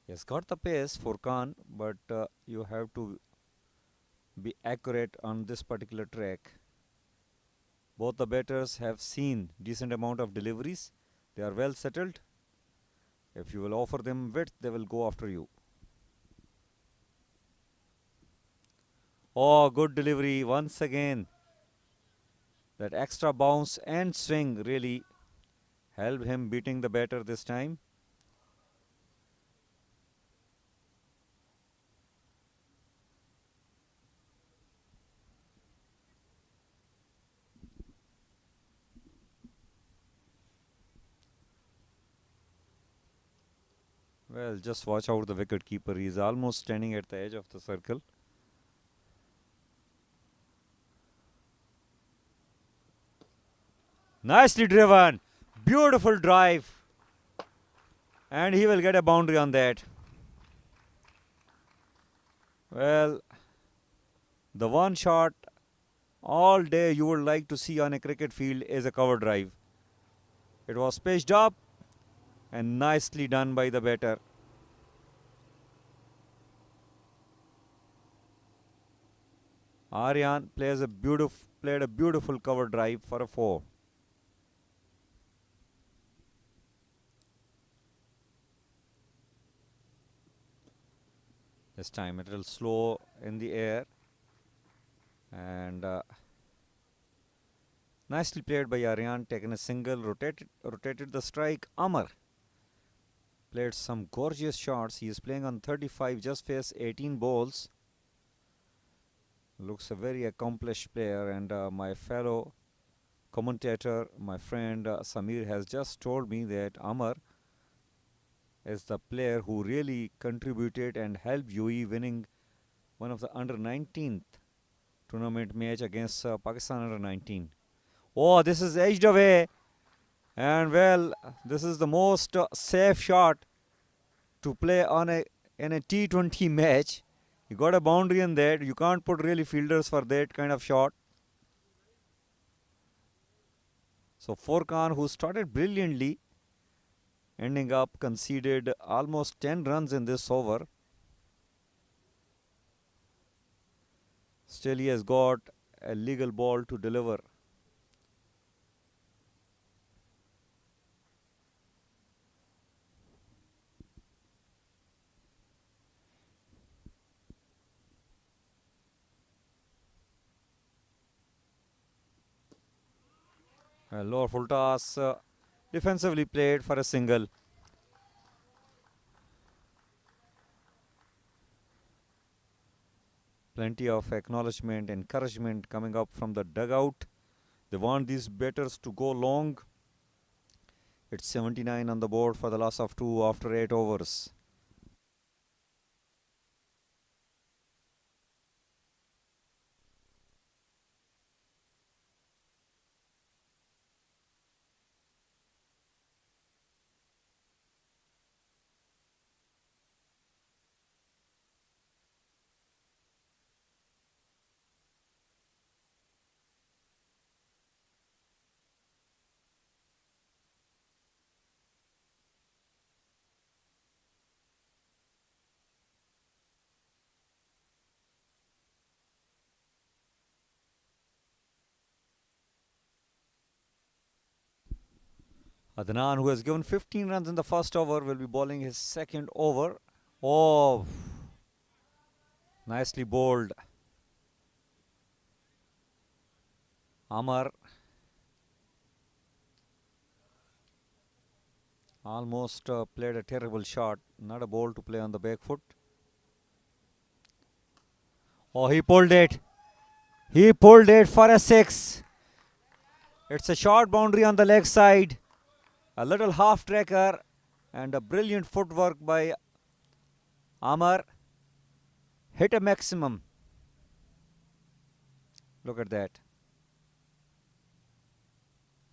He has got the pace for Khan, but you have to be accurate on this particular track. Both the batters have seen decent amount of deliveries. They are well settled. If you will offer them width, they will go after you. Oh, good delivery once again. That extra bounce and swing really helped him beating the batter this time. Well, just watch out the wicket keeper. He is almost standing at the edge of the circle. Nicely driven. Beautiful drive. And he will get a boundary on that. Well, the one shot all day you would like to see on a cricket field is a cover drive. It was pitched up and nicely done by the batter. ARABIAN played a beautiful cover drive for a 4. This time it will slow in the air and nicely played by ARABIAN, taken a single, rotated the strike. Amar played some gorgeous shots. He is playing on 35, just faced 18 balls. Looks a very accomplished player, and my fellow commentator, my friend Samir has just told me that Amar is the player who really contributed and helped UAE winning one of the under 19th tournament match against Pakistan under 19. Oh, this is edged away, and well, this is the most safe shot to play on in a T20 match. You got a boundary in that. You can't put really fielders for that kind of shot. So Furkan, who started brilliantly, ending up conceded almost 10 runs in this over. Still, he has got a legal ball to deliver. Lower full toss, defensively played for a single. Plenty of acknowledgement, encouragement coming up from the dugout. They want these batters to go long. It's 79 on the board for the loss of 2 after 8 overs. Adnan, who has given 15 runs in the first over, will be bowling his second over. Oh, nicely bowled. Amar almost played a terrible shot. Not a ball to play on the back foot. Oh, he pulled it. He pulled it for a 6. It's a short boundary on the leg side. A little half tracker and a brilliant footwork by Amar. Hit a maximum. Look at that.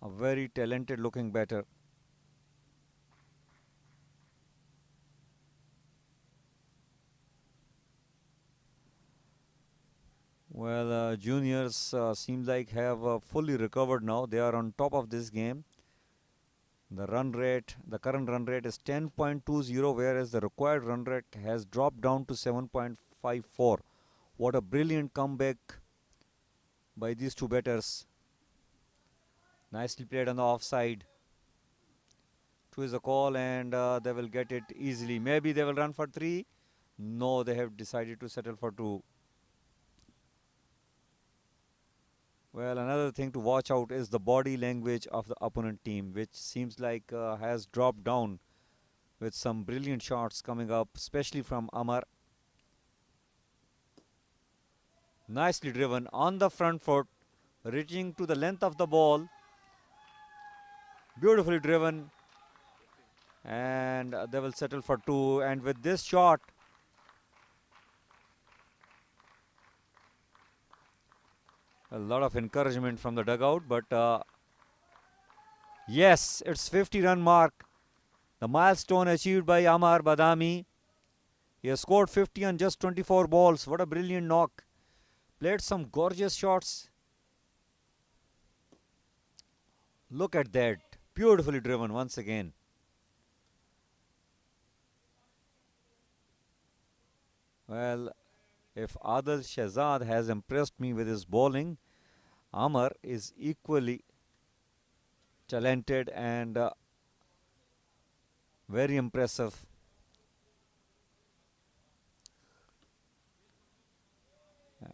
A very talented looking batter. Well, juniors seem like have fully recovered now. They are on top of this game. The current run rate is 10.20, whereas the required run rate has dropped down to 7.54. What a brilliant comeback by these two batters. Nicely played on the offside. 2 is a call, and they will get it easily. Maybe they will run for 3. No, they have decided to settle for 2. Well, another thing to watch out is the body language of the opponent team, which seems like has dropped down with some brilliant shots coming up, especially from Amar. Nicely driven on the front foot, reaching to the length of the ball. Beautifully driven, and they will settle for 2. And with this shot, a lot of encouragement from the dugout, but yes, it's 50-run mark. The milestone achieved by Amar Badami. He has scored 50 on just 24 balls. What a brilliant knock. Played some gorgeous shots. Look at that. Beautifully driven once again. Well, if Adil Shahzad has impressed me with his bowling, Amar is equally talented and very impressive.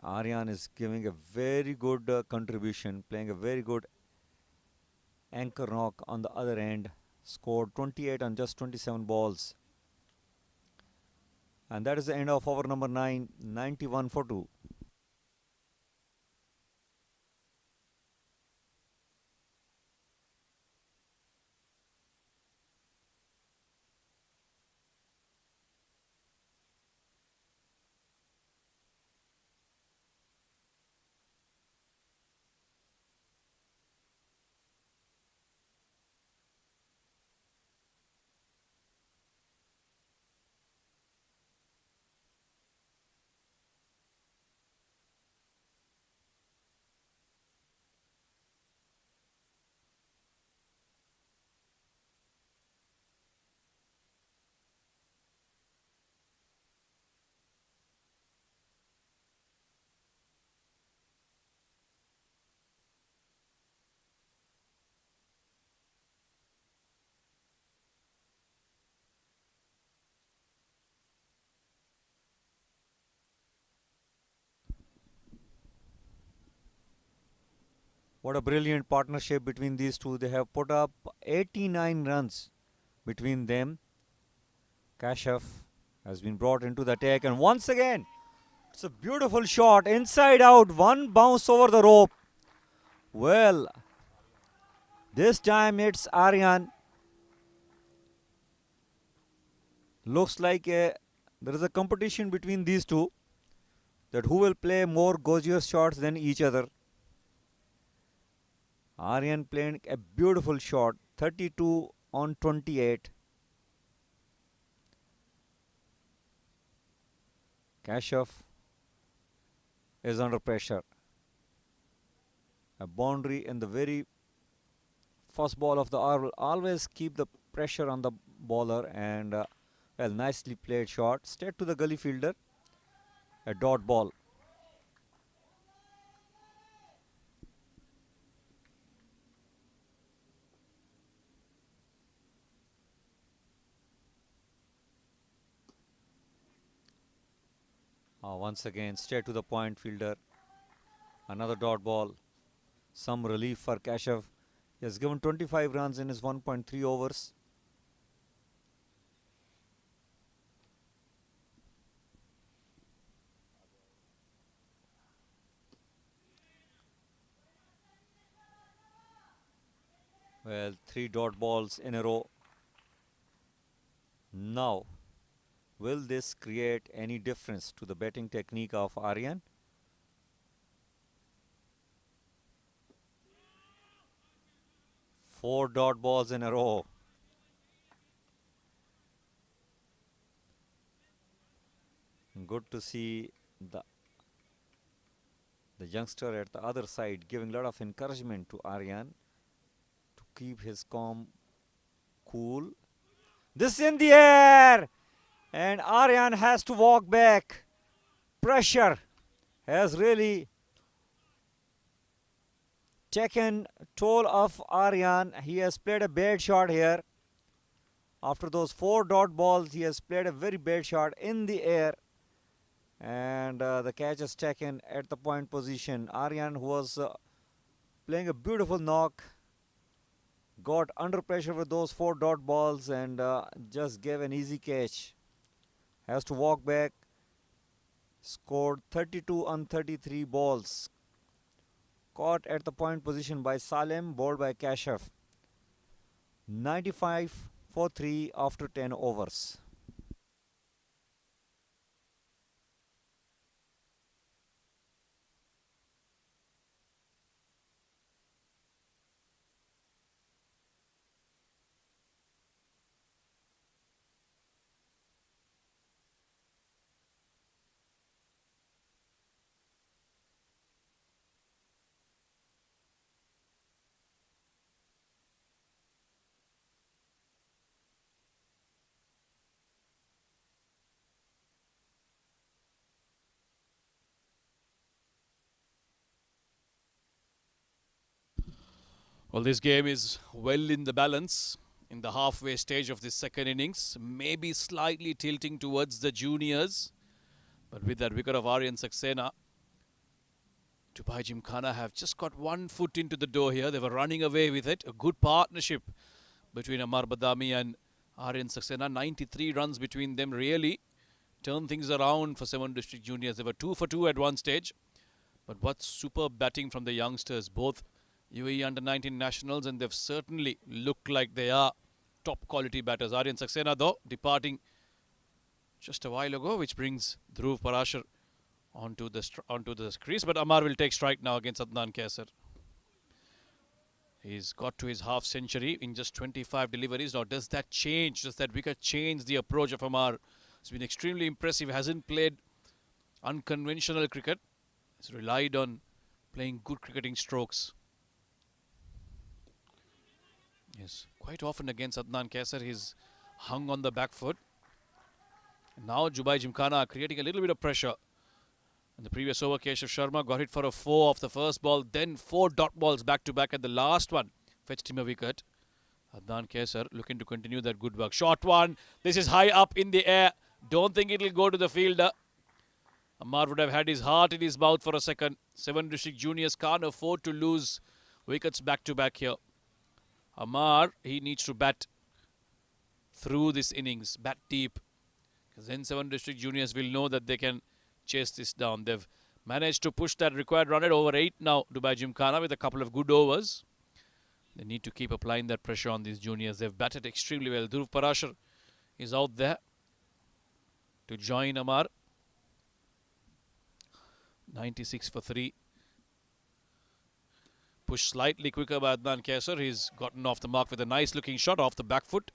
Aryan is giving a very good contribution, playing a very good anchor knock on the other end. Scored 28 on just 27 balls. And that is the end of over number 9, 91 for 2. What a brilliant partnership between these two. They have put up 89 runs between them. Kashif has been brought into the attack, and once again, it's a beautiful shot, inside out, one bounce over the rope. Well, this time it's Aryan. Looks like there is a competition between these two, that who will play more gorgeous shots than each other. Aryan playing a beautiful shot, 32 on 28. Kashif is under pressure. A boundary in the very first ball of the hour will always keep the pressure on the bowler, and well, nicely played shot, straight to the gully fielder. A dot ball. Once again, straight to the point fielder. Another dot ball. Some relief for Kashif. He has given 25 runs in his 1.3 overs. Well, 3 dot balls in a row. Now, will this create any difference to the batting technique of Aryan? Four dot balls in a row. Good to see the youngster at the other side giving a lot of encouragement to Aryan to keep his calm, cool. This in the air, and Aryan has to walk back. Pressure has really taken toll of Aryan. He has played a bad shot here. After those 4 dot balls, he has played a very bad shot in the air, and the catch is taken at the point position. Aryan, who was playing a beautiful knock, got under pressure with those 4 dot balls and just gave an easy catch. Has to walk back. Scored 32 on 33 balls. Caught at the point position by Salem, bowled by Kashif. 95 for 3 after 10 overs. Well, this game is well in the balance in the halfway stage of this second innings. Maybe slightly tilting towards the juniors. But with that wicket of Aryan Saxena, Dubai Gymkhana have just got one foot into the door here. They were running away with it. A good partnership between Amar Badami and Aryan Saxena. 93 runs between them really turned things around for 7 district juniors. They were 2 for 2 at one stage. But what superb batting from the youngsters, both UAE under-19 nationals, and they've certainly looked like they are top quality batters. Aryan Saxena though departing just a while ago, which brings Dhruv Parashar onto the crease. But Amar will take strike now against Adnan Kaisar. He's got to his half century in just 25 deliveries. Now does that change? Does that wicket change the approach of Amar? It's been extremely impressive. Hasn't played unconventional cricket. He's relied on playing good cricketing strokes. Yes, quite often against Adnan Kaisar, he's hung on the back foot. Now Dubai Gymkhana are creating a little bit of pressure. In the previous over, Keshav Sharma got hit for a 4 off the first ball, then 4 dot balls back to back, and the last one fetched him a wicket. Adnan Kaisar looking to continue that good work. Short one. This is high up in the air. Don't think it'll go to the fielder. Amar would have had his heart in his mouth for a second. 7 district juniors can't afford to lose Wickets back to back here. Amar, he needs to bat through this innings, bat deep. Because then 7 district juniors will know that they can chase this down. They've managed to push that required run rate over 8 now, Dubai Gymkhana, with a couple of good overs. They need to keep applying that pressure on these juniors. They've batted extremely well. Dhruv Parashar is out there to join Amar. 96 for 3. Pushed slightly quicker by Adnan Kaisar. He's gotten off the mark with a nice looking shot off the back foot.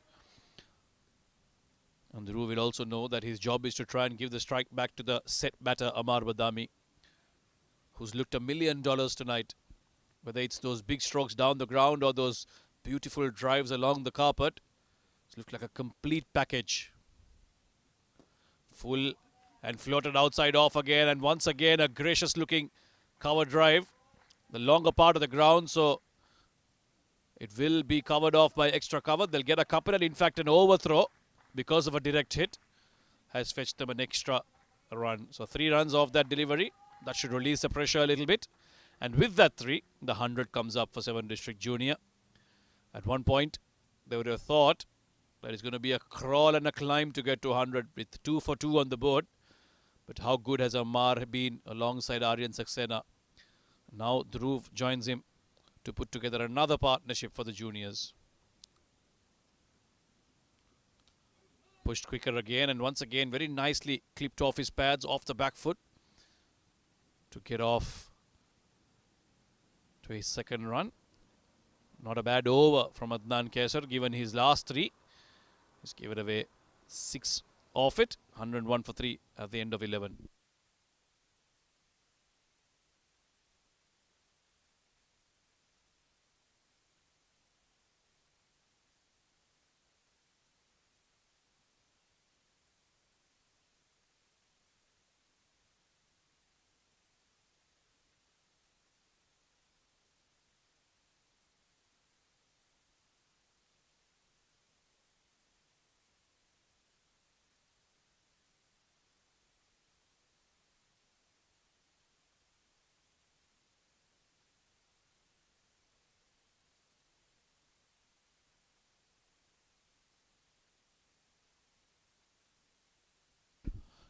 And Dhruv will also know that his job is to try and give the strike back to the set batter Amar Badami, who's looked $1 million tonight. Whether it's those big strokes down the ground or those beautiful drives along the carpet, it's looked like a complete package. Full and floated outside off again, and once again a gracious looking cover drive. The longer part of the ground, so it will be covered off by extra cover. They'll get a couple, and in fact an overthrow because of a direct hit has fetched them an extra run. So 3 runs off that delivery. That should release the pressure a little bit. And with that 3, the 100 comes up for 7 District Junior. At one point, they would have thought that it's going to be a crawl and a climb to get to 100 with 2 for 2 on the board. But how good has Amar been alongside Aryan Saxena? Now Dhruv joins him to put together another partnership for the juniors. Pushed quicker again, and once again very nicely clipped off his pads off the back foot to get off to his second run. Not a bad over from Adnan Kaisar given his last 3. He's given away 6 off it. 101 for 3 at the end of 11.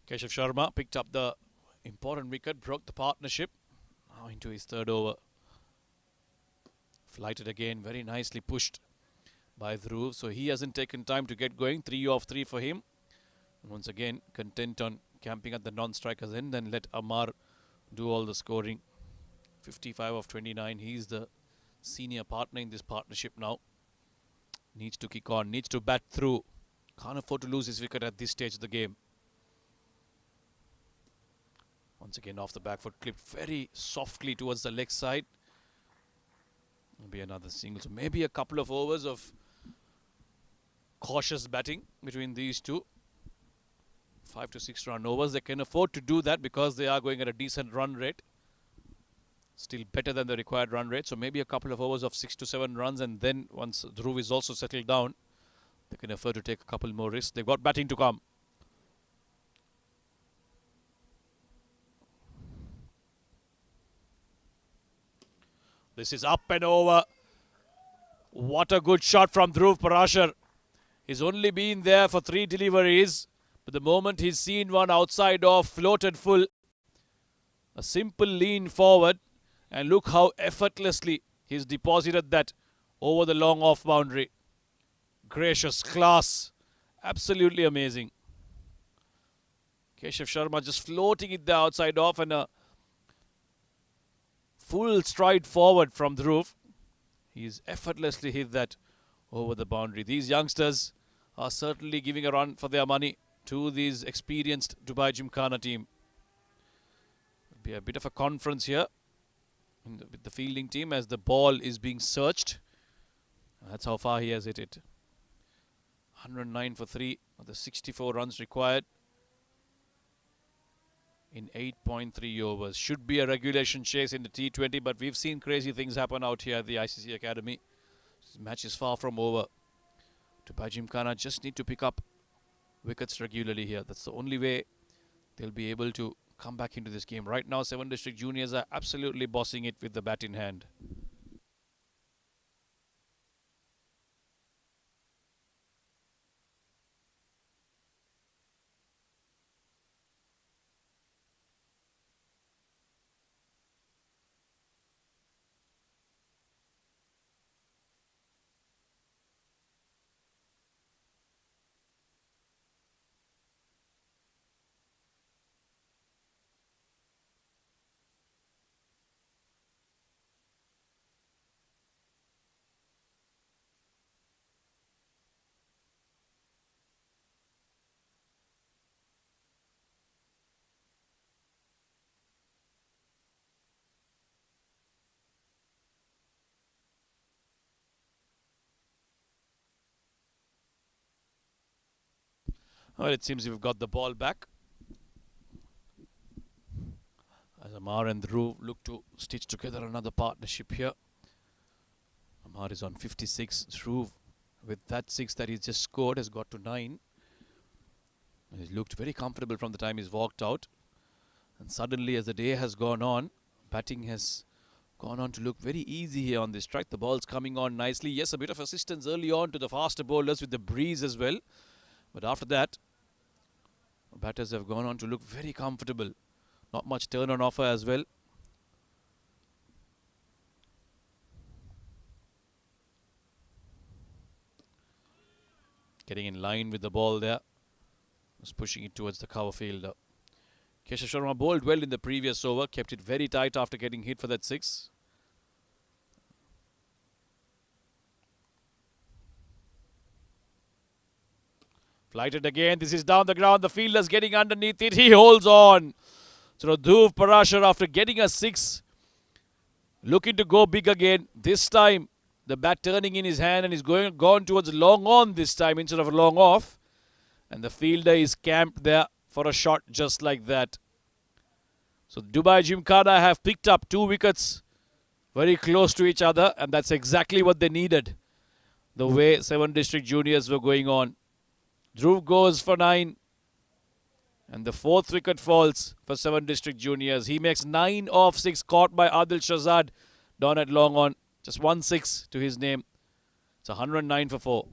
Keshav Sharma picked up the important wicket, broke the partnership. Now into his 3rd over. Flighted again, very nicely pushed by Dhruv. So he hasn't taken time to get going. 3 off 3 for him. And once again, content on camping at the non-striker's end and let Amar do all the scoring. 55 of 29. He's the senior partner in this partnership now. Needs to kick on, needs to bat through. Can't afford to lose his wicket at this stage of the game. Once again off the back foot, clipped very softly towards the leg side. Will be another single. So maybe a couple of overs of cautious batting between these two. 5 to 6 run overs. They can afford to do that because they are going at a decent run rate. Still better than the required run rate. So maybe a couple of overs of 6 to 7 runs, and then once Dhruv is also settled down, they can afford to take a couple more risks. They've got batting to come. This is up and over. What a good shot from Dhruv Parashar. He's only been there for 3 deliveries, but the moment he's seen one outside off, floated full. A simple lean forward, and look how effortlessly he's deposited that over the long off boundary. Gracious class. Absolutely amazing. Keshav Sharma just floating it the outside off, and a full stride forward from Dhruv. He's effortlessly hit that over the boundary. These youngsters are certainly giving a run for their money to these experienced Dubai Gymkhana team. It'll be a bit of a conference here with the fielding team as the ball is being searched. That's how far he has hit it. 109 for 3 of the 64 runs required in 8.3 overs. Should be a regulation chase in the T20, but we've seen crazy things happen out here at the ICCA Academy. This match is far from over. Dubai Gymkhana just need to pick up wickets regularly here. That's the only way they'll be able to come back into this game. Right now, 7 District Juniors are absolutely bossing it with the bat in hand. Well, it seems we've got the ball back. As Amar and Dhruv look to stitch together another partnership here. Amar is on 56. Dhruv, with that 6 that he's just scored, has got to 9. He's looked very comfortable from the time he's walked out. And suddenly, as the day has gone on, batting has gone on to look very easy here on this strike. The ball's coming on nicely. Yes, a bit of assistance early on to the faster bowlers with the breeze as well. But after that, batters have gone on to look very comfortable. Not much turn on offer as well. Getting in line with the ball there. Was pushing it towards the cover fielder. Keshav Sharma bowled well in the previous over. Kept it very tight after getting hit for that 6. Flighted again. This is down the ground. The fielder's getting underneath it. He holds on. So Dhruv Parashar, after getting a 6, looking to go big again. This time, the bat turning in his hand and he's gone towards long on this time instead of long off. And the fielder is camped there for a shot just like that. So Dubai Gymkhana have picked up 2 wickets very close to each other, and that's exactly what they needed. The way 7 district juniors were going on. Dhruv goes for 9. And the 4th wicket falls for 7 district juniors. He makes 9 off 6, caught by Adil Shahzad down at long on. Just 1 6 to his name. It's 109 for 4.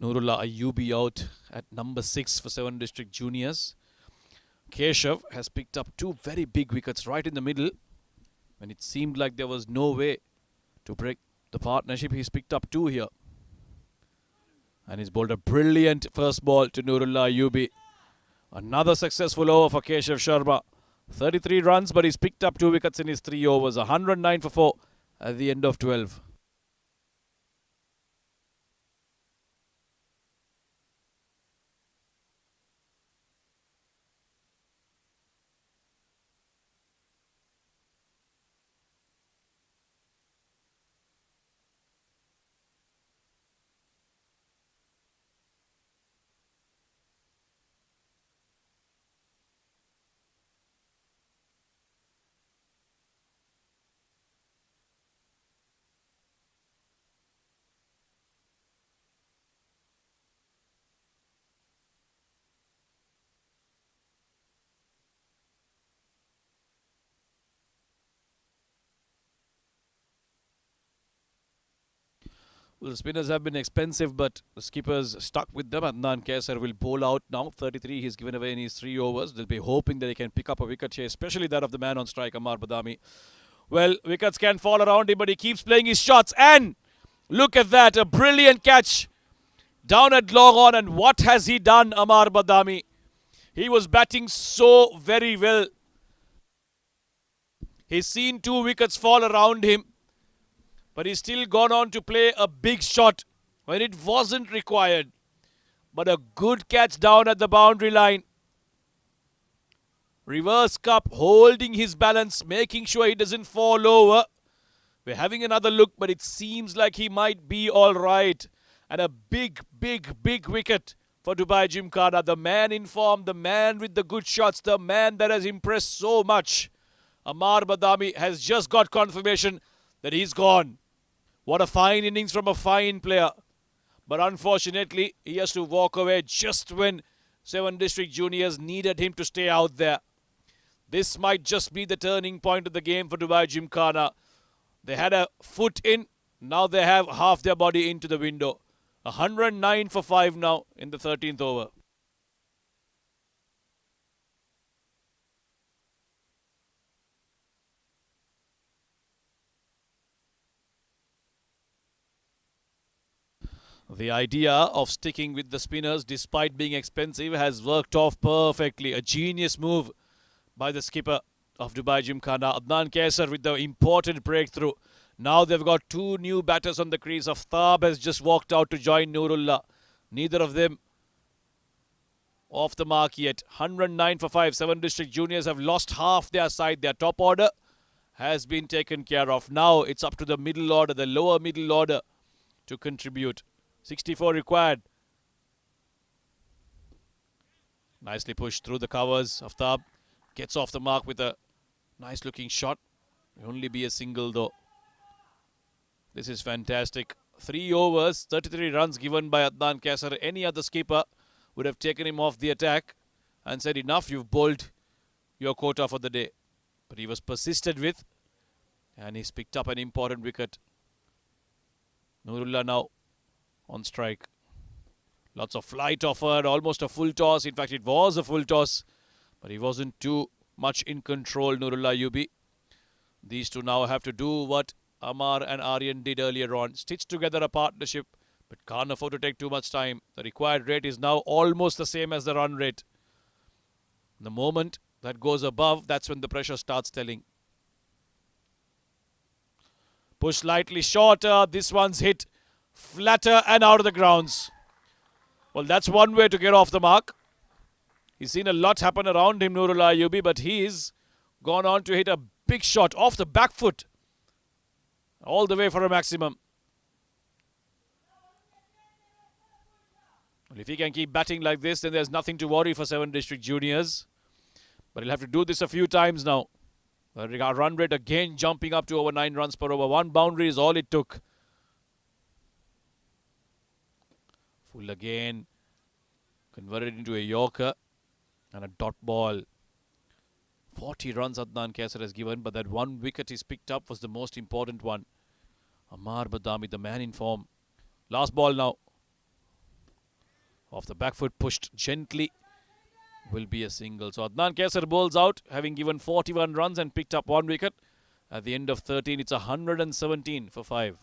Nurullah Ayyubi out at number 6 for 7 district juniors. Keshav has picked up 2 very big wickets right in the middle. When it seemed like there was no way to break the partnership, he's picked up 2 here. And he's bowled a brilliant first ball to Nurullah Ayyubi. Another successful over for Keshav Sharma. 33 runs, but he's picked up 2 wickets in his 3 overs. 109 for 4 at the end of 12. Well, the spinners have been expensive, but the skippers stuck with them. Adnan Kaisar will bowl out now. 33 he's given away in his 3 overs. They'll be hoping that they can pick up a wicket here, especially that of the man on strike, Amar Badami. Well, wickets can fall around him, but he keeps playing his shots. And look at that, a brilliant catch down at long on. And what has he done, Amar Badami? He was batting so very well. He's seen 2 wickets fall around him. But he's still gone on to play a big shot when it wasn't required. But a good catch down at the boundary line. Reverse cup, holding his balance, making sure he doesn't fall over. We're having another look, but it seems like he might be all right. And a big, big, big wicket for Dubai Gymkhana. The man in form, the man with the good shots, the man that has impressed so much. Amar Badami has just got confirmation that he's gone. What a fine innings from a fine player. But unfortunately, he has to walk away just when 7 district juniors needed him to stay out there. This might just be the turning point of the game for Dubai Gymkhana. They had a foot in. Now they have half their body into the window. 109 for 5 now in the 13th over. The idea of sticking with the spinners despite being expensive has worked off perfectly. A genius move by the skipper of Dubai Gymkhana, Adnan Kaisar, with the important breakthrough. Now they've got two new batters on the crease. Aftab has just walked out to join Nurullah. Neither of them off the mark yet. 109 for 5. 7 district juniors have lost half their side. Their top order has been taken care of. Now it's up to the middle order, the lower middle order, to contribute. 64 required. Nicely pushed through the covers. Aftab gets off the mark with a nice looking shot. It'll only be a single though. This is fantastic. 3 overs, 33 runs given by Adnan Kaisar. Any other skipper would have taken him off the attack and said, enough, you've bowled your quota for the day. But he was persisted with, and he's picked up an important wicket. Nurullah now on strike. Lots of flight offered, almost a full toss. In fact, it was a full toss, but he wasn't too much in control, Nurullah Ayubi. These two now have to do what Amar and Aryan did earlier on. Stitch together a partnership, but can't afford to take too much time. The required rate is now almost the same as the run rate. The moment that goes above, that's when the pressure starts telling. Push slightly shorter. This one's hit flatter and out of the grounds. Well, that's one way to get off the mark. He's seen a lot happen around him, Nurullah Ayubi, but he's gone on to hit a big shot off the back foot. All the way for a maximum. Well, if he can keep batting like this, then there's nothing to worry for 7 district juniors. But he'll have to do this a few times now. The run rate again jumping up to over 9 runs per over. 1 boundary is all it took. Full again. Converted into a Yorker. And a dot ball. 40 runs Adnan Kaisar has given, but that 1 wicket he's picked up was the most important one. Amar Badami, the man in form. Last ball now. Off the back foot, pushed gently. Will be a single. So Adnan Kaisar bowls out, having given 41 runs and picked up 1 wicket. At the end of 13, it's 117 for 5.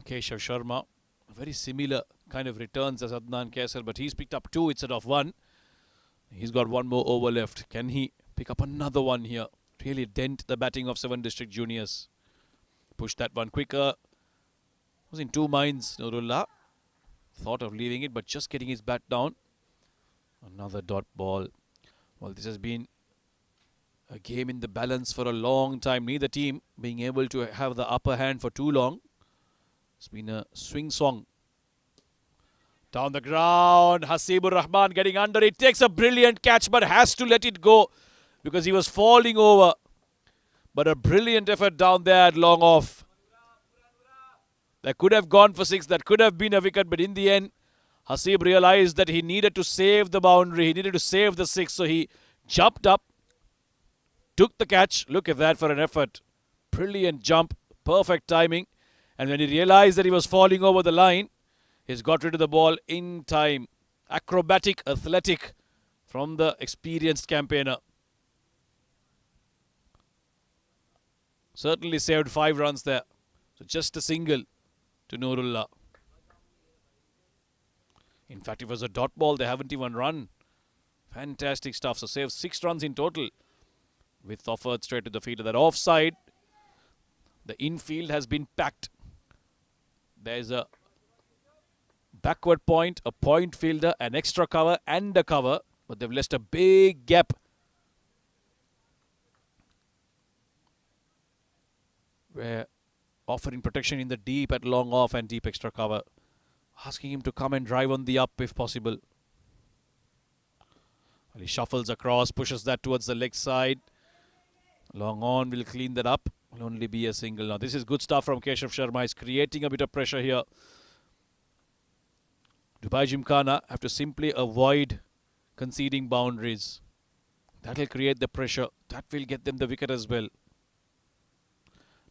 Keshav Sharma, very similar kind of returns as Adnan Kaisar, but he's picked up 2 instead of 1. He's got 1 more over left. Can he pick up another one here? Really dent the batting of 7 district juniors. Push that one quicker. Was in 2 minds, Nurullah. Thought of leaving it, but just getting his bat down. Another dot ball. Well, this has been a game in the balance for a long time. Neither team being able to have the upper hand for too long. It's been a swing song. Down the ground, Hasibur Rahman getting under it. Takes a brilliant catch but has to let it go because he was falling over. But a brilliant effort down there at long off. That could have gone for 6. That could have been a wicket. But in the end, Hasib realized that he needed to save the boundary. He needed to save the 6. So he jumped up, took the catch. Look at that for an effort. Brilliant jump. Perfect timing. And when he realized that he was falling over the line, he's got rid of the ball in time. Acrobatic, athletic from the experienced campaigner. Certainly saved 5 runs there. So just a single to Nurullah. In fact, it was a dot ball. They haven't even run. Fantastic stuff. So saved 6 runs in total. With offered straight to the fielder. That offside. The infield has been packed. There's a backward point, a point fielder, an extra cover and a cover. But they've left a big gap. Where offering protection in the deep at long off and deep extra cover. Asking him to come and drive on the up if possible. Well, he shuffles across, pushes that towards the leg side. Long on will clean that up. Will only be a single now. This is good stuff from Keshav Sharma. He's creating a bit of pressure here. Dubai Gymkhana have to simply avoid conceding boundaries. That will create the pressure. That will get them the wicket as well.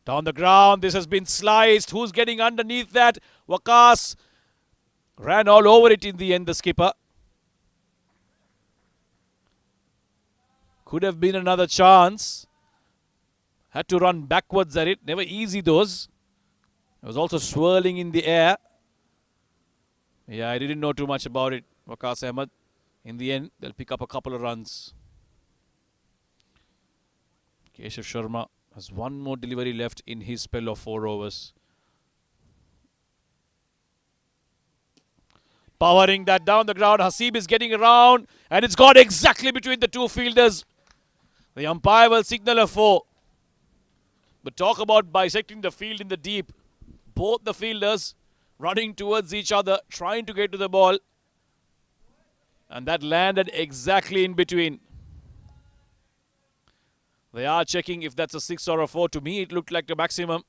Down the ground. This has been sliced. Who's getting underneath that? Waqas ran all over it in the end, the skipper. Could have been another chance. Had to run backwards at it. Never easy those. It was also swirling in the air. Yeah, I didn't know too much about it. Waqas Ahmed. In the end, they'll pick up a couple of runs. Keshav Sharma has one more delivery left in his spell of 4 overs. Powering that down the ground. Hasib is getting around. And it's got exactly between the two fielders. The umpire will signal a 4. But talk about bisecting the field in the deep. Both the fielders running towards each other, trying to get to the ball. And that landed exactly in between. They are checking if that's a 6 or a 4. To me, it looked like the maximum.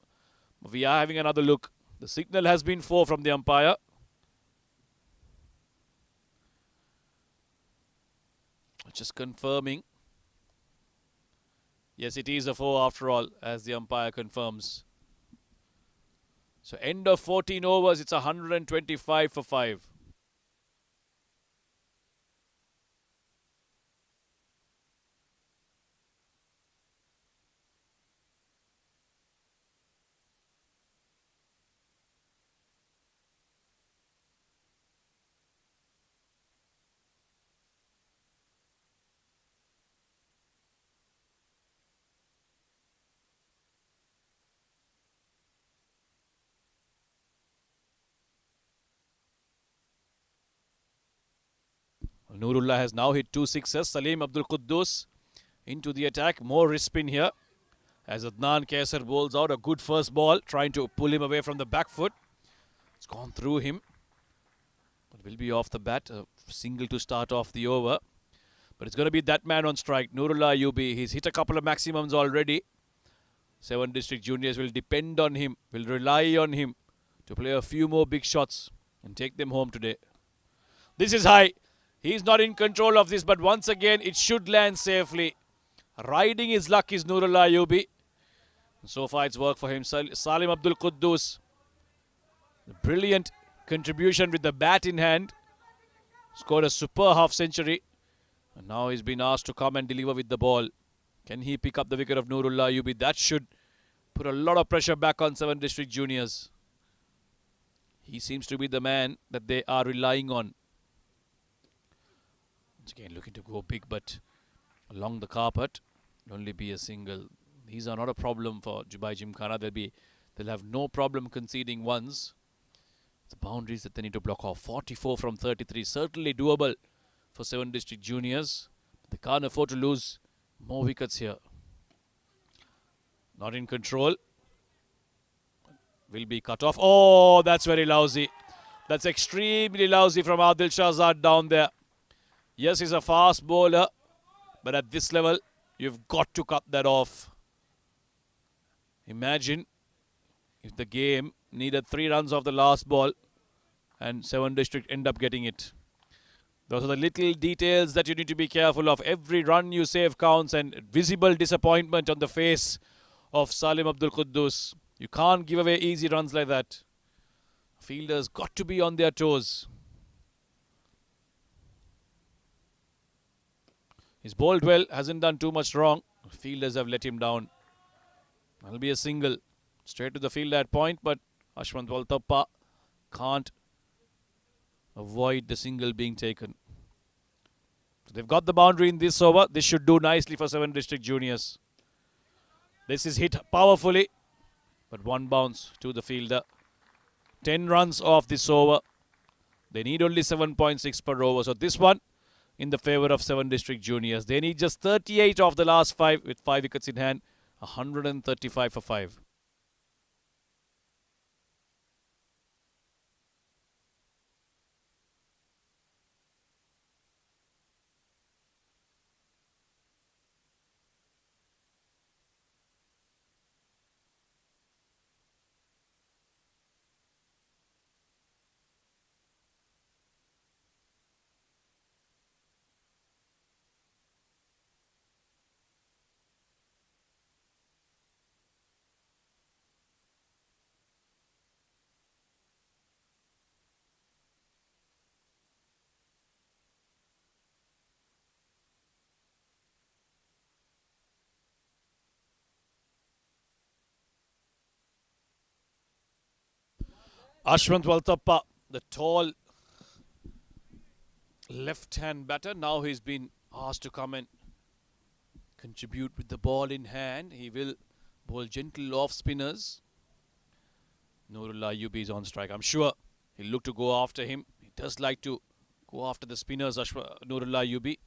We are having another look. The signal has been 4 from the umpire. Just confirming. Yes, it is a 4 after all, as the umpire confirms. So end of 14 overs, it's 125 for 5. Nurullah has now hit 2 sixes. Salim Abdul Quddus into the attack. More wrist spin here. As Adnan Kaisar bowls out a good first ball, trying to pull him away from the back foot. It's gone through him. But will be off the bat. A single to start off the over. But it's going to be that man on strike. Nurullah Ayubi. He's hit a couple of maximums already. 7 district juniors will depend on him. Will rely on him to play a few more big shots and take them home today. This is high. He's not in control of this, but once again, it should land safely. Riding his luck is Nurullah Ayubi. So far, it's worked for him. Salim Abdul Quddus. Brilliant contribution with the bat in hand. Scored a super half century. And now he's been asked to come and deliver with the ball. Can he pick up the wicket of Nurullah Ayubi? That should put a lot of pressure back on 7 district juniors. He seems to be the man that they are relying on. Once again, looking to go big, but along the carpet, only be a single. These are not a problem for Dubai Gymkhana. They'll have no problem conceding ones. The boundaries that they need to block off. 44 from 33, certainly doable for 7 district juniors. They can't afford to lose more wickets here. Not in control. Will be cut off. Oh, that's very lousy. That's extremely lousy from Adil Shahzad down there. Yes, he's a fast bowler, but at this level, you've got to cut that off. Imagine if the game needed 3 runs off the last ball and 7 district end up getting it. Those are the little details that you need to be careful of. Every run you save counts, and visible disappointment on the face of Salim Abdul Quddus. You can't give away easy runs like that. Fielders got to be on their toes. He's bowled well, hasn't done too much wrong. Fielders have let him down. That'll be a single. Straight to the field at point, but Ashwant Waltappa can't avoid the single being taken. So they've got the boundary in this over. This should do nicely for 7 district juniors. This is hit powerfully, but 1 bounce to the fielder. 10 runs off this over. They need only 7.6 per over. So this one in the favour of 7 district juniors. They need just 38 of the last 5 with 5 wickets in hand. 135 for 5. Ashwant Valtappa, the tall left-hand batter. Now he's been asked to come and contribute with the ball in hand. He will bowl gentle off spinners. Nurullah Ayubi is on strike. I'm sure he'll look to go after him. He does like to go after the spinners, Nurullah Ayubi.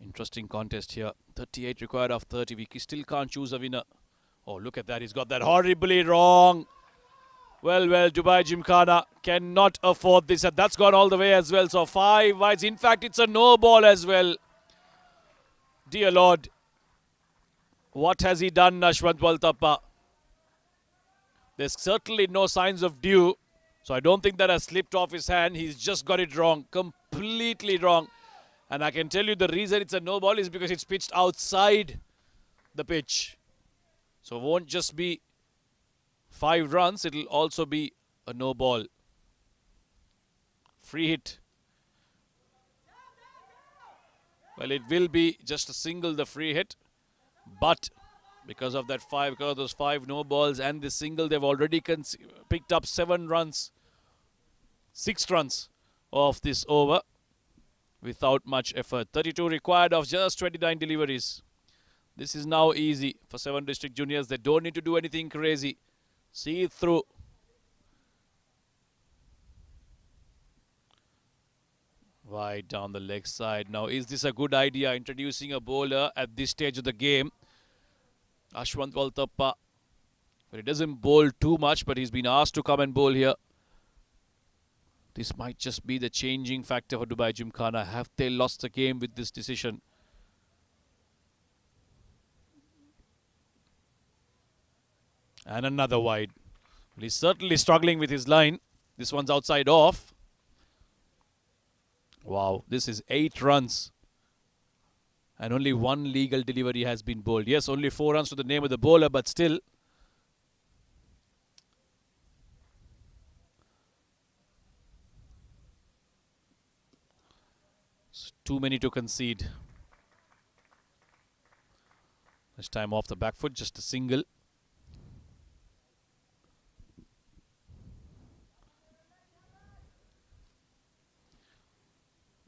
Interesting contest here. 38 required of 30. We still can't choose a winner. Oh, look at that. He's got that horribly wrong. Well, Dubai Gymkhana cannot afford this. And that's gone all the way as well. So 5 wides. In fact, it's a no ball as well. Dear Lord. What has he done, Ashwant Valtappa? There's certainly no signs of dew. So I don't think that has slipped off his hand. He's just got it wrong. Completely wrong. And I can tell you the reason it's a no ball is because it's pitched outside the pitch. So it won't just be 5 runs. It'll also be a no ball. Free hit. Well, it will be just a single, the free hit. But because of that because of those 5 no balls and the single, they've already picked up 7 runs. 6 runs of this over without much effort. 32 required of just 29 deliveries. This is now easy for 7 district juniors. They don't need to do anything crazy. See it through. Wide down the leg side. Now, is this a good idea, introducing a bowler at this stage of the game? Ashwant Valtappa. But he doesn't bowl too much, but he's been asked to come and bowl here. This might just be the changing factor for Dubai Gymkhana. Have they lost the game with this decision? And another wide. Well, he's certainly struggling with his line. This one's outside off. Wow, this is 8 runs. And only 1 legal delivery has been bowled. Yes, only 4 runs to the name of the bowler, but still. It's too many to concede. This time off the back foot, just a single.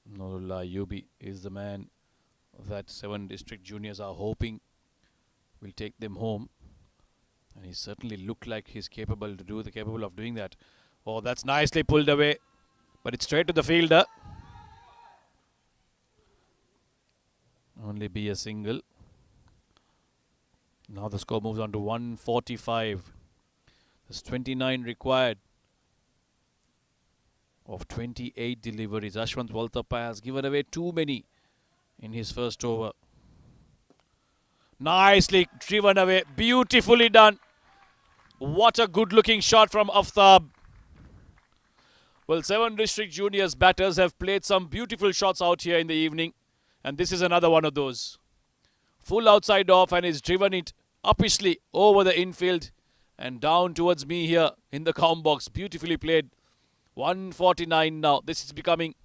Nurullah Ayubi is the man that 7 district juniors are hoping will take them home. And he certainly looked like he's capable of doing that. Oh, that's nicely pulled away. But it's straight to the fielder. Only be a single. Now the score moves on to 145. There's 29 required of 28 deliveries. Ashwant Valtappa has given away too many in his first over. Nicely driven away. Beautifully done. What a good looking shot from Aftab. Well, 7 district juniors batters have played some beautiful shots out here in the evening. And this is another one of those. Full outside off, and he's driven it uppishly over the infield and down towards me here in the count box. Beautifully played. 149 now. This is becoming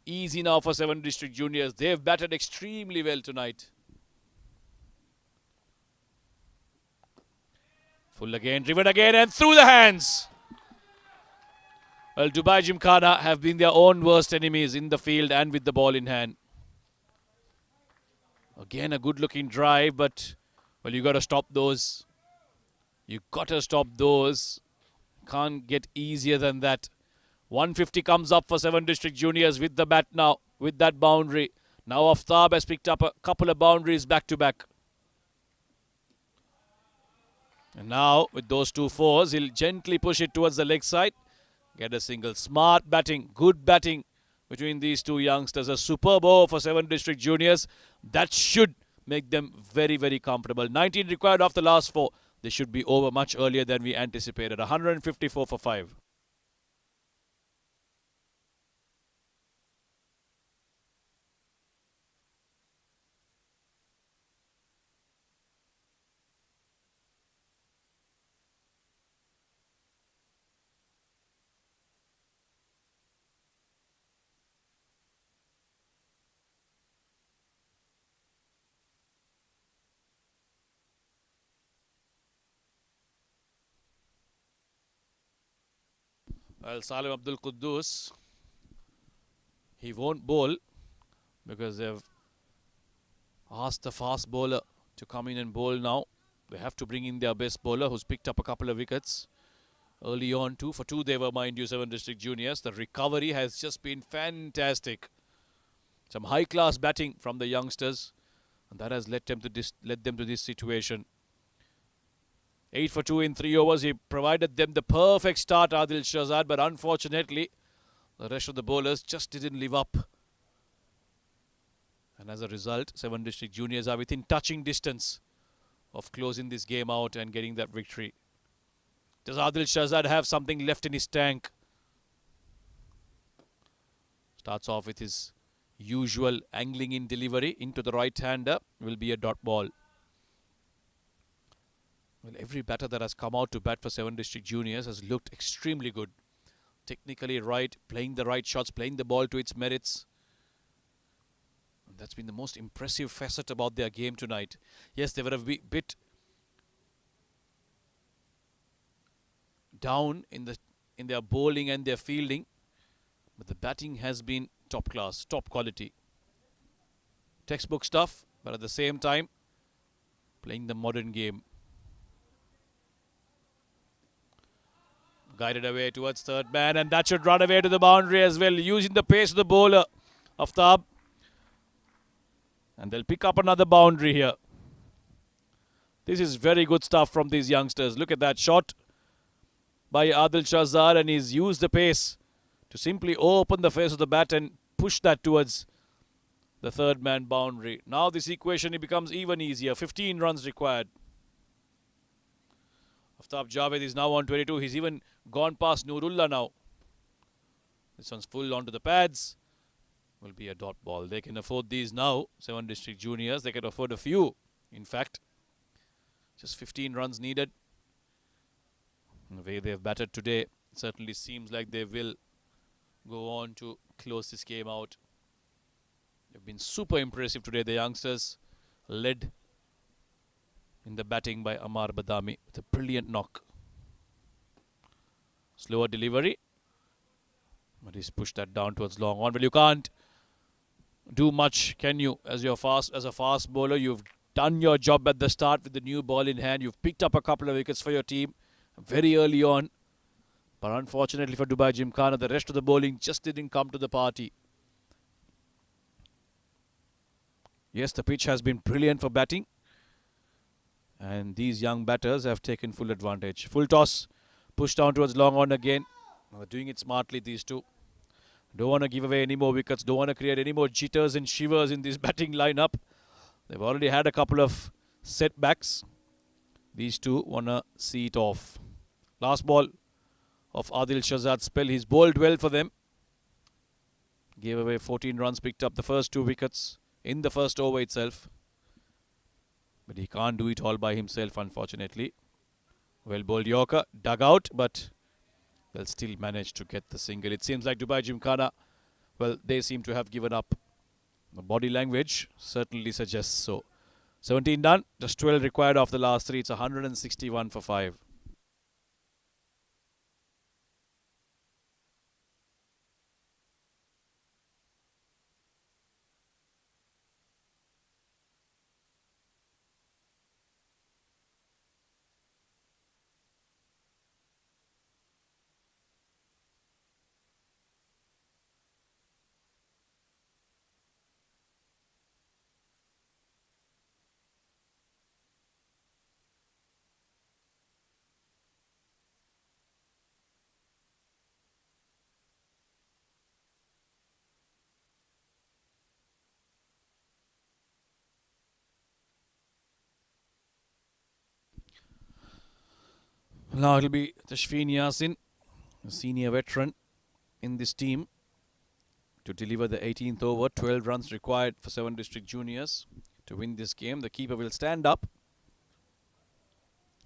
easy now for 7 district juniors. They've batted extremely well tonight. Full again, driven again, and through the hands. Well, Dubai Gymkhana have been their own worst enemies in the field and with the ball in hand. Again, a good looking drive, but well, you got to stop those. You got to stop those. Can't get easier than that. 150 comes up for 7 district juniors with the bat now, with that boundary. Now Aftab has picked up a couple of boundaries back to back. And now with those 2 fours, he'll gently push it towards the leg side. Get a single. Smart batting, good batting between these 2 youngsters. A superb over for 7 district juniors. That should make them very, very comfortable. 19 required off the last 4. They should be over much earlier than we anticipated. 154 for 5. Well, Salim Abdul Quddus, he won't bowl because they've asked the fast bowler to come in and bowl now. They have to bring in their best bowler who's picked up a couple of wickets early on. 2 for 2 they were, mind you, 7 District Juniors. The recovery has just been fantastic. Some high-class batting from the youngsters, and that has led them to this situation. 8 for 2 in 3 overs. He provided them the perfect start, Adil Shahzad, but unfortunately, the rest of the bowlers just didn't live up. And as a result, 7 District Juniors are within touching distance of closing this game out and getting that victory. Does Adil Shahzad have something left in his tank? Starts off with his usual angling in delivery into the right-hander. Will be a dot ball. Well, every batter that has come out to bat for 7 District Juniors has looked extremely good. Technically right, playing the right shots, playing the ball to its merits. And that's been the most impressive facet about their game tonight. Yes, they were a bit down in their bowling and their fielding, but the batting has been top class, top quality. Textbook stuff, but at the same time, playing the modern game. Guided away towards third man, and that should run away to the boundary as well, using the pace of the bowler, Aftab. And they'll pick up another boundary here. This is very good stuff from these youngsters. Look at that shot by Adil Shahzad, and he's used the pace to simply open the face of the bat and push that towards the third man boundary. Now this equation it becomes even easier. 15 runs required. Aftab Javed is now on 22. He's even gone past Nurullah now. This one's full onto the pads. Will be a dot ball. They can afford these now. 7 District Juniors. They can afford a few. In fact, just 15 runs needed. The way they've batted today, it certainly seems like they will go on to close this game out. They've been super impressive today, the youngsters, led in the batting by Amar Badami with a brilliant knock. Slower delivery, but he's pushed that down towards long on. Well, you can't do much, can you? As a fast bowler, you've done your job at the start with the new ball in hand. You've picked up a couple of wickets for your team very early on. But unfortunately for Dubai Gymkhana, the rest of the bowling just didn't come to the party. Yes, the pitch has been brilliant for batting. And these young batters have taken full advantage. Full toss, pushed down towards long on again. They're doing it smartly, these two. Don't want to give away any more wickets. Don't want to create any more jitters and shivers in this batting lineup. They've already had a couple of setbacks. These two want to see it off. Last ball of Adil Shahzad's spell. He's bowled well for them. Gave away 14 runs, picked up the first 2 wickets in the first over itself. But he can't do it all by himself, unfortunately. Well bowled Yorker, dug out, but they'll still manage to get the single. It seems like Dubai Gymkhana, well, they seem to have given up. The body language certainly suggests so. 17 done, just 12 required off the last 3. It's 161 for 5. Now it'll be Tashfeen Yasin, a senior veteran in this team, to deliver the 18th over. 12 runs required for 7 District Juniors to win this game. The keeper will stand up.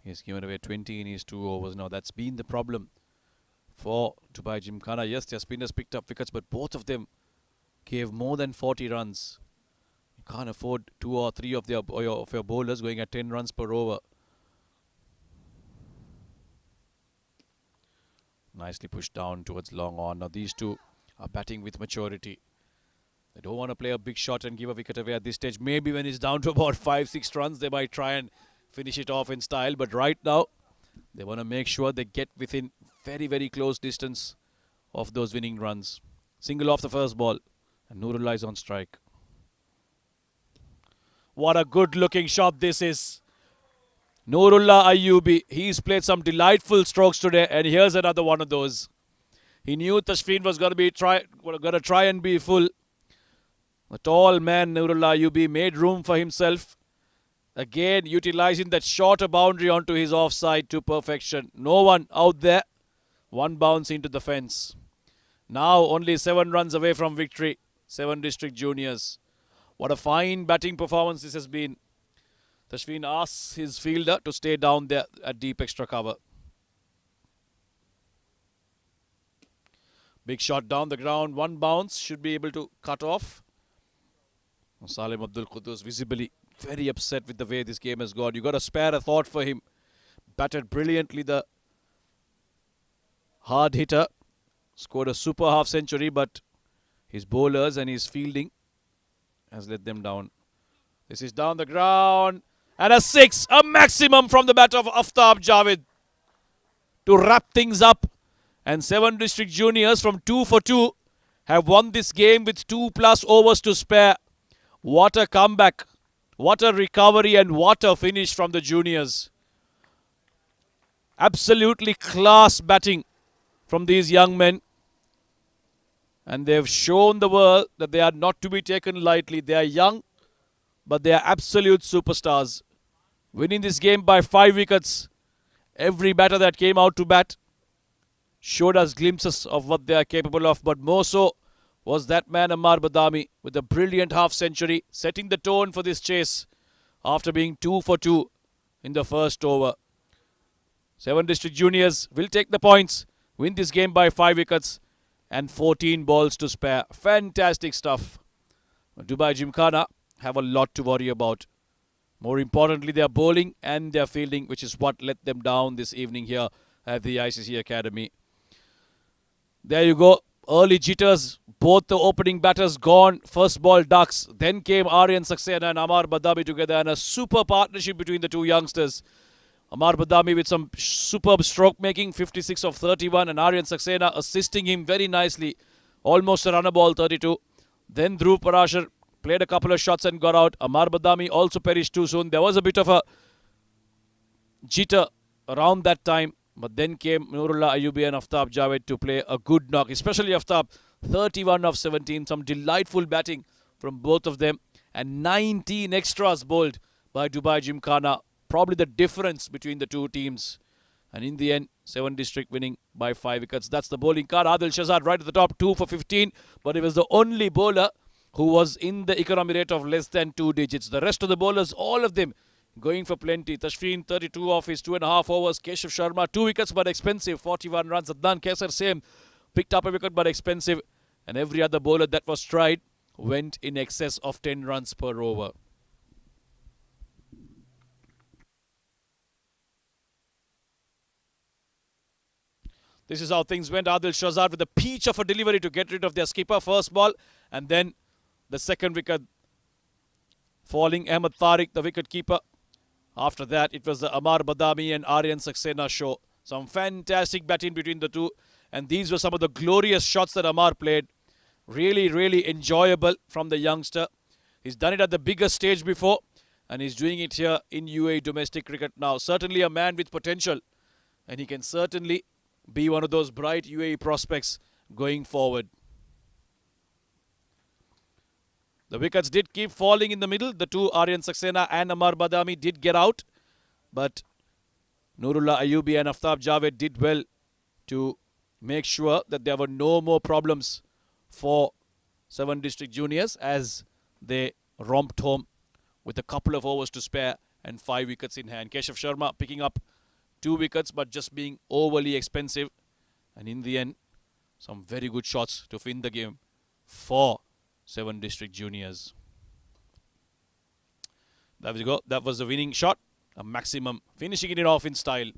He's given away 20 in his 2 overs. Now that's been the problem for Dubai Gymkhana. Yes, their spinners picked up wickets, but both of them gave more than 40 runs. You can't afford 2 or 3 of your bowlers going at 10 runs per over. Nicely pushed down towards long on. Now these two are batting with maturity. They don't want to play a big shot and give a wicket away at this stage. Maybe when it's down to about 5-6 runs, they might try and finish it off in style. But right now, they want to make sure they get within very, very close distance of those winning runs. Single off the first ball. And Nurullah is on strike. What a good looking shot this is. Nurullah Ayyubi. He's played some delightful strokes today. And here's another one of those. He knew Tashfeen was going to try and be full. The tall man, Nurullah Ayyubi, made room for himself. Again, utilizing that shorter boundary onto his offside to perfection. No one out there. One bounce into the fence. Now only 7 runs away from victory. 7 District Juniors. What a fine batting performance this has been. Tashfeen asks his fielder to stay down there at deep extra cover. Big shot down the ground. 1 bounce. Should be able to cut off. Salim Abdul Quddus visibly very upset with the way this game has gone. You got to spare a thought for him. Batted brilliantly, the hard hitter. Scored a super half century, but his bowlers and his fielding has let them down. This is down the ground. And a 6. A maximum from the bat of Aftab Javed to wrap things up. And 7 District Juniors from 2 for 2 have won this game with 2+ overs to spare. What a comeback. What a recovery and what a finish from the juniors. Absolutely class batting from these young men. And they've shown the world that they are not to be taken lightly. They are young, but they are absolute superstars. Winning this game by 5 wickets. Every batter that came out to bat showed us glimpses of what they are capable of. But more so was that man Ammar Badami with a brilliant half century, setting the tone for this chase after being 2 for 2 in the first over. 7 District Juniors will take the points, win this game by 5 wickets and 14 balls to spare. Fantastic stuff. Dubai Gymkhana have a lot to worry about. More importantly, their bowling and their fielding, which is what let them down this evening here at the ICCA Academy. There you go. Early jitters. Both the opening batters gone. First ball ducks. Then came Aryan Saxena and Ammar Badami together. And a super partnership between the two youngsters. Ammar Badami with some superb stroke making. 56 of 31. And Aryan Saxena assisting him very nicely. Almost a runner ball 32. Then Dhruv Parashar played a couple of shots and got out. Ammar Badami also perished too soon. There was a bit of a jitter around that time. But then came Nurullah Ayyubi and Aftab Javed to play a good knock. Especially Aftab, 31 of 17. Some delightful batting from both of them. And 19 extras bowled by Dubai Gymkhana. Probably the difference between the two teams. And in the end, 7 District winning by 5 wickets. That's the bowling card. Adil Shahzad right at the top, 2 for 15. But he was the only bowler who was in the economy rate of less than 2 digits. The rest of the bowlers, all of them, going for plenty. Tashfeen, 32 off his 2.5 overs. Keshav Sharma, 2 wickets but expensive. 41 runs. Adnan Kesar, same. Picked up a wicket but expensive. And every other bowler that was tried went in excess of 10 runs per over. This is how things went. Adil Shahzad with a peach of a delivery to get rid of their skipper. First ball. And then the second wicket falling. Ahmed Tariq, the wicket keeper. After that, it was the Ammar Badami and Aryan Saxena show. Some fantastic batting between the two. And these were some of the glorious shots that Ammar played. Really, really enjoyable from the youngster. He's done it at the biggest stage before. And he's doing it here in UAE domestic cricket now. Certainly a man with potential. And he can certainly be one of those bright UAE prospects going forward. The wickets did keep falling in the middle. The two, Aryan Saxena and Ammar Badami, did get out. But Nurullah Ayyubi and Aftab Javed did well to make sure that there were no more problems for 7 District Juniors as they romped home with a couple of overs to spare and 5 wickets in hand. Keshav Sharma picking up 2 wickets but just being overly expensive. And in the end, some very good shots to win the game for 7 District Juniors. There we go. That was the winning shot. A maximum. Finishing it off in style.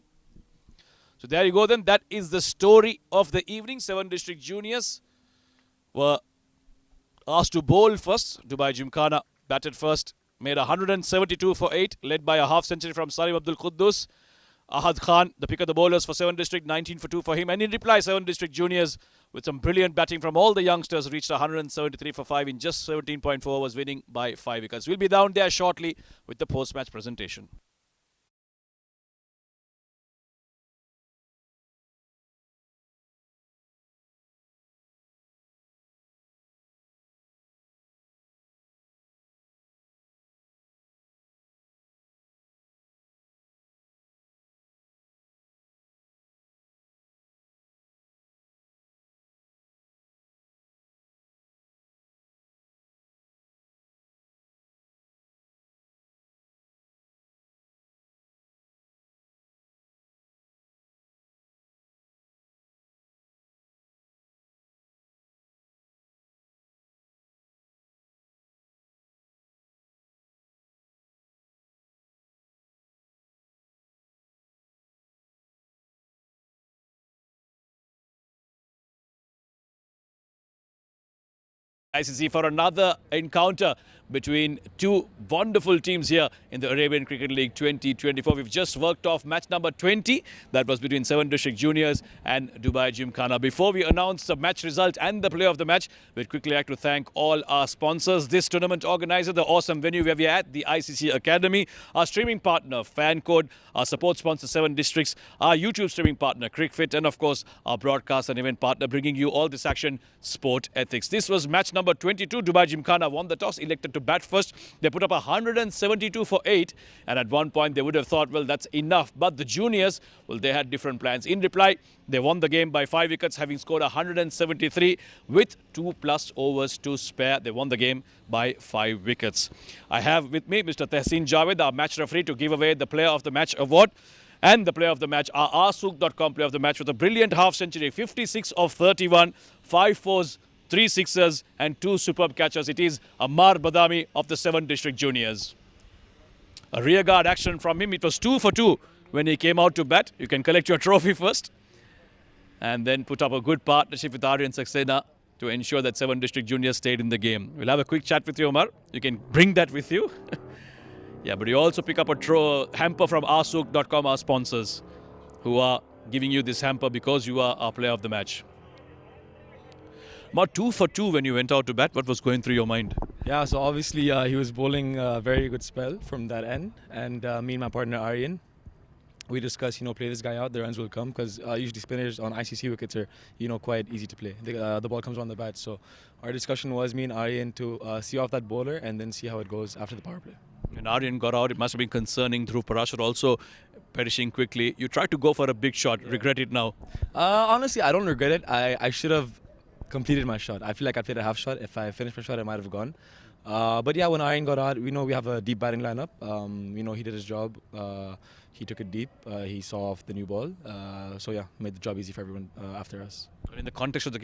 So there you go then. That is the story of the evening. 7 district juniors were asked to bowl first. Dubai Gymkhana batted first, made 172 for 8, led by a half century from Salim Abdul Quddus. Ahad Khan, the pick of the bowlers for 7 district, 19 for 2 for him. And in reply, 7 district juniors with some brilliant batting from all the youngsters reached 173 for 5 in just 17.4 overs, winning by 5 wickets. We'll be down there shortly with the post-match presentation. ICC for another encounter between two wonderful teams here in the Arabian Cricket League 2024. We've just worked off match number 20. That was between 7 district juniors and Dubai Gymkhana. Before we announce the match result and the player of the match, we'd quickly like to thank all our sponsors. This tournament organizer, the awesome venue where we are at, the ICCA Academy, our streaming partner, Fan Code, our support sponsor, 7 districts, our YouTube streaming partner, Cricfit, and of course, our broadcast and event partner, bringing you all this action, Sport Ethics. This was match number 22. Dubai Gymkhana won the toss, elected to bat first. They put up 172 for 8, and at one point they would have thought, well, that's enough. But the juniors, well, they had different plans. In reply, they won the game by 5 wickets, having scored 173 with 2+ overs to spare. They won the game by 5 wickets. I have with me Mr. Tehseen Javed, our match referee, to give away the Player of the Match award. And the player of the match, our Arsook.com player of the match, with a brilliant half century, 56 of 31, 5 fours, 3 sixers and 2 superb catches. It is Ammar Badami of the 7 district juniors. A rear guard action from him. It was 2 for 2 when he came out to bat. You can collect your trophy first and then put up a good partnership with ARABIAN Saxena to ensure that 7 district juniors stayed in the game. We'll have a quick chat with you, Ammar. You can bring that with you. Yeah, but you also pick up a hamper from Arsook.com, our sponsors, who are giving you this hamper because you are our player of the match. About 2 for 2 when you went out to bat. What was going through your mind? Yeah, so obviously he was bowling a very good spell from that end, and me and my partner Aryan, we discussed, play this guy out, the runs will come, because usually spinners on ICC wickets are, quite easy to play. The ball comes on the bat, so our discussion was, me and Aryan, to see off that bowler and then see how it goes after the power play. When Aryan got out, it must have been concerning. Dhruv Parashar also perishing quickly. You tried to go for a big shot. Yeah. Regret it now? Honestly, I don't regret it. I should have completed my shot. I feel like I played a half shot. If I finished my shot, I might have gone. But yeah, when Aryan got out, we have a deep batting lineup. He did his job. He took it deep. He saw off the new ball. So yeah, made the job easy for everyone after us. In the context of the game,